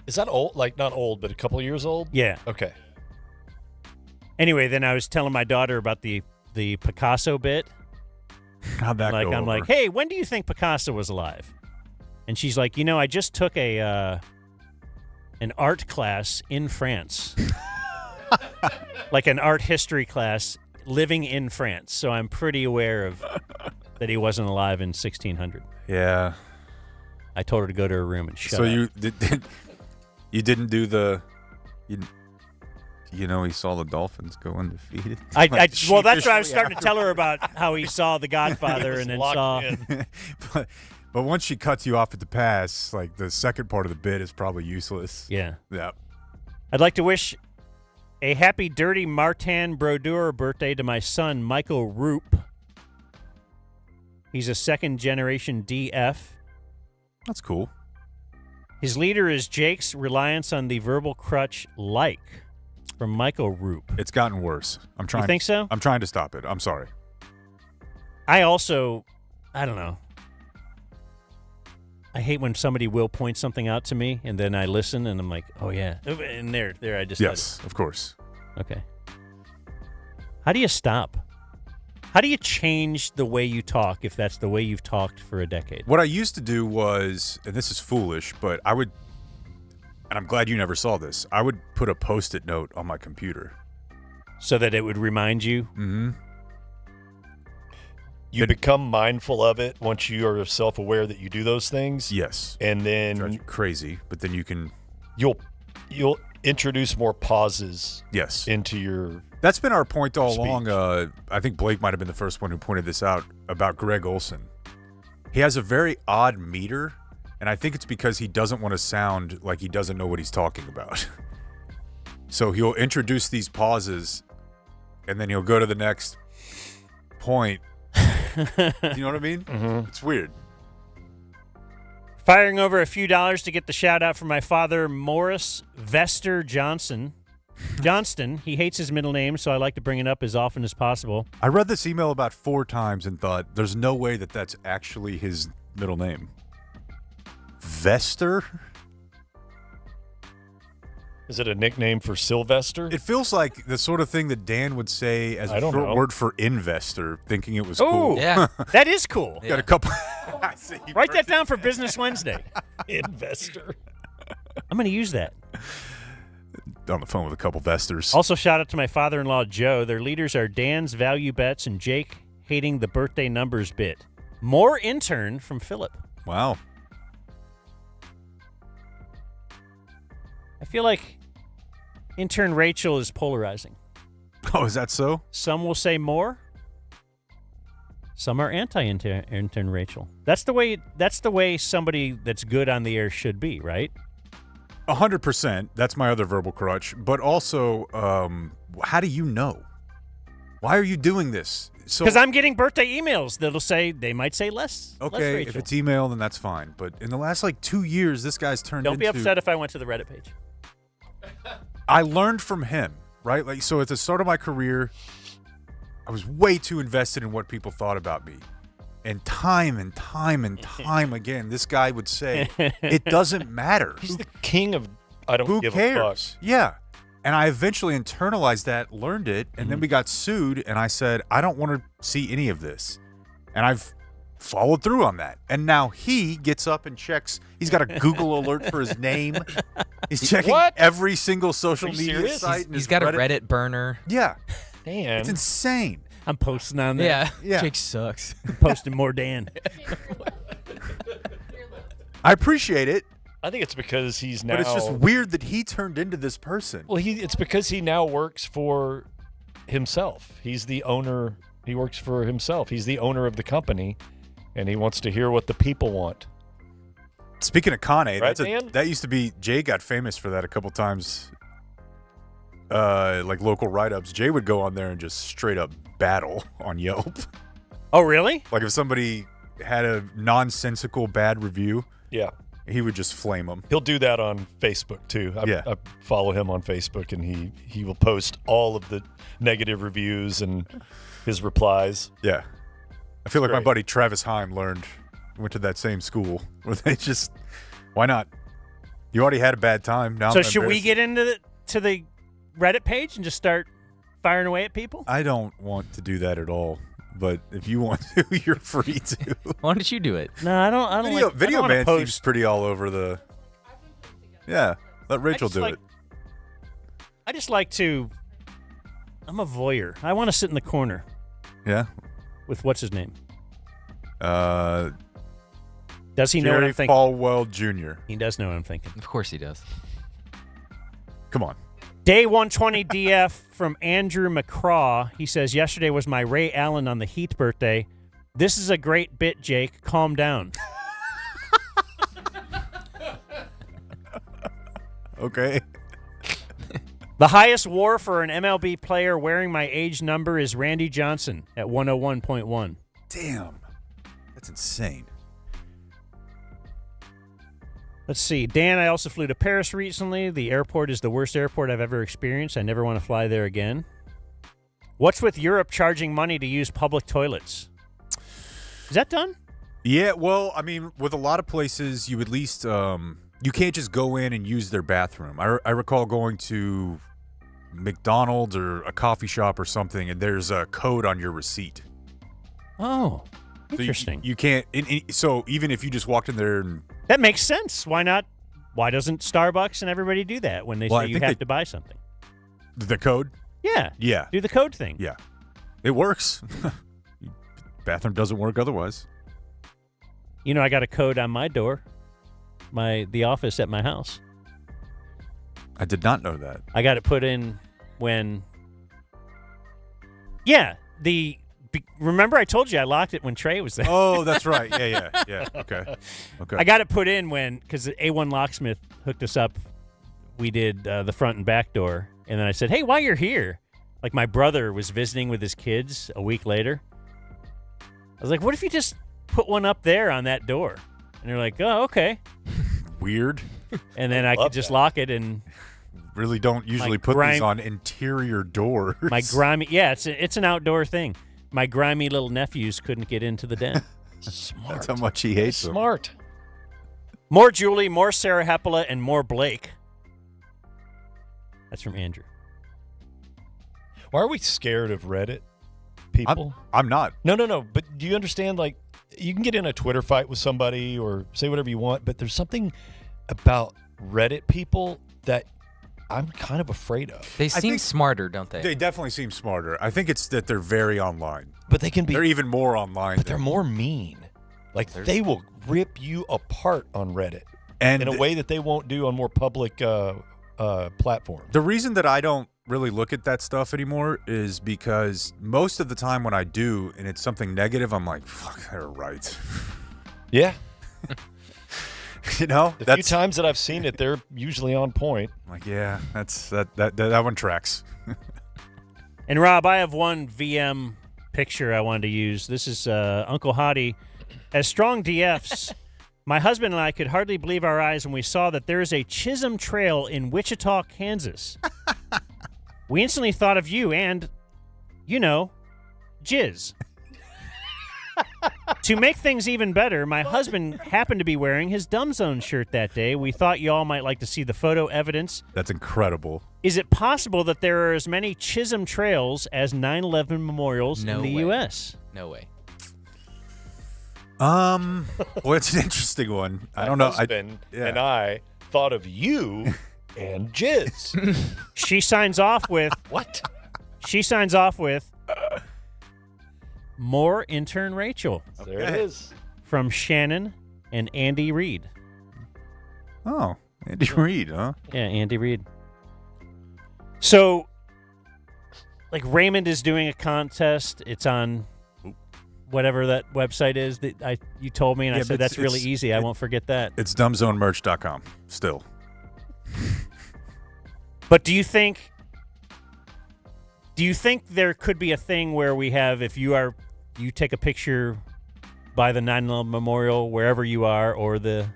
Is that old? Like, not old, but a couple of years old? Yeah. Okay. Anyway, then I was telling my daughter about the Picasso bit. How'd that go I'm over? like, hey, when do you think Picasso was alive? And she's like, I just took an art class in France. Like an art history class living in France. So I'm pretty aware of that he wasn't alive in 1600. Yeah. I told her to go to her room and shut so up. you didn't do the You know, he saw the Dolphins go undefeated. Well, that's what I was starting to tell her about how he saw The Godfather and then saw. But once she cuts you off at the pass, like the second part of the bit is probably useless. Yeah. Yeah. I'd like to wish a happy Dirty Martin Brodeur birthday to my son, Michael Roop. He's a second-generation DF. That's cool. His leader is Jake's reliance on the verbal crutch like. From Michael Roop. It's gotten worse. I'm trying. You think so? I'm trying to stop it. I'm sorry. I don't know. I hate when somebody will point something out to me, and then I listen, and I'm like, oh, yeah. And there, I just Yes, of course. Okay. How do you stop? How do you change the way you talk if that's the way you've talked for a decade? What I used to do was, and this is foolish, but I would, and I'm glad you never saw this, I would put a Post-it note on my computer. So that it would remind you? Mm-hmm. You become mindful of it once you are self-aware that you do those things. Yes. And then drives you crazy, but then you can you'll introduce more pauses yes into your That's been our point all speech. along. I think Blake might have been the first one who pointed this out about Greg Olson. He has a very odd meter, and I think it's because he doesn't want to sound like he doesn't know what he's talking about. So he'll introduce these pauses, and then he'll go to the next point. Do you know what I mean? Mm-hmm. It's weird. Firing over a few dollars to get the shout out from my father, Morris Vester Johnston. He hates his middle name, so I like to bring it up as often as possible. I read this email about 4 times and thought, there's no way that that's actually his middle name. Vester? Is it a nickname for Sylvester? It feels like the sort of thing that Dan would say as a short word for investor, thinking it was cool. Yeah. That is cool. Got a couple. Write that down for Business Wednesday. Investor. I'm going to use that. On the phone with a couple vesters. Also, shout out to my father-in-law, Joe. Their leaders are Dan's Value Bets and Jake hating the birthday numbers bit. More intern from Philip. Wow. I feel like intern Rachel is polarizing. Oh, is that so? Some will say more. Some are anti-intern Rachel. That's the way somebody that's good on the air should be, right? 100%. That's my other verbal crutch. But also, how do you know? Why are you doing this? Because I'm getting birthday emails that'll say, they might say less. Okay, less Rachel. if it's email, then that's fine. But in the last 2 years, this guy's turned Don't into... be upset if I went to the Reddit page. I learned from him, right? So at the start of my career, I was way too invested in what people thought about me. And time again, this guy would say, it doesn't matter. He's the king of I don't give cares? a fuck. Yeah. And I eventually internalized that, learned it, and then we got sued, and I said, I don't want to see any of this. And I've followed through on that. And now he gets up and checks. He's got a Google alert for his name. He's checking every single social media site. He's got a Reddit burner. Yeah. Damn. It's insane. I'm posting on there. Yeah. Jake sucks. I'm posting more Dan. I appreciate it. I think it's because he's now. But it's just weird that he turned into this person. Well, it's because he now works for himself. He's the owner. He works for himself. He's the owner of the company, and he wants to hear what the people want. Speaking of Kanye, Right, Dan? that used to be, Jay got famous for that a couple times. Like local write-ups. Jay would go on there and just straight up battle on Yelp. Oh, really? Like if somebody had a nonsensical bad review, Yeah. he would just flame them. He'll do that on Facebook too. I follow him on Facebook, and he will post all of the negative reviews and his replies. Yeah. I feel like my Great. buddy Travis Heim went to that same school where they just, why not? You already had a bad time. Now So I'm should we embarrassed. get into the Reddit page and just start firing away at people? I don't want to do that at all. But if you want to, you're free to. Why don't you do it? No, I don't. Video I don't Man post. seems pretty all over the. Yeah, let Rachel do it. I just like to. I'm a voyeur. I want to sit in the corner. Yeah. With what's his name? Does he know what I'm thinking? Falwell Jr. He does know what I'm thinking. Of course he does. Come on. Day 120 DF from Andrew McCraw. He says, yesterday was my Ray Allen on the Heat birthday. This is a great bit, Jake. Calm down. Okay. The highest WAR for an MLB player wearing my age number is Randy Johnson at 101.1. Damn. That's insane. Let's see. Dan, I also flew to Paris recently. The airport is the worst airport I've ever experienced. I never want to fly there again. What's with Europe charging money to use public toilets? Is that done? Yeah, well, I mean, with a lot of places, you at least you can't just go in and use their bathroom. I recall going to McDonald's or a coffee shop or something, and there's a code on your receipt. Oh, interesting. So you can't. So even if you just walked in there and that makes sense. Why not? Why doesn't Starbucks and everybody do that when they say you have to buy something? The code? Yeah. Yeah. Do the code thing. Yeah. It works. Bathroom doesn't work otherwise. You know, I got a code on my door, the office at my house. I did not know that. I got it put in when. Yeah, remember I told you I locked it when Trey was there. Oh, that's right. Yeah. Okay. I got it put in because A1 Locksmith hooked us up. We did the front and back door, and then I said, "Hey, while you're here," like my brother was visiting with his kids a week later. I was like, "What if you just put one up there on that door?" And they're like, "Oh, okay." Weird. And then I could just lock it and. Really don't usually put these on interior doors. My grimy, it's an outdoor thing. My grimy little nephews couldn't get into the den. Smart. That's how much he hates them. Smart. More Julie, more Sarah Hepola, and more Blake. That's from Andrew. Why are we scared of Reddit people? I'm not. No. But do you understand? Like, you can get in a Twitter fight with somebody or say whatever you want, but there's something about Reddit people that I'm kind of afraid of. They seem smarter, don't they? They definitely seem smarter. I think it's that they're very online. But they can be. They're even more online. But they're more mean. Like, they will rip you apart on Reddit and in a way that they won't do on more public platforms. The reason that I don't really look at that stuff anymore is because most of the time when I do and it's something negative, I'm like, fuck, they're right. Yeah. You know, the few times that I've seen it, they're usually on point. Like, yeah, that one tracks. And Rob, I have one VM picture I wanted to use. This is Uncle Hottie. As strong DFs, my husband and I could hardly believe our eyes when we saw that there is a Chisholm Trail in Wichita, Kansas. We instantly thought of you and, jizz. To make things even better, my husband happened to be wearing his Dumb Zone shirt that day. We thought you all might like to see the photo evidence. That's incredible. Is it possible that there are as many Chisholm Trails as 9/11 memorials in the U.S.? No way. Well, it's an interesting one. I don't know. Husband and I thought of you and jizz. She signs off with what? She signs off with more intern Rachel. There it is. From Shannon and Andy Reid. Oh, Andy Reid, huh? Yeah, Andy Reid. So, like, Raymond is doing a contest. It's on whatever that website is that you told me, and I said that's really easy. I won't forget that. It's dumbzonemerch.com still. But do you think there could be a thing where we have, if you take a picture by the 9/11 memorial wherever you are, or the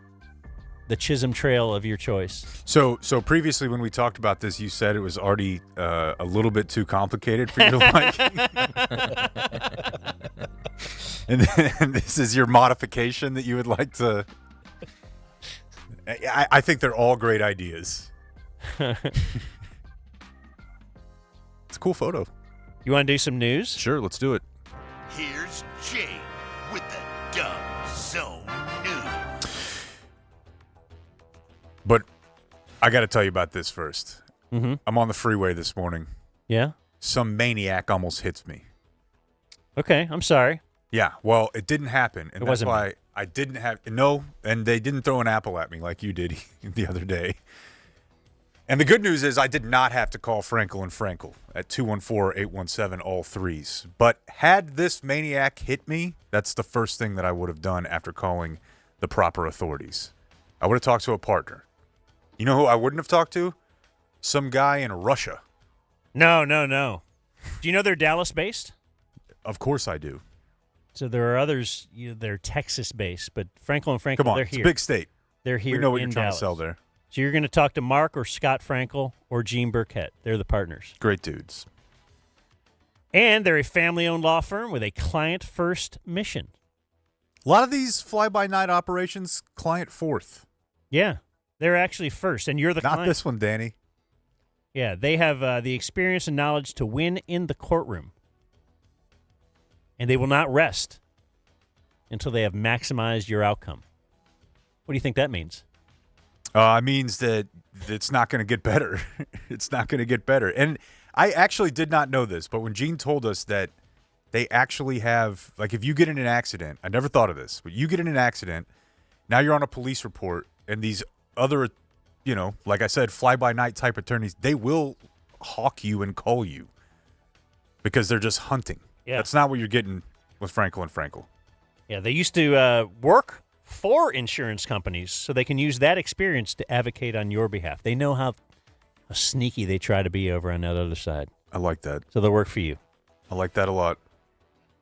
Chisholm Trail of your choice? So previously when we talked about this, you said it was already a little bit too complicated for you to like. And this is your modification that you would like to. I think they're all great ideas. It's a cool photo. You want to do some news? Sure, let's do it. Here's Jake with the Dumb Zone News. But I got to tell you about this first. Mm-hmm. I'm on the freeway this morning. Yeah? Some maniac almost hits me. Okay, I'm sorry. Yeah, well, it didn't happen. And It that's wasn't why me. I didn't have – no, and they didn't throw an apple at me like you did the other day. And the good news is I did not have to call Frankel and Frankel at 214-817 all threes. But had this maniac hit me, that's the first thing that I would have done after calling the proper authorities. I would have talked to a partner. You know who I wouldn't have talked to? Some guy in Russia. No. Do you know they're Dallas-based? Of course I do. So there are others, they're Texas-based, but Frankel and Frankel, Come on, they're it's here. a big state. They're here We know what in you're trying Dallas. to sell there. So you're going to talk to Mark or Scott Frankel or Gene Burkett. They're the partners. Great dudes. And they're a family-owned law firm with a client-first mission. A lot of these fly-by-night operations, client fourth. Yeah, they're actually first, and you're the client. Not this one, Danny. Yeah, they have the experience and knowledge to win in the courtroom. And they will not rest until they have maximized your outcome. What do you think that means? It means that it's not going to get better. It's not going to get better. And I actually did not know this, but when Gene told us that they actually have, like, if you get in an accident, I never thought of this, but you get in an accident, now you're on a police report, and these other, like I said, fly-by-night type attorneys, they will hawk you and call you because they're just hunting. Yeah. That's not what you're getting with Frankel and Frankel. Yeah, they used to work for insurance companies so they can use that experience to advocate on your behalf. They know how sneaky they try to be over on that other side. I like that. So they'll work for you. I like that a lot.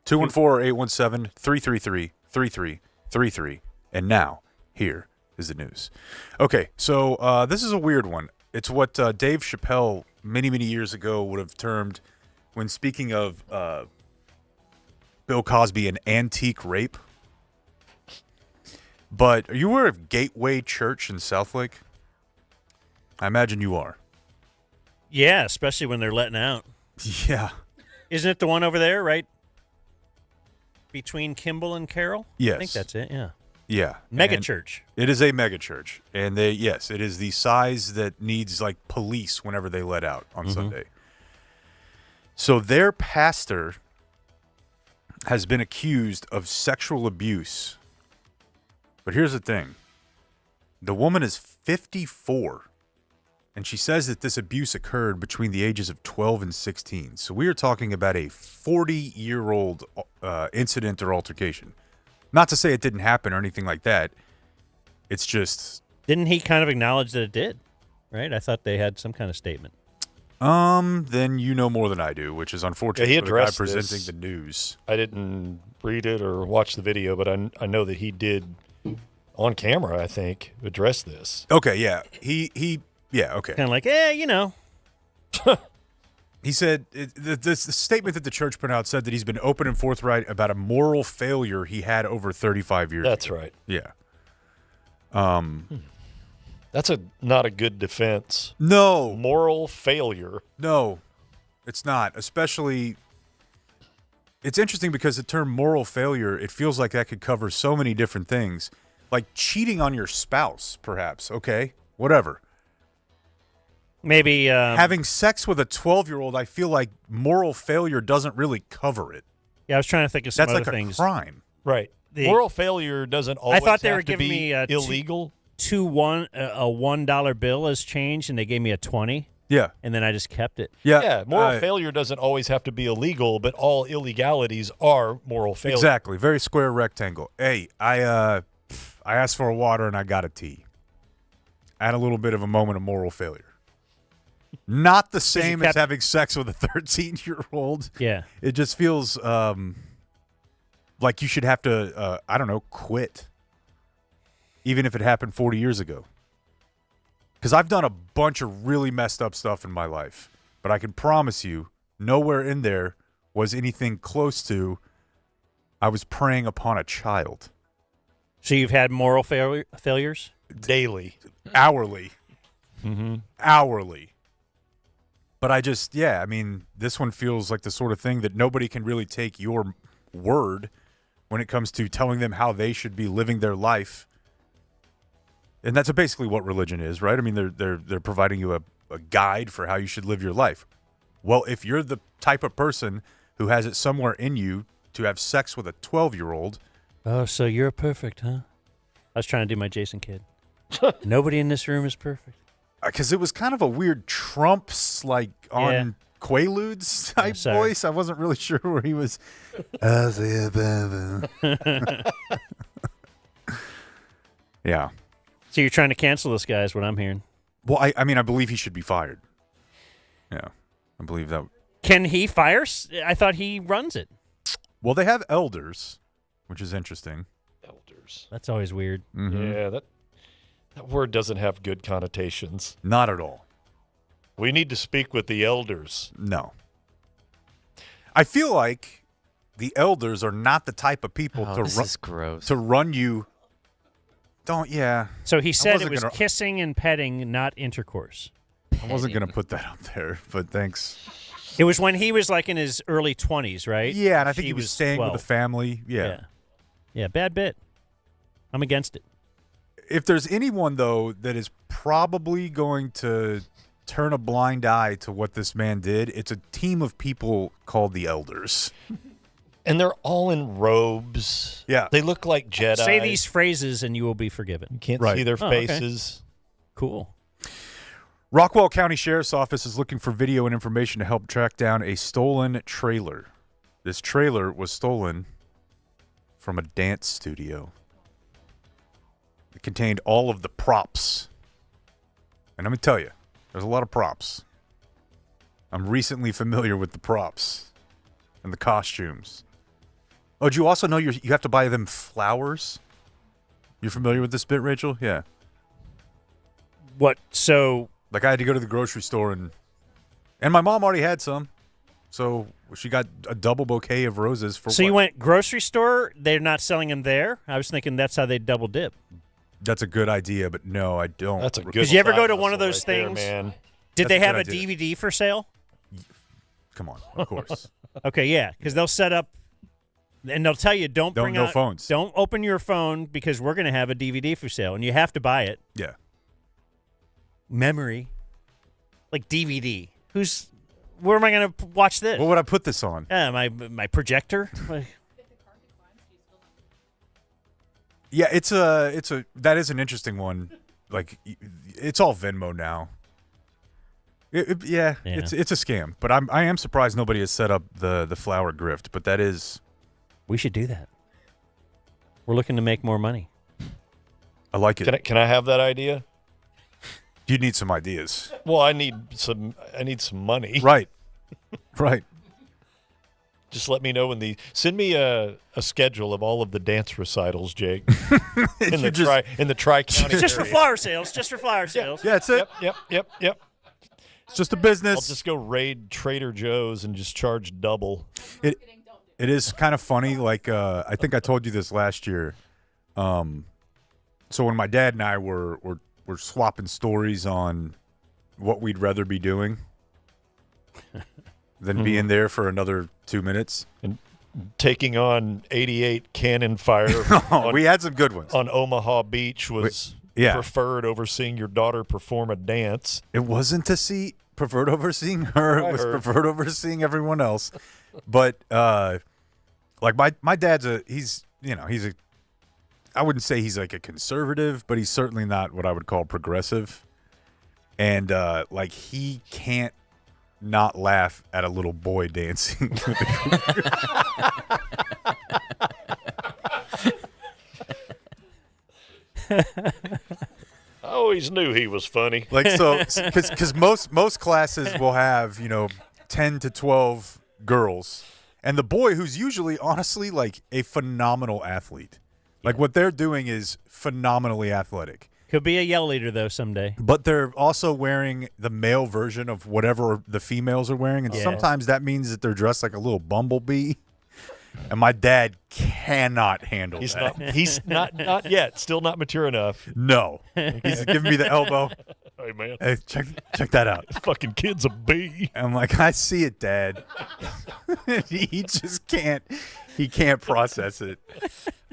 214-817-333-3333. And now, here is the news. Okay, so this is a weird one. It's what Dave Chappelle many, many years ago would have termed, when speaking of Bill Cosby, an antique rape. But are you aware of Gateway Church in Southlake? I imagine you are. Yeah, especially when they're letting out. Yeah. Isn't it the one over there, right? Between Kimball and Carroll? Yes. I think that's it, yeah. Yeah. Mega And church. It is a mega church. And yes, it is the size that needs like police whenever they let out on Sunday. So their pastor has been accused of sexual abuse. But here's the thing. The woman is 54, and she says that this abuse occurred between the ages of 12 and 16. So we are talking about a 40-year-old incident or altercation. Not to say it didn't happen or anything like that. It's just... Didn't he kind of acknowledge that it did, right? I thought they had some kind of statement. Then you know more than I do, which is unfortunate he for the guy addressed presenting this. the news. I didn't read it or watch the video, but I know that he did on camera, I think, address this. Okay, yeah. Yeah, okay. Kind of like, He said, the statement that the church put out said that he's been open and forthright about a moral failure he had over 35 years That's ago. right. Yeah. That's not a good defense. No. Moral failure. No, it's not. Especially, it's interesting because the term moral failure, it feels like that could cover so many different things. Like cheating on your spouse, perhaps. Okay, whatever. Maybe having sex with a 12-year-old, I feel like moral failure doesn't really cover it. Yeah, I was trying to think of some That's other like things. a crime. Right. Moral failure doesn't always I thought they have were to giving be me a illegal. a $1 bill as change, and they gave me a 20. Yeah. And then I just kept it. Yeah, moral failure doesn't always have to be illegal, but all illegalities are moral failure. Exactly. Very square rectangle. Hey, I asked for a water and I got a tea. I had a little bit of a moment of moral failure. Not the same as having sex with a 13-year-old. Yeah. It just feels like you should have to, quit. Even if it happened 40 years ago. Because I've done a bunch of really messed up stuff in my life. But I can promise you, nowhere in there was anything close to I was preying upon a child. So you've had moral failures? Daily. Hourly. Mm-hmm. Hourly. But this one feels like the sort of thing that nobody can really take your word when it comes to telling them how they should be living their life. And that's basically what religion is, right? I mean, they're providing you a guide for how you should live your life. Well, if you're the type of person who has it somewhere in you to have sex with a 12-year-old. Oh, so you're perfect, huh? I was trying to do my Jason Kidd. Nobody in this room is perfect. because it was kind of a weird Trump's like on Quaaludes type voice. I wasn't really sure where he was. Yeah. So you're trying to cancel this guy is what I'm hearing. Well, I mean, I believe he should be fired. Yeah, I believe that. Can he fire? I thought he runs it. Well, they have elders, which is interesting. Elders. That's always weird. Mm-hmm. Yeah, that word doesn't have good connotations. Not at all. We need to speak with the elders. No. I feel like the elders are not the type of people to run you. So he said it was kissing and petting, not intercourse. I wasn't going to put that up there, but thanks. It was when he was like in his early 20s, right? Yeah, and I think he was staying 12. with the family. Yeah, bad bit. I'm against it. If there's anyone, though, that is probably going to turn a blind eye to what this man did, it's a team of people called the elders. And they're all in robes. Yeah. They look like Jedi. Say these phrases and you will be forgiven. You can't see their faces. Okay. Cool. Rockwall County Sheriff's Office is looking for video and information to help track down a stolen trailer. This trailer was stolen from a dance studio. It contained all of the props. And I'm going to tell you, there's a lot of props. I'm recently familiar with the props and the costumes. Oh, do you also know you have to buy them flowers? You're familiar with this bit, Rachel? Yeah. What? So... Like I had to go to the grocery store and my mom already had some. So she got a double bouquet of roses for So you went grocery store, they're not selling them there? I was thinking that's how they double dip. That's a good idea, but no, I don't. That's a good Did you ever go to one of those right there, things? man. Did That's they a have good a idea. DVD for sale? Come on, of course. Okay, yeah, because they'll set up and they'll tell you don't bring no out phones. Don't open your phone because we're going to have a DVD for sale, and you have to buy it. Yeah. Memory, like DVD. Where am I going to watch this? What would I put this on? My projector. Yeah, that is an interesting one. Like, it's all Venmo now. Yeah, it's a scam. But I am surprised nobody has set up the flower grift. But that is, we should do that. We're looking to make more money. I like it. Can I have that idea? You need some ideas. Well, I need some money. Right. Right. Just let me know send me a schedule of all of the dance recitals, Jake. in the Tri-County Just for area. flower sales. Just for flower sales. Yeah, that's it. Yep. It's just a business. I'll just go raid Trader Joe's and just charge double. It is kind of funny. Like I think I told you this last year. So when my dad and I were swapping stories on what we'd rather be doing than being there for another 2 minutes. And taking on 88 cannon fire. We had some good ones. On Omaha Beach was preferred over seeing your daughter perform a dance. It wasn't to see preferred over seeing her. It was preferred over seeing everyone else. But like my dad's I wouldn't say he's like a conservative, but he's certainly not what I would call progressive. And like he can't not laugh at a little boy dancing. I always knew he was funny. Like so, because most classes will have 10 to 12 girls, and the boy who's usually honestly like a phenomenal athlete. Like what they're doing is phenomenally athletic. Could be a yell leader though someday. But they're also wearing the male version of whatever the females are wearing, and sometimes that means that they're dressed like a little bumblebee. And my dad cannot handle that. He's not yet. Still not mature enough. No. He's giving me the elbow. Hey, man. Hey, check that out. This fucking kid's a bee. I'm like, I see it, Dad. He just can't. He can't process it.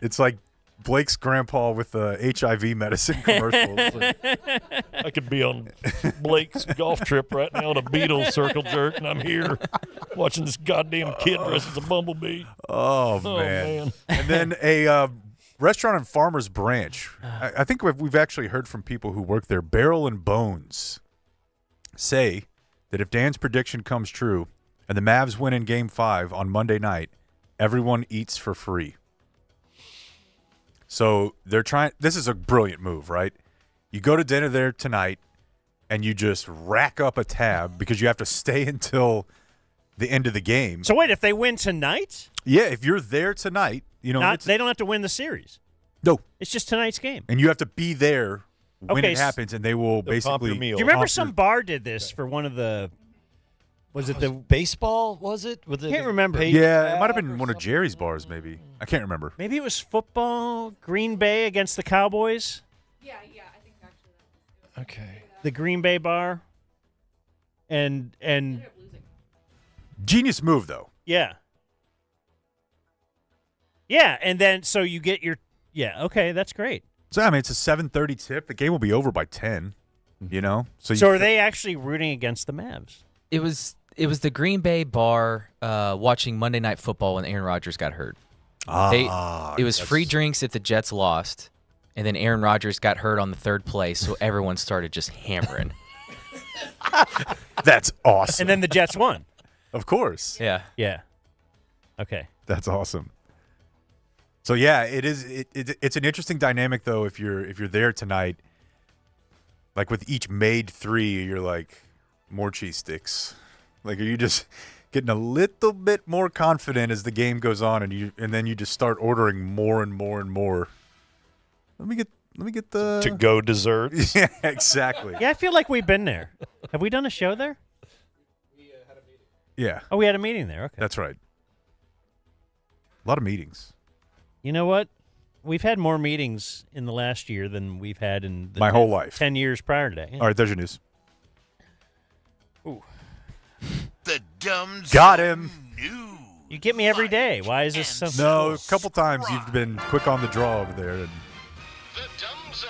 It's like Blake's grandpa with the HIV medicine commercial. I could be on Blake's golf trip right now on a Beatles circle jerk, and I'm here watching this goddamn kid dressed as a bumblebee. Oh man. And then a restaurant on Farmers Branch. I think we've actually heard from people who work there. Barrel and Bones say that if Dan's prediction comes true and the Mavs win in Game 5 on Monday night, everyone eats for free. So they're trying. This is a brilliant move, right? You go to dinner there tonight, and you just rack up a tab because you have to stay until the end of the game. So wait, if they win tonight? Yeah, if you're there tonight, they don't have to win the series. No. It's just tonight's game. And you have to be there when it happens, and they will basically. Do you remember some bar did this for one of the? Was it the baseball? Was it? I can't remember. Yeah, it might have been one of Jerry's bars, maybe. I can't remember. Maybe it was football. Green Bay against the Cowboys. Yeah, I think actually that was okay. The Green Bay bar. And genius move though. Yeah. Yeah, and then so you get your okay, that's great. So I mean, it's a 7:30 tip. The game will be over by 10. You know. So are they actually rooting against the Mavs? It was the Green Bay bar watching Monday Night Football when Aaron Rodgers got hurt. It was free drinks if the Jets lost, and then Aaron Rodgers got hurt on the third play, so everyone started just hammering. That's awesome. And then the Jets won. Of course. Yeah. Yeah. Okay. That's awesome. So yeah, it is. It's an interesting dynamic though. If you're there tonight, like with each made three, you're like more cheese sticks. Like, are you just getting a little bit more confident as the game goes on, and then you just start ordering more and more and more. Let me get the to-go desserts. Yeah, exactly. Yeah, I feel like we've been there. Have we done a show there? We had a meeting. Yeah. Oh, we had a meeting there. Okay. That's right. A lot of meetings. You know what? We've had more meetings in the last year than we've had in my whole life. 10 years prior to that. Yeah. All right, there's your news. Ooh. The dumb Got him. You get me every day. Why is this so? No, a couple times you've been quick on the draw over there, and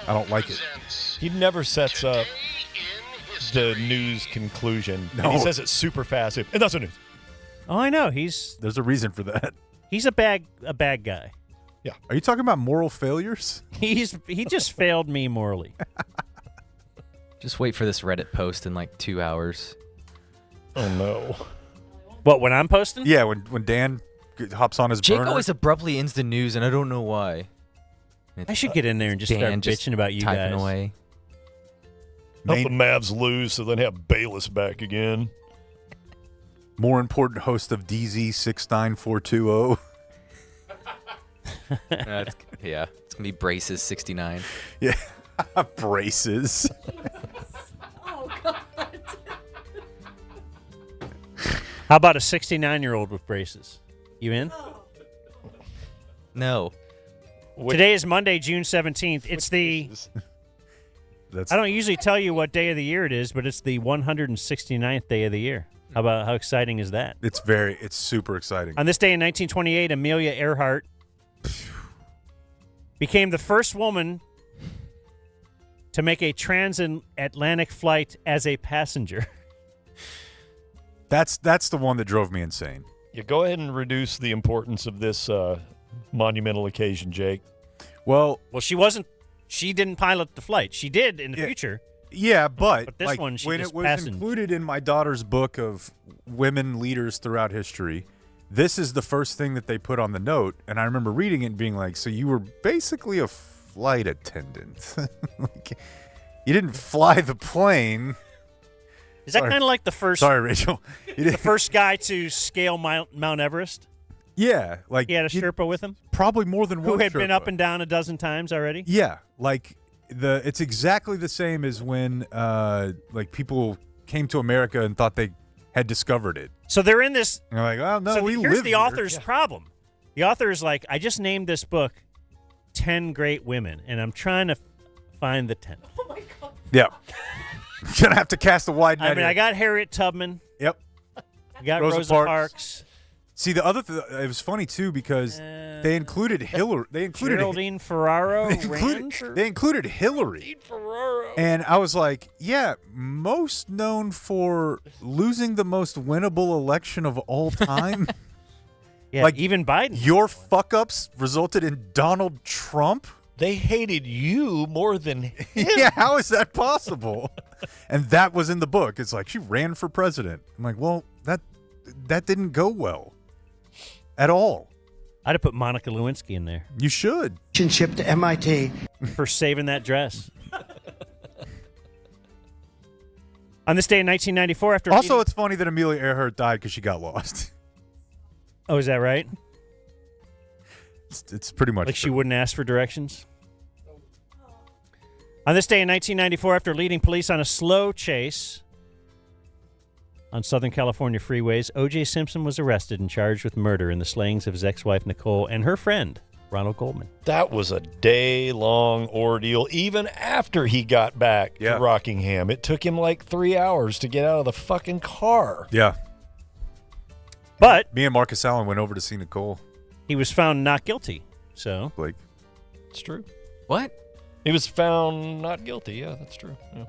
I don't like it. He never sets up the news conclusion. No. And he says it super fast. And that's the news. Oh, I know. There's a reason for that. He's a bad guy. Yeah. Are you talking about moral failures? He just failed me morally. Just wait for this Reddit post in like 2 hours. Oh no. What, when I'm posting? Yeah, when Dan hops on his Jake burner. always abruptly ends the news, and I don't know why. I should get in there and just start bitching about you typing guys. Away. Hope the Mavs lose so then have Balis back again. More important host of DZ69420. Yeah, it's gonna be Braces 69. Yeah, Braces. Oh God. How about a 69-year-old with braces? You in? No. Today is Monday, June 17th. It's the. I don't usually tell you what day of the year it is, but it's the 169th day of the year. How exciting is that? It's super exciting. On this day in 1928, Amelia Earhart became the first woman to make a transatlantic flight as a passenger. That's the one that drove me insane. Yeah, go ahead and reduce the importance of this monumental occasion, Jake. Well, she didn't pilot the flight. She did in the future. Yeah, but this one, when just it was passenger. included in my daughter's book of women leaders throughout history, this is the first thing that they put on the note. And I remember reading it and being like, so you were basically a flight attendant. Like, you didn't fly the plane. Is that kind of like the first? Sorry, Rachel. The first guy to scale Mount Everest? Yeah, like he had a Sherpa with him. Probably more than one. Who had been Sherpa. up and down a dozen times already. Yeah, like it's exactly the same as when like people came to America and thought they had discovered it. So they're in this. And they're like, oh no, so we here's live the here. author's problem. The author is like, I just named this book 10 Great Women, and I'm trying to find the 10th. Oh my God. Yeah. Gonna have to cast a wide net. I mean, here. I got Harriet Tubman. Yep. I got Rosa Parks. See, the other it was funny too because they included Hillary. They included Geraldine Ferraro. They included Hillary. And I was like, yeah, most known for losing the most winnable election of all time. Yeah, like even Biden. Your fuck-ups resulted in Donald Trump? They hated you more than him. Yeah, how is that possible? And that was in the book. It's like, she ran for president. I'm like, well, that didn't go well at all. I'd have put Monica Lewinsky in there. You should. Relationship to MIT. For saving that dress. On this day in 1994, after Also, it's funny that Amelia Earhart died because she got lost. Oh, is that right? It's pretty much like she true. wouldn't ask for directions. On this day in 1994, after leading police on a slow chase on Southern California freeways, O.J. Simpson was arrested and charged with murder in the slayings of his ex-wife Nicole and her friend Ronald Goldman. That was a day-long ordeal. Even after he got back to Rockingham, it took him like 3 hours to get out of the fucking car. Yeah. But me and Marcus Allen went over to see Nicole. He was found not guilty. So Blake, it's true. What? He was found not guilty. Yeah, that's true. Yeah.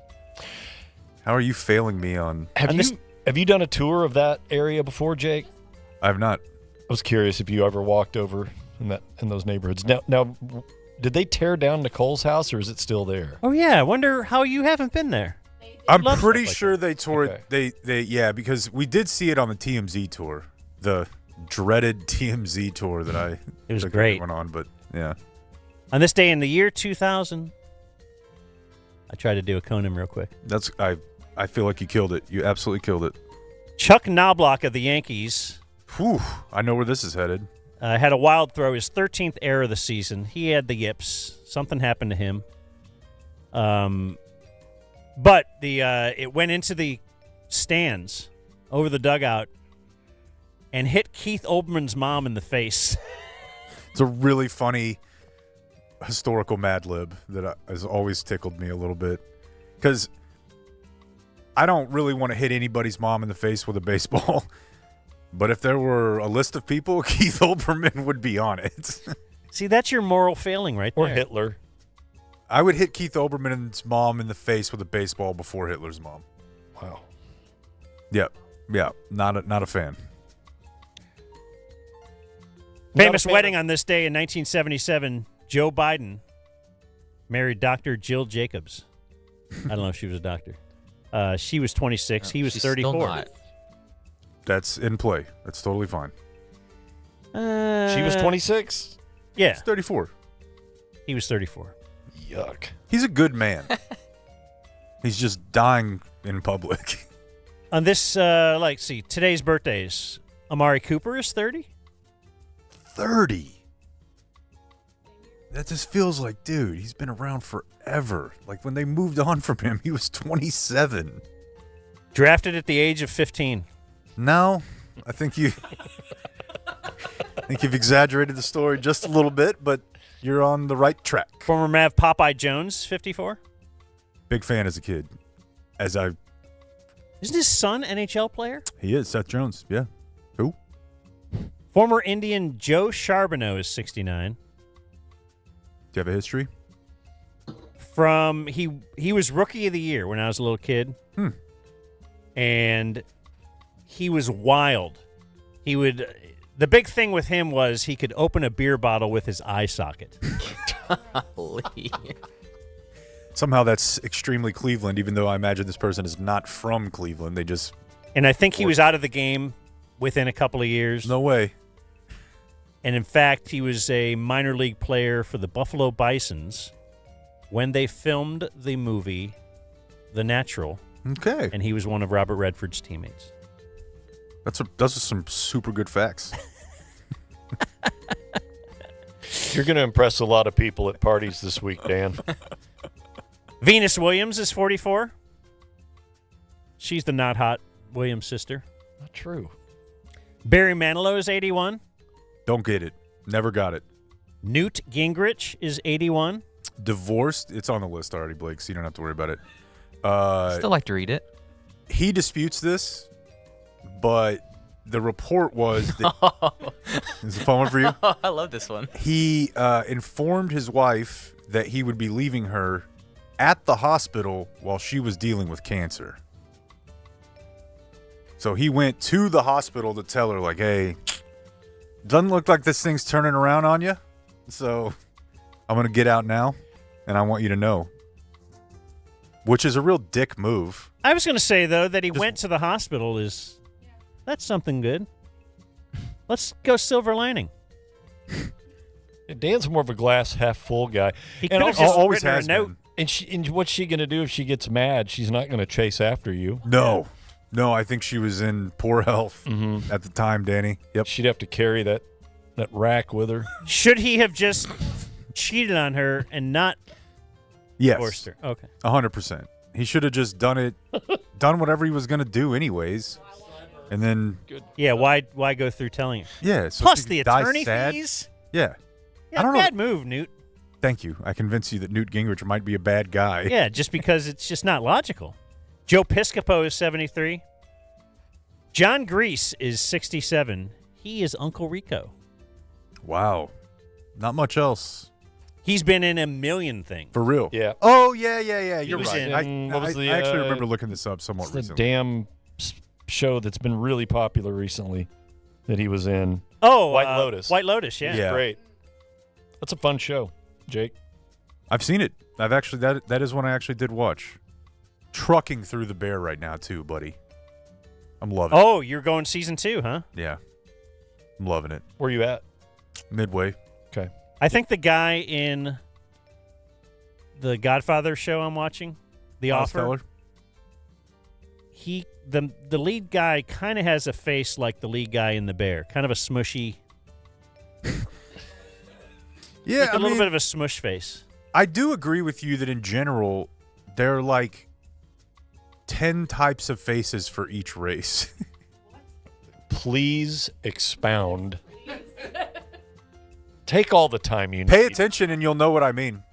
How are you failing me on? Have you done a tour of that area before, Jake? I've not. I was curious if you ever walked over in those neighborhoods. Now, did they tear down Nicole's house, or is it still there? Oh yeah, I wonder how you haven't been there. I'm pretty sure they tore it. They because we did see it on the TMZ tour, the dreaded TMZ tour that I it was great went on, but yeah. On this day in the year 2000, I tried to do a Conan real quick. I feel like you killed it. You absolutely killed it. Chuck Knobloch of the Yankees. Whew, I know where this is headed. Had a wild throw, his 13th error of the season. He had the yips. Something happened to him. But it went into the stands over the dugout and hit Keith Olbermann's mom in the face. It's a really funny historical Mad Lib that has always tickled me a little bit, because I don't really want to hit anybody's mom in the face with a baseball, but if there were a list of people, Keith Olbermann would be on it. See, that's your moral failing right there. Or Hitler. I would hit Keith Olbermann's mom in the face with a baseball before Hitler's mom. Wow. Yep. Yeah. Not a fan. Famous wedding on this day in 1977. Joe Biden married Dr. Jill Jacobs. I don't know if she was a doctor. She was 26. He was 34. Still not. That's in play. That's totally fine. She was 26? Yeah. He's 34. He was 34. Yuck. He's a good man. He's just dying in public. On this, today's birthdays. Amari Cooper is 30. 30? That just feels like, dude, he's been around forever. Like, when they moved on from him, he was 27. Drafted at the age of 15. No, I think you've exaggerated the story just a little bit, but you're on the right track. Former Mav Popeye Jones, 54. Big fan as a kid. Isn't his son NHL player? He is, Seth Jones, yeah. Who? Former Indian Joe Charbonneau is 69. Do you have a history? He was Rookie of the Year when I was a little kid. And he was wild. The big thing with him was he could open a beer bottle with his eye socket. Somehow that's extremely Cleveland, even though I imagine this person is not from Cleveland. And I think he was out of the game within a couple of years. No way. And in fact, he was a minor league player for the Buffalo Bisons when they filmed the movie The Natural. Okay. And he was one of Robert Redford's teammates. Those are some super good facts. You're going to impress a lot of people at parties this week, Dan. Venus Williams is 44. She's the not hot Williams sister. Not true. Barry Manilow is 81. Don't get it. Never got it. Newt Gingrich is 81. Divorced. It's on the list already, Blake, so you don't have to worry about it. Still like to read it. He disputes this, but the report was that... Is it a fun one for you? I love this one. He informed his wife that he would be leaving her at the hospital while she was dealing with cancer. So he went to the hospital to tell her, like, hey, Doesn't look like this thing's turning around on you. So I'm going to get out now, and I want you to know. Which is a real dick move. I was going to say, though, that he went to the hospital that's something good. Let's go silver lining. Dan's more of a glass half full guy. He could have just always written her has a note. been. And what's she going to do if she gets mad? She's not going to chase after you. No. No, I think she was in poor health at the time, Danny. Yep. She'd have to carry that rack with her. Should he have just cheated on her and not forced her? Okay. 100%. He should have just done whatever he was going to do anyways. And then... Yeah, why go through telling her? Yeah. So Plus she the could die attorney sad. fees? Yeah. Yeah, I don't know. bad move, Newt. Thank you. I convinced you that Newt Gingrich might be a bad guy. Yeah, just because it's just not logical. Joe Piscopo is 73. John Grease is 67. He is Uncle Rico. Wow. Not much else. He's been in a million things. For real. Yeah. Oh, yeah. You're was right. in- what was I the, actually remember looking this up somewhat the recently. damn show that's been really popular recently that he was in. Oh, White Lotus. White Lotus, yeah. Yeah. Great. That's a fun show, Jake. I've seen it. I've actually that is one I actually did watch. Trucking through the bear right now too, buddy. I'm loving it. Oh, you're going season 2, huh? Yeah. I'm loving it. Where you at? Midway. Okay. I think the guy in the Godfather show I'm watching, The Offer, Feller? the lead guy kind of has a face like the lead guy in The Bear, kind of a smushy, Yeah, like a little bit of a smush face. I do agree with you that in general there are like 10 types of faces for each race. Please expound. Take all the time you need. Pay attention and you'll know what I mean.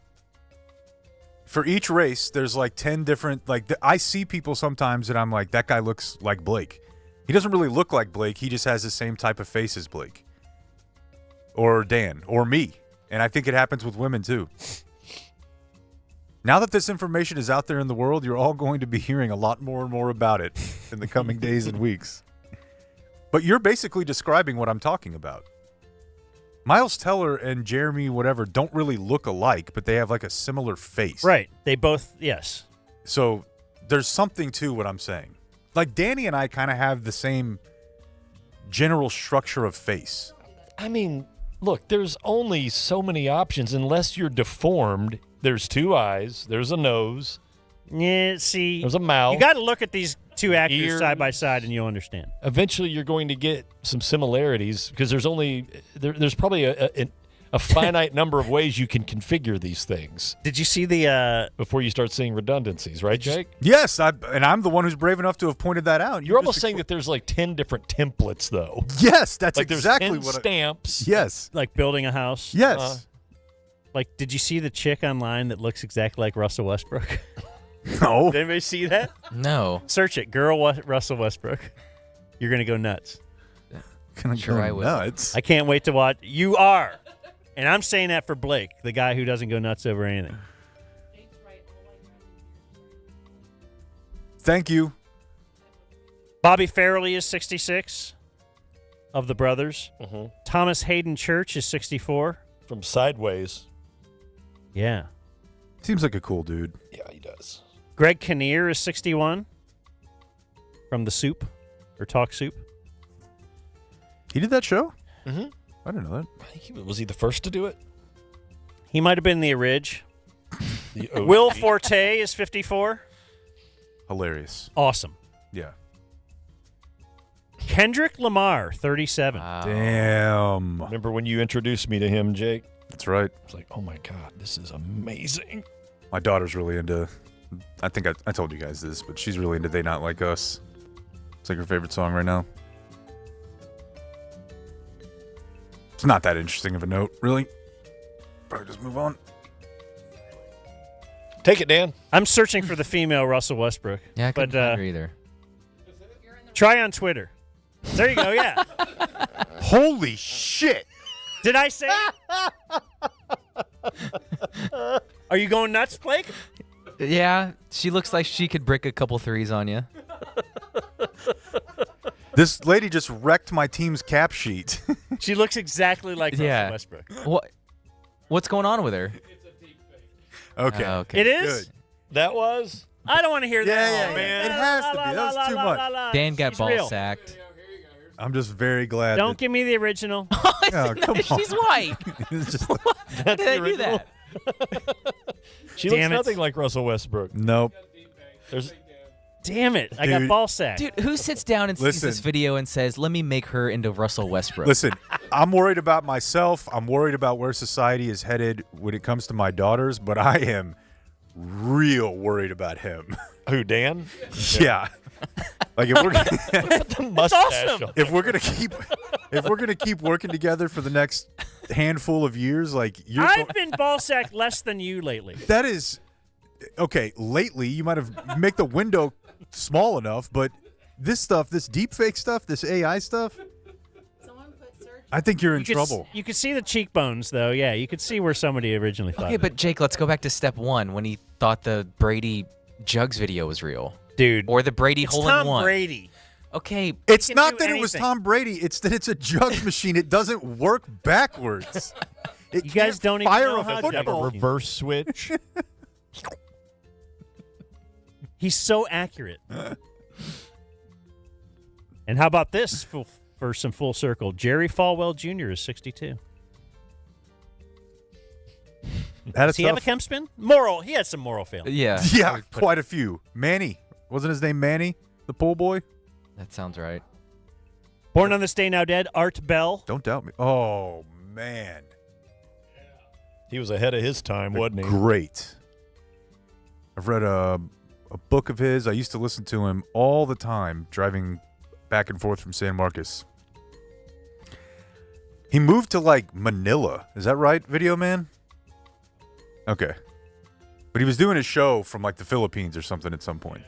For each race, there's like 10 different, I see people sometimes and I'm like, that guy looks like Blake. He doesn't really look like Blake. He just has the same type of face as Blake. Or Dan. Or me. And I think it happens with women too. Now that this information is out there in the world, you're all going to be hearing a lot more and more about it in the coming days and weeks. But you're basically describing what I'm talking about. Miles Teller and Jeremy whatever don't really look alike, but they have like a similar face. Right. They both, yes. So there's something to what I'm saying. Like Danny and I kind of have the same general structure of face. I mean, look, there's only so many options unless you're deformed. There's 2 eyes. There's a nose. Yeah, see. There's a mouth. You got to look at these 2 actors ears. side by side and you'll understand. Eventually, you're going to get some similarities because there's probably a finite number of ways you can configure these things. Did you see the before you start seeing redundancies, right, Jake? Yes, and I'm the one who's brave enough to have pointed that out. You're almost saying that there's like 10 different templates, though. Yes, that's like exactly there's 10 what stamps. Yes. Like building a house? Yes. Like, did you see the chick online that looks exactly like Russell Westbrook? No. Did anybody see that? No. Search it. Russell Westbrook. You're going to go nuts. Sure I will. Nuts. I can't wait to watch. You are. And I'm saying that for Blake, the guy who doesn't go nuts over anything. Thank you. Bobby Farrelly is 66 of the brothers. Mm-hmm. Thomas Hayden Church is 64. From Sideways. Yeah. Seems like a cool dude. Yeah, he does. Greg Kinnear is 61 from The Soup or Talk Soup. He did that show? Mm-hmm. I didn't know that. I think was he the first to do it? He might have been the orig. Will Forte is 54. Hilarious. Awesome. Yeah. Kendrick Lamar, 37. Damn. Remember when you introduced me to him, Jake? That's right. I was like, oh my God, this is amazing. My daughter's really into, I think I told you guys this, but she's really into They Not Like Us. It's like her favorite song right now. It's not that interesting of a note, really. Probably just move on. Take it, Dan. I'm searching for the female Russell Westbrook. Yeah, I couldn't find her either. Try on Twitter. There you go, yeah. Holy shit. Did I say it? Are you going nuts, Blake? Yeah, she looks like she could brick a couple threes on you. This lady just wrecked my team's cap sheet. She looks exactly like Russell Westbrook. What's going on with her? Okay. Okay. It is? Good. That was? I don't want to hear that. Yeah, man. It has to be. That was too much. Dan got She's ball real. sacked. I'm just very glad. Don't give me the original. Oh, come on. She's white. It's just How did I do that? She Damn looks it. nothing like Russell Westbrook. Nope. There's Damn it. I got Dude. ball sacked. Dude, who sits down and sees Listen. this video and says, let me make her into Russell Westbrook? Listen, I'm worried about myself. I'm worried about where society is headed when it comes to my daughters, but I am real worried about him. Who, Dan? Yeah. Like if we're The mustache. awesome. on. if we're gonna keep working together for the next handful of years, like I've been ball sacked less than you lately. that is okay. Lately, you might have make the window small enough, but this stuff, this deep fake stuff, this AI stuff, I think you're in trouble. You could see the cheekbones, though. Yeah, you could see where somebody originally thought. Okay, of but Jake, let's go back to step one when he thought the Brady Jugs video was real. it. Dude, Or the Brady it's hole-in-one. Tom Brady. Okay. It's can not do that it was anything. Tom Brady. It's that it's a jugs machine. It doesn't work backwards. It You guys can't don't even fire know a how Doesn't have a football. reverse switch. He's so accurate. And how about this for some full circle? Jerry Falwell Jr. is 62. Does he have a Kemp spin? Moral. He had some moral failings. Yeah. Yeah, quite a few. Manny. Wasn't his name Manny, the pool boy? That sounds right. Born on this day, now dead, Art Bell. Don't doubt me. Oh, man. He was ahead of his time, wasn't he? Great. I've read a book of his. I used to listen to him all the time driving back and forth from San Marcos. He moved to like Manila. Is that right, Video Man? Okay. But he was doing his show from like the Philippines or something at some point.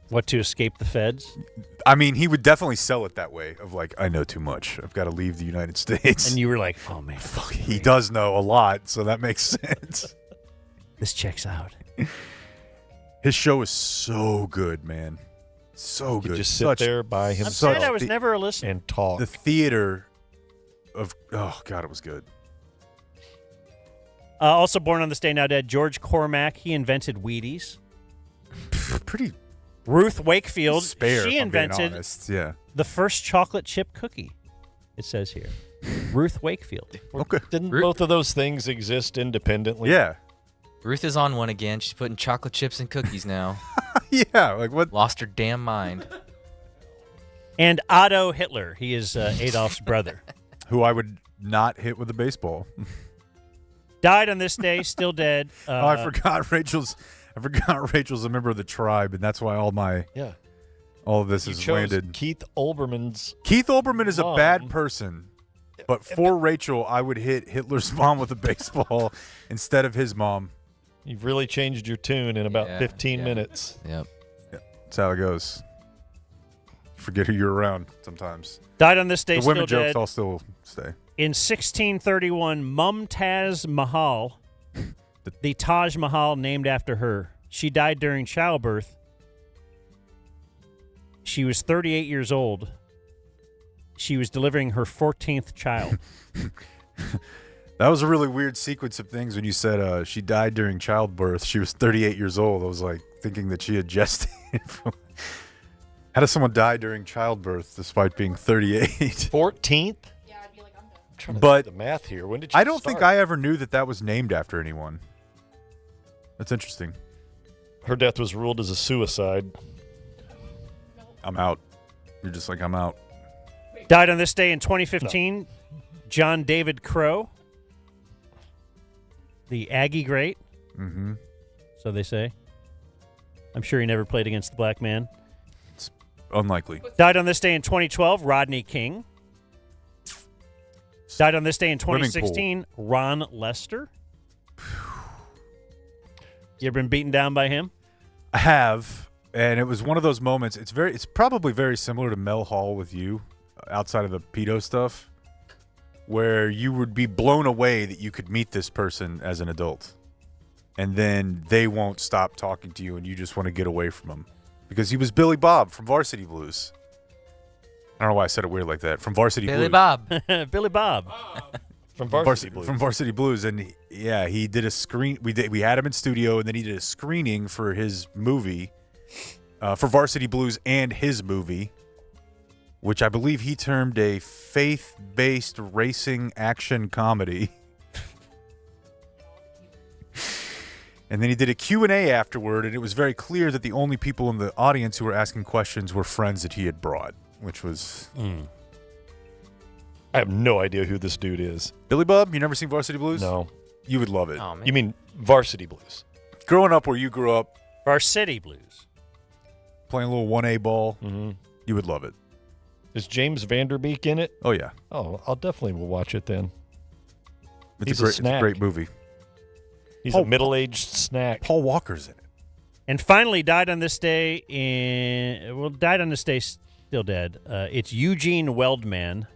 What, to escape the feds? I mean, he would definitely sell it that way of like, I know too much. I've got to leave the United States. And you were like, oh, man. Fuck, he does know a lot, so that makes sense. This checks out. His show is so good, man. So You could good. just sit there by I'm himself sad I was never a listener. and talk. The theater of, oh, God, it was good. Also born on this day, now dead, George Cormack. He invented Wheaties. Pretty Ruth Wakefield. spare, She if I'm being invented honest. Yeah. the first chocolate chip cookie. It says here. Ruth Wakefield. Okay. Didn't both of those things exist independently? Yeah. Ruth is on one again. She's putting chocolate chips and cookies now. Yeah. Like what? Lost her damn mind. And Otto Hitler. He is Adolf's brother. Who I would not hit with a baseball. Died on this day, still dead. Oh, I forgot Rachel's a member of the tribe, and that's why all of this You is chose landed. Keith Olbermann's. Keith Olbermann is a mom. bad person, but for Rachel, I would hit Hitler's mom with a baseball instead of his mom. You've really changed your tune in about 15 minutes. Yep. That's how it goes. Forget who you're around sometimes. Died on this day, The still women jokes dead. all still stay. In 1631, Mumtaz Mahal, the Taj Mahal named after her. She died during childbirth. She was 38 years old. She was delivering her 14th child. That was a really weird sequence of things when you said she died during childbirth. She was 38 years old. I was like thinking that she had gestated. How does someone die during childbirth despite being 38? 14th? Trying to But do the math here. When did you I don't start? think I ever knew that was named after anyone. That's interesting. Her death was ruled as a suicide. I'm out. You're just like, I'm out. Died on this day in 2015, John David Crow, the Aggie great. Mm-hmm. So they say. I'm sure he never played against the black man. It's unlikely. Died on this day in 2012, Rodney King. Died on this day in 2016, Ron Lester. You ever been beaten down by him? I have, and it was one of those moments. It's probably very similar to Mel Hall with you, outside of the pedo stuff, where you would be blown away that you could meet this person as an adult, and then they won't stop talking to you, and you just want to get away from him because he was Billy Bob from Varsity Blues. I don't know why I said it weird like that. From Varsity Billy Blues. Bob. Billy Bob. From Varsity Blues. From Varsity Blues, and he did a screen. We had him in studio, and then he did a screening for his movie, for Varsity Blues and his movie, which I believe he termed a faith-based racing action comedy. And then he did a Q&A afterward, and it was very clear that the only people in the audience who were asking questions were friends that he had brought, which was... I have no idea who this dude is. Billy Bob? You never seen Varsity Blues? No. You would love it. Oh, man. You mean Varsity Blues? Growing up where you grew up, Varsity Blues. playing a little 1A ball, you would love it. Is James Vanderbeek in it? Oh, yeah. Oh, I'll definitely will watch it then. It's a great movie. He's a middle-aged snack. Paul Walker's in it. And finally died on this day died on this day, still dead. It's Eugene Weldman.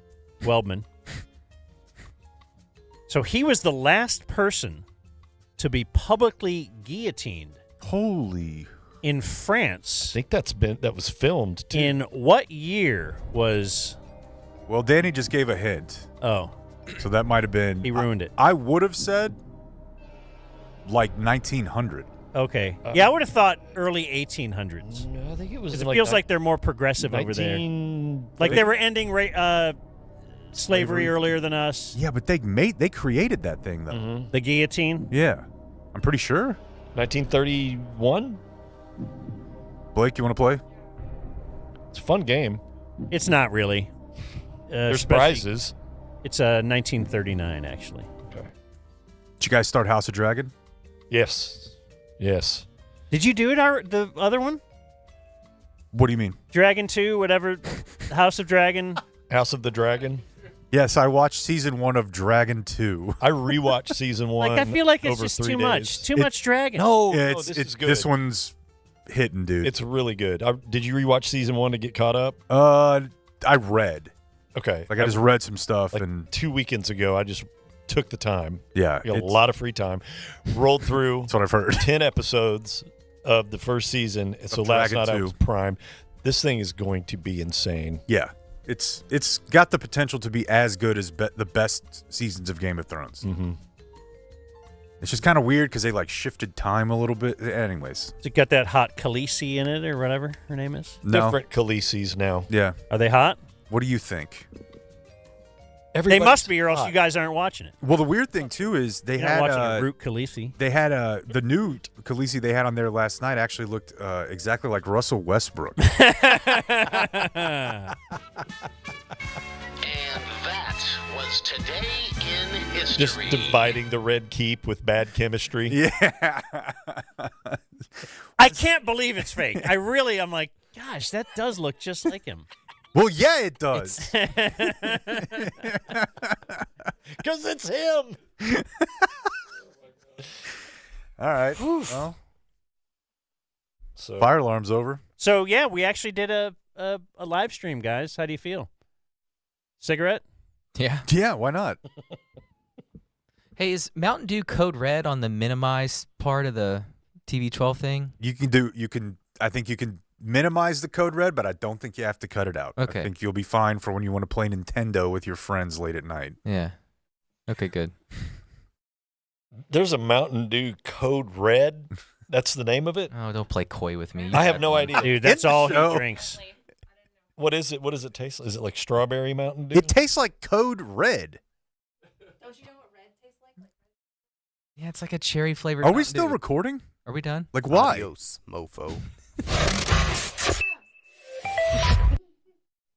So he was the last person to be publicly guillotined. Holy. In France. I think that was filmed too. In what year was... Well, Danny just gave a hint. Oh. So that might have been... He ruined it. I would have said like 1900. Okay. Yeah, I would have thought early 1800s. No, I think it was. Because it feels like they're more progressive over there. Like they were ending slavery earlier than us. Yeah, but they created that thing though. The guillotine. Yeah, I'm pretty sure. 1931. Blake, you want to play? It's a fun game. It's not really. There's prizes. It's 1939 actually. Okay. Did you guys start House of Dragon? Yes. Yes. Did you do it? The other one? What do you mean? Dragon 2, whatever. House of Dragon. House of the Dragon. Yes, I watched season 1 of Dragon 2. I rewatched season 1. Like I feel like it's over just 3 too days. much. Too much Dragon. No, this is good. This one's hitting, dude. It's really good. Did you rewatch season 1 to get caught up? I read. Okay. Like I just read some stuff, like and 2 weekends ago, I just took the time. Yeah, I got a lot of free time. Rolled through. That's what I've heard. 10 episodes of the first season. So last Dragon night 2. I was prime. This thing is going to be insane. Yeah, it's got the potential to be as good as the best seasons of Game of Thrones. Mm-hmm. It's just kind of weird because they like shifted time a little bit. Anyways, Has it got that hot Khaleesi in it or whatever her name is? No. Different Khaleesi's now. Yeah. Are they hot? What do you think? They must be, or else you guys aren't watching it. Well, the weird thing too is they You're had not watching a Root Khaleesi. They had the new Khaleesi they had on there last night actually looked exactly like Russell Westbrook. And that was Today in History. Just dividing the Red Keep with bad chemistry. Yeah. I can't believe it's fake. I'm like, gosh, that does look just like him. Well, yeah, it does. Because it's him. All right. Well, so fire alarm's over. So, yeah, we actually did a live stream, guys. How do you feel? Cigarette? Yeah. Yeah, why not? Hey, is Mountain Dew Code Red on the minimize part of the TV12 thing? I think you can minimize the Code Red, but I don't think you have to cut it out. Okay. I think you'll be fine for when you want to play Nintendo with your friends late at night. Yeah. Okay, good. There's a Mountain Dew Code Red. That's the name of it? Oh, don't play coy with me. I have no idea. Dude, that's all he drinks. What is it? What does it taste like? Is it like strawberry Mountain Dew? It tastes like Code Red. Don't you know what red tastes like? Yeah, it's like a cherry flavored. Are we still recording? Are we done? Like, why? Adios, mofo.